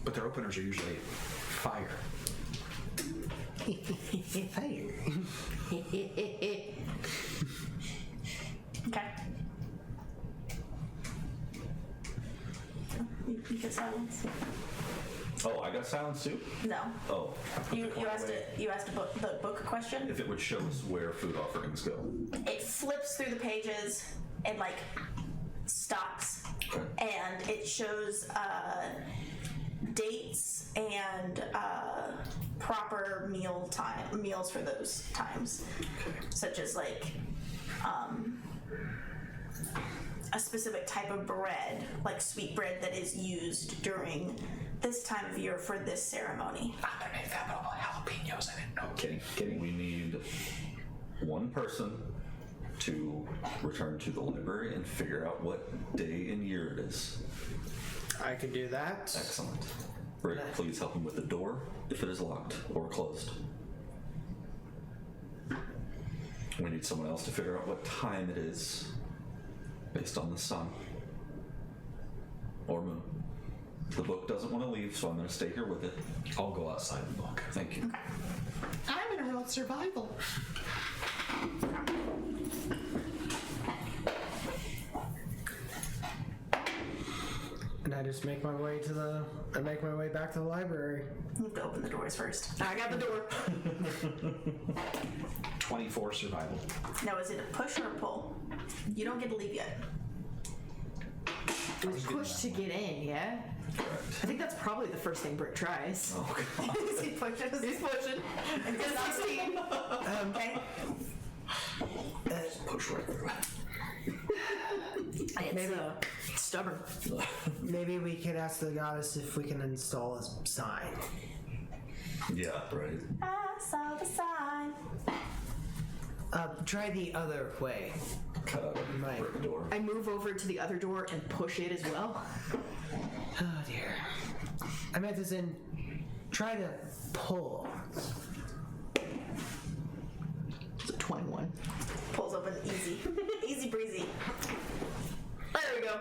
But their openers are usually fire. Fire. Okay. You get silence. Oh, I got silence too? No. Oh. You asked the book a question. If it would show us where food offerings go. It flips through the pages and like stops, Okay. and it shows dates and proper meals for those times, such as like a specific type of bread, like sweet bread that is used during this time of year for this ceremony. I'm gonna make that little jalapenos. I didn't know. Kidding. We need one person to return to the library and figure out what day and year it is. I can do that. Excellent. Rick, please help him with the door if it is locked or closed. We need someone else to figure out what time it is based on the sun or moon. The book doesn't want to leave, so I'm going to stay here with it. I'll go outside and look. Thank you. I'm gonna roll survival. And I just make my way back to the library. You have to open the doors first. I got the door. 24 survival. Now, is it a push or a pull? You don't get to leave yet. It was pushed to get in, yeah? I think that's probably the first thing Britt tries. Oh, God. He pushes. He's pushing. And gets 16. Okay. Push right through. Maybe stubborn. Maybe we could ask the goddess if we can install a sign. Yeah, right. I saw the sign. Try the other way. Cut out a Right. brick door. I move over to the other door and push it as well. Oh dear. I meant as in try to pull. It's a 21. Pulls open easy. Easy breezy. There we go.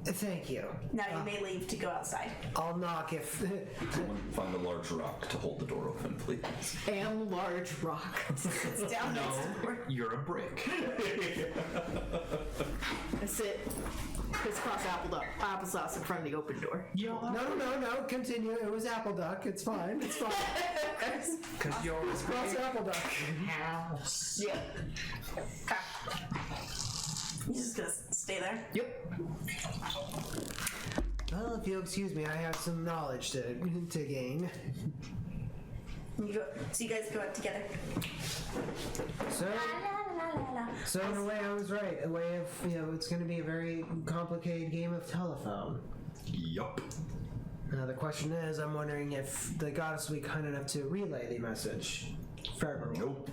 Thank you. Now you may leave to go outside. I'll knock if Someone find a large rock to hold the door open, please. And large rock. It's down next to the door. You're a brick. I sit crisscross applesauce in front of the open door. No, continue. It was apple duck. It's fine. It's fine. Because you're Cross apple duck. Yeah. Okay. You just gonna stay there? Yep. Well, if you'll excuse me, I have some knowledge to gain. So you guys go out together. So, so in a way, I was right. A way of, it's going to be a very complicated game of telephone. Yup. Now the question is, I'm wondering if the goddess will be kind enough to relay the message for everyone. Nope.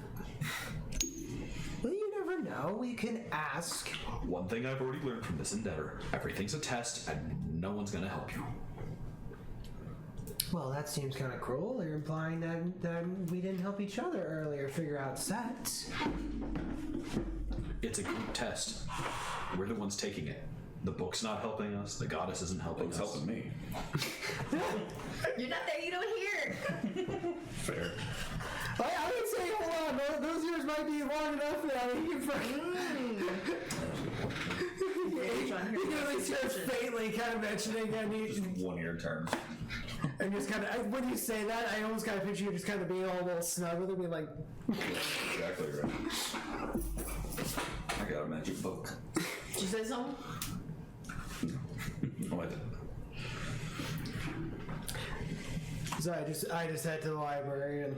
Well, you never know. We can ask. One thing I've already learned from this endeavor, everything's a test and no one's gonna help you. Well, that seems kind of cruel. You're implying that we didn't help each other earlier figure out sets. It's a group test. We're the ones taking it. The book's not helping us, the goddess isn't helping It's us. helping me. You're not there, you don't hear. Fair. I would say, hold on, those years might be long enough now. You really just faintly kind of mentioning that Just 1 year term. and just kind of, when you say that, I almost kind of picture you just kind of being all a little snug with it, being like, Exactly right. I got a magic book. Did you say something? No, I didn't. so I just head to the library and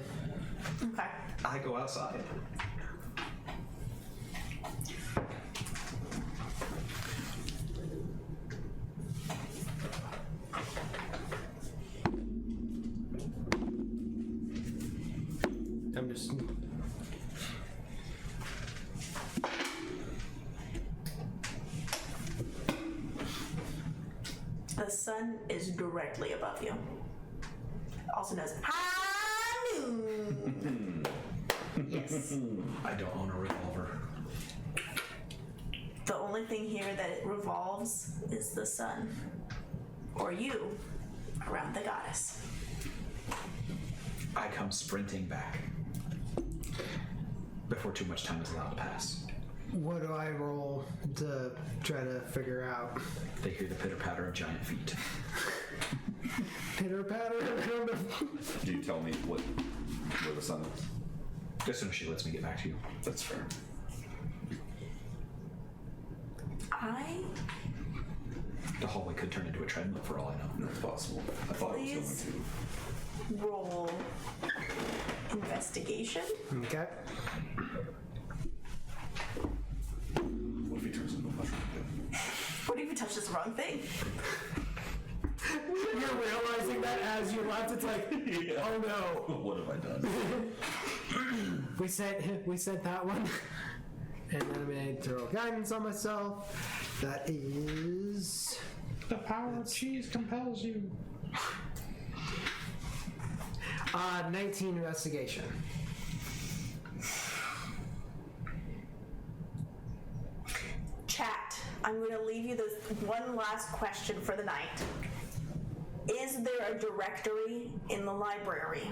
Okay. I go outside. I'm just. The sun is directly above you. Also known as high noon. Yes. I don't own a revolver. The only thing here that it revolves is the sun. Or you around the goddess. I come sprinting back before too much time is allowed to pass. What do I roll to try to figure out? They hear the pitter patter of giant feet. Pitter patter around the. Do you tell me where the sun is? As soon as she lets me get back to you. That's fair. The hallway could turn into a treadmill for all I know. That's possible. I thought it was Please going to. roll investigation. Okay. What if he turns into a mushroom again? What if you touch this wrong thing? You're realizing that as you left, it's like, oh no. What have I done? We said that one. And then I'm going to roll guidance on myself. That is. The power of cheese compels you. 19 investigation. Chat, I'm going to leave you this one last question for the night. Is there a directory in the library?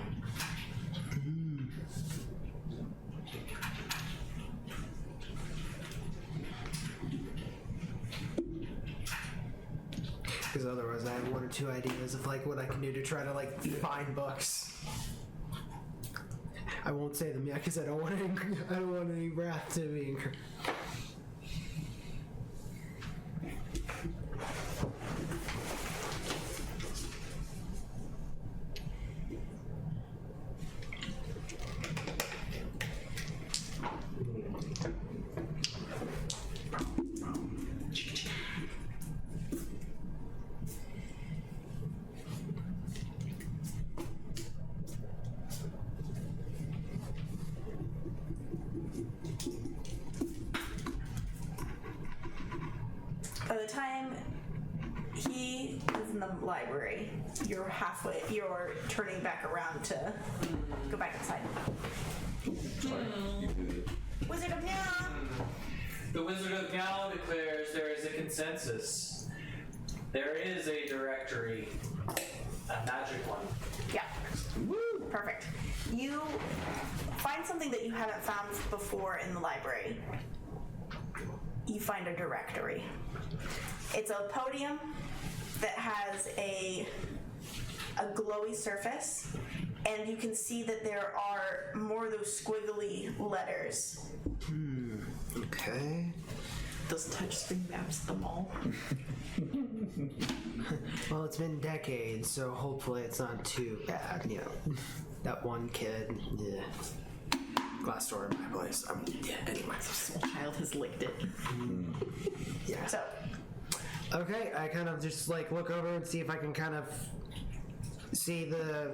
Because otherwise I have one or two ideas of like what I can do to try to like find books. I won't say them yet because I don't want any wrath to be incurred. By the time he is in the library, you're turning back around to go back inside. Sorry. You do it. Wizard of Nya! The Wizard of Gal declares there is a consensus. There is a directory, a magic one. Yeah. Woo! Perfect. You find something that you haven't found before in the library. You find a directory. It's a podium that has a glowy surface, and you can see that there are more of those squiggly letters. Okay. Those touchscreen maps at the mall. Well, it's been decades, so hopefully it's not too bad. You know, that one kid. Yeah. Glass door in my place. Yeah. Anyway. Small child has licked it. Yeah. So, Okay, I kind of just like look over and see if I can kind of see the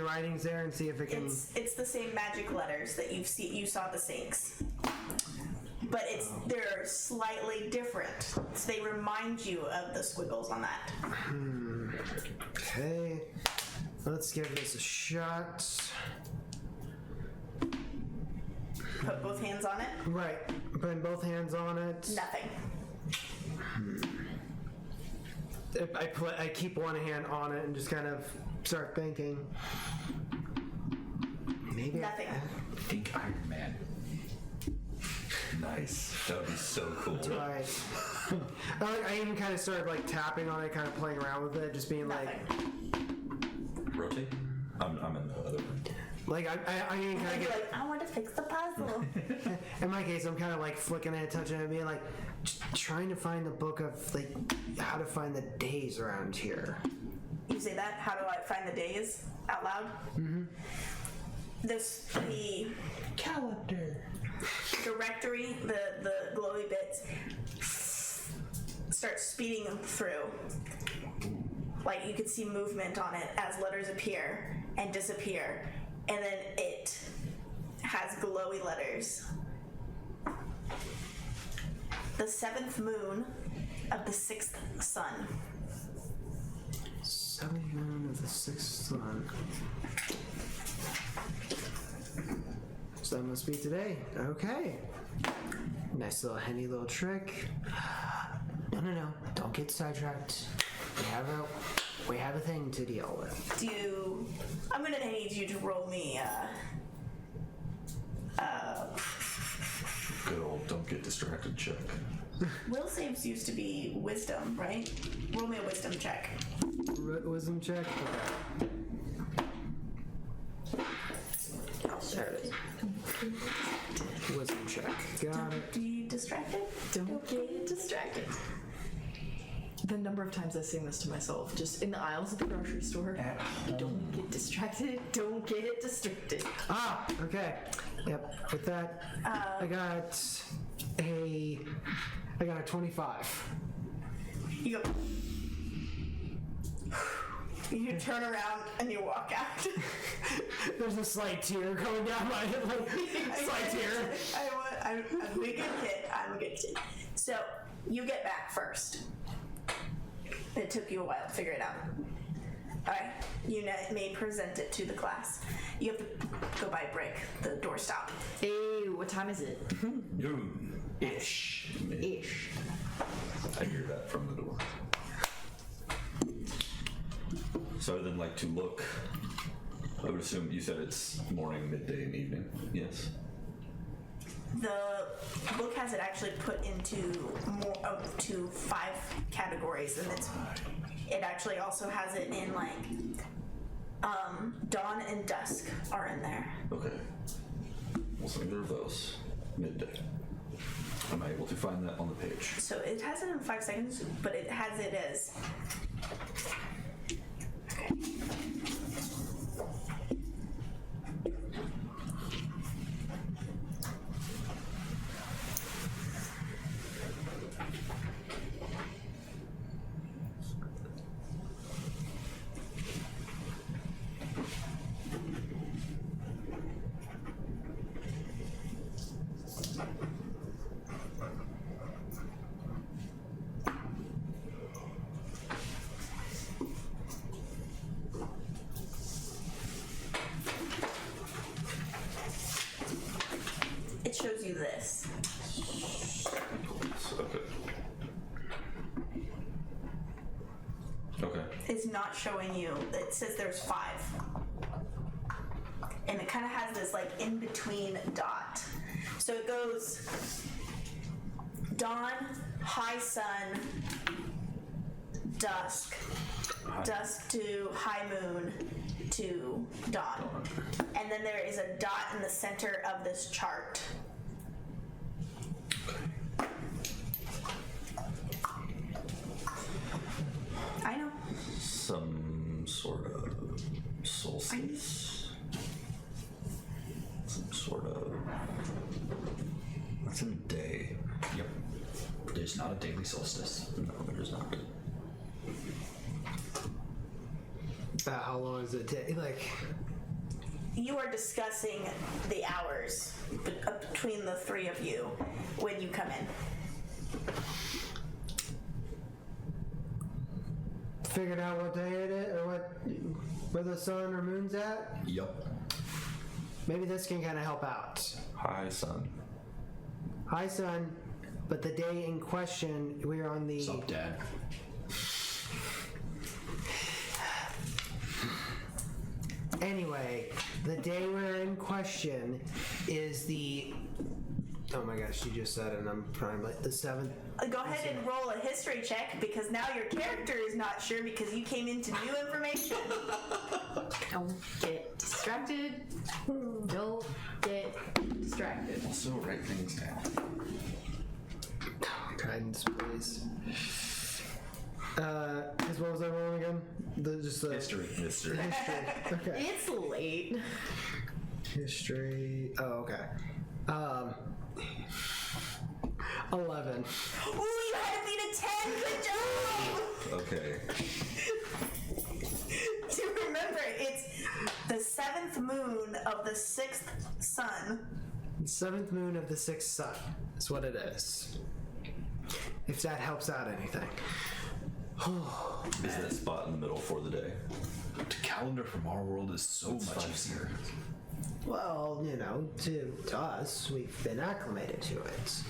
writings there and see if it can. it's the same magic letters that you saw the sinks. But they're slightly different. So they remind you of the squiggles on that. Okay, let's give this a shot. Put both hands on it. Right, putting both hands on it. Nothing. I keep one hand on it and just kind of start thinking. Maybe. Nothing. Think Iron Man. Nice. That would be so cool. I even kind of started like tapping on it, kind of playing around with it, just being Nothing. Rotate? I'm in the other room. like I even kind of And you're get. like, I want to fix the puzzle. In my case, I'm kind of like flicking it, touching it, being like trying to find the book of like how to find the days around here. You say that? How do I find the days out loud? Mm-hmm. The Calendar. directory, the glowy bits start speeding through. Like you can see movement on it as letters appear and disappear, and then it has glowy letters. The 7th moon of the 6th sun. 7th moon of the 6th sun. So that must be today. Okay. Nice little handy little trick. No. Don't get sidetracked. We have a thing to deal with. I'm gonna need you to roll me Good old don't get distracted check. Will saves used to be wisdom, right? Roll me a wisdom check. Wisdom check? Okay. There it is. Wisdom check. Got it. Be distracted? Don't get distracted. The number of times I sing this to myself, just in the aisles of the grocery store. Don't get distracted. Don't get distracted. Ah, okay. Yep. With that, I got a 25. You go. You turn around and you walk out. There's a slight tear going down my slight tear. I'm a good kid. I'm a good kid. So you get back first. It took you a while to figure it out. All right, you may present it to the class. You have to go by Brick, the doorstop. Hey, what time is it? Noon-ish. Ish. I hear that from the door. So I would then like to look. I would assume you said it's morning, midday, and evening. Yes. The book has it actually put into to 5 categories, and it actually also has it in like dawn and dusk are in there. Okay. We'll send her those. Midday. Am I able to find that on the page? So it has it in 5 seconds, but it has it as. Okay. It shows you this. Okay. Okay. It's not showing you. It says there's 5. And it kind of has this like in between dot. So it goes dawn, high sun, dusk, dusk to high moon to dawn. And then there is a dot in the center of this chart. I know. Some sort of solstice. Some sort of. That's in day. Yep. There's not a daily solstice. No, there's not. How long does it take? Like, You are discussing the hours between the 3 of you when you come in. figured out what day it is, or where the sun or moon's at? Yup. Maybe this can kind of help out. Hi, son. Hi, son. But the day in question, we're on the. Sup, Dad? Anyway, the day we're in question is the. Oh my gosh, you just said it, and I'm trying like the 7th. Go ahead and roll a history check because now your character is not sure because you came into new information. Don't get distracted. Don't get distracted. Also, write things down. Guidance, please. As well as I roll again? Just the History. history. Okay. It's late. History. Oh, okay. 11. Ooh, you had to beat a 10. Good job. Okay. To remember, it's the 7th moon of the 6th sun. 7th moon of the 6th sun is what it is. If that helps out anything. Is that spot in the middle for the day? The calendar from our world is so much fine. easier. Well, you know, to us, we've been acclimated to it.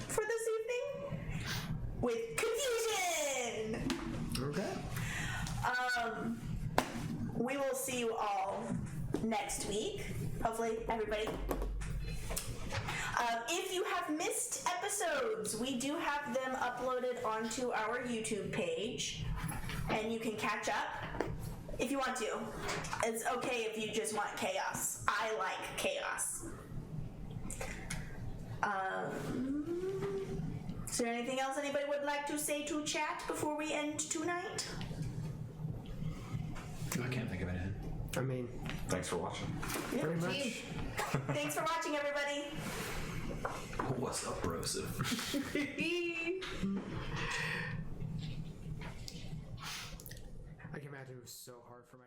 for this evening with confusion. Okay. We will see you all next week. Hopefully, everybody. If you have missed episodes, we do have them uploaded onto our YouTube page, and you can catch up if you want to. It's okay if you just want chaos. I like chaos. Is there anything else anybody would like to say to chat before we end tonight? I can't think of anything. I mean, Thanks for watching. pretty much. Thanks for watching, everybody. What's up, Rosive? I can imagine it was so hard for my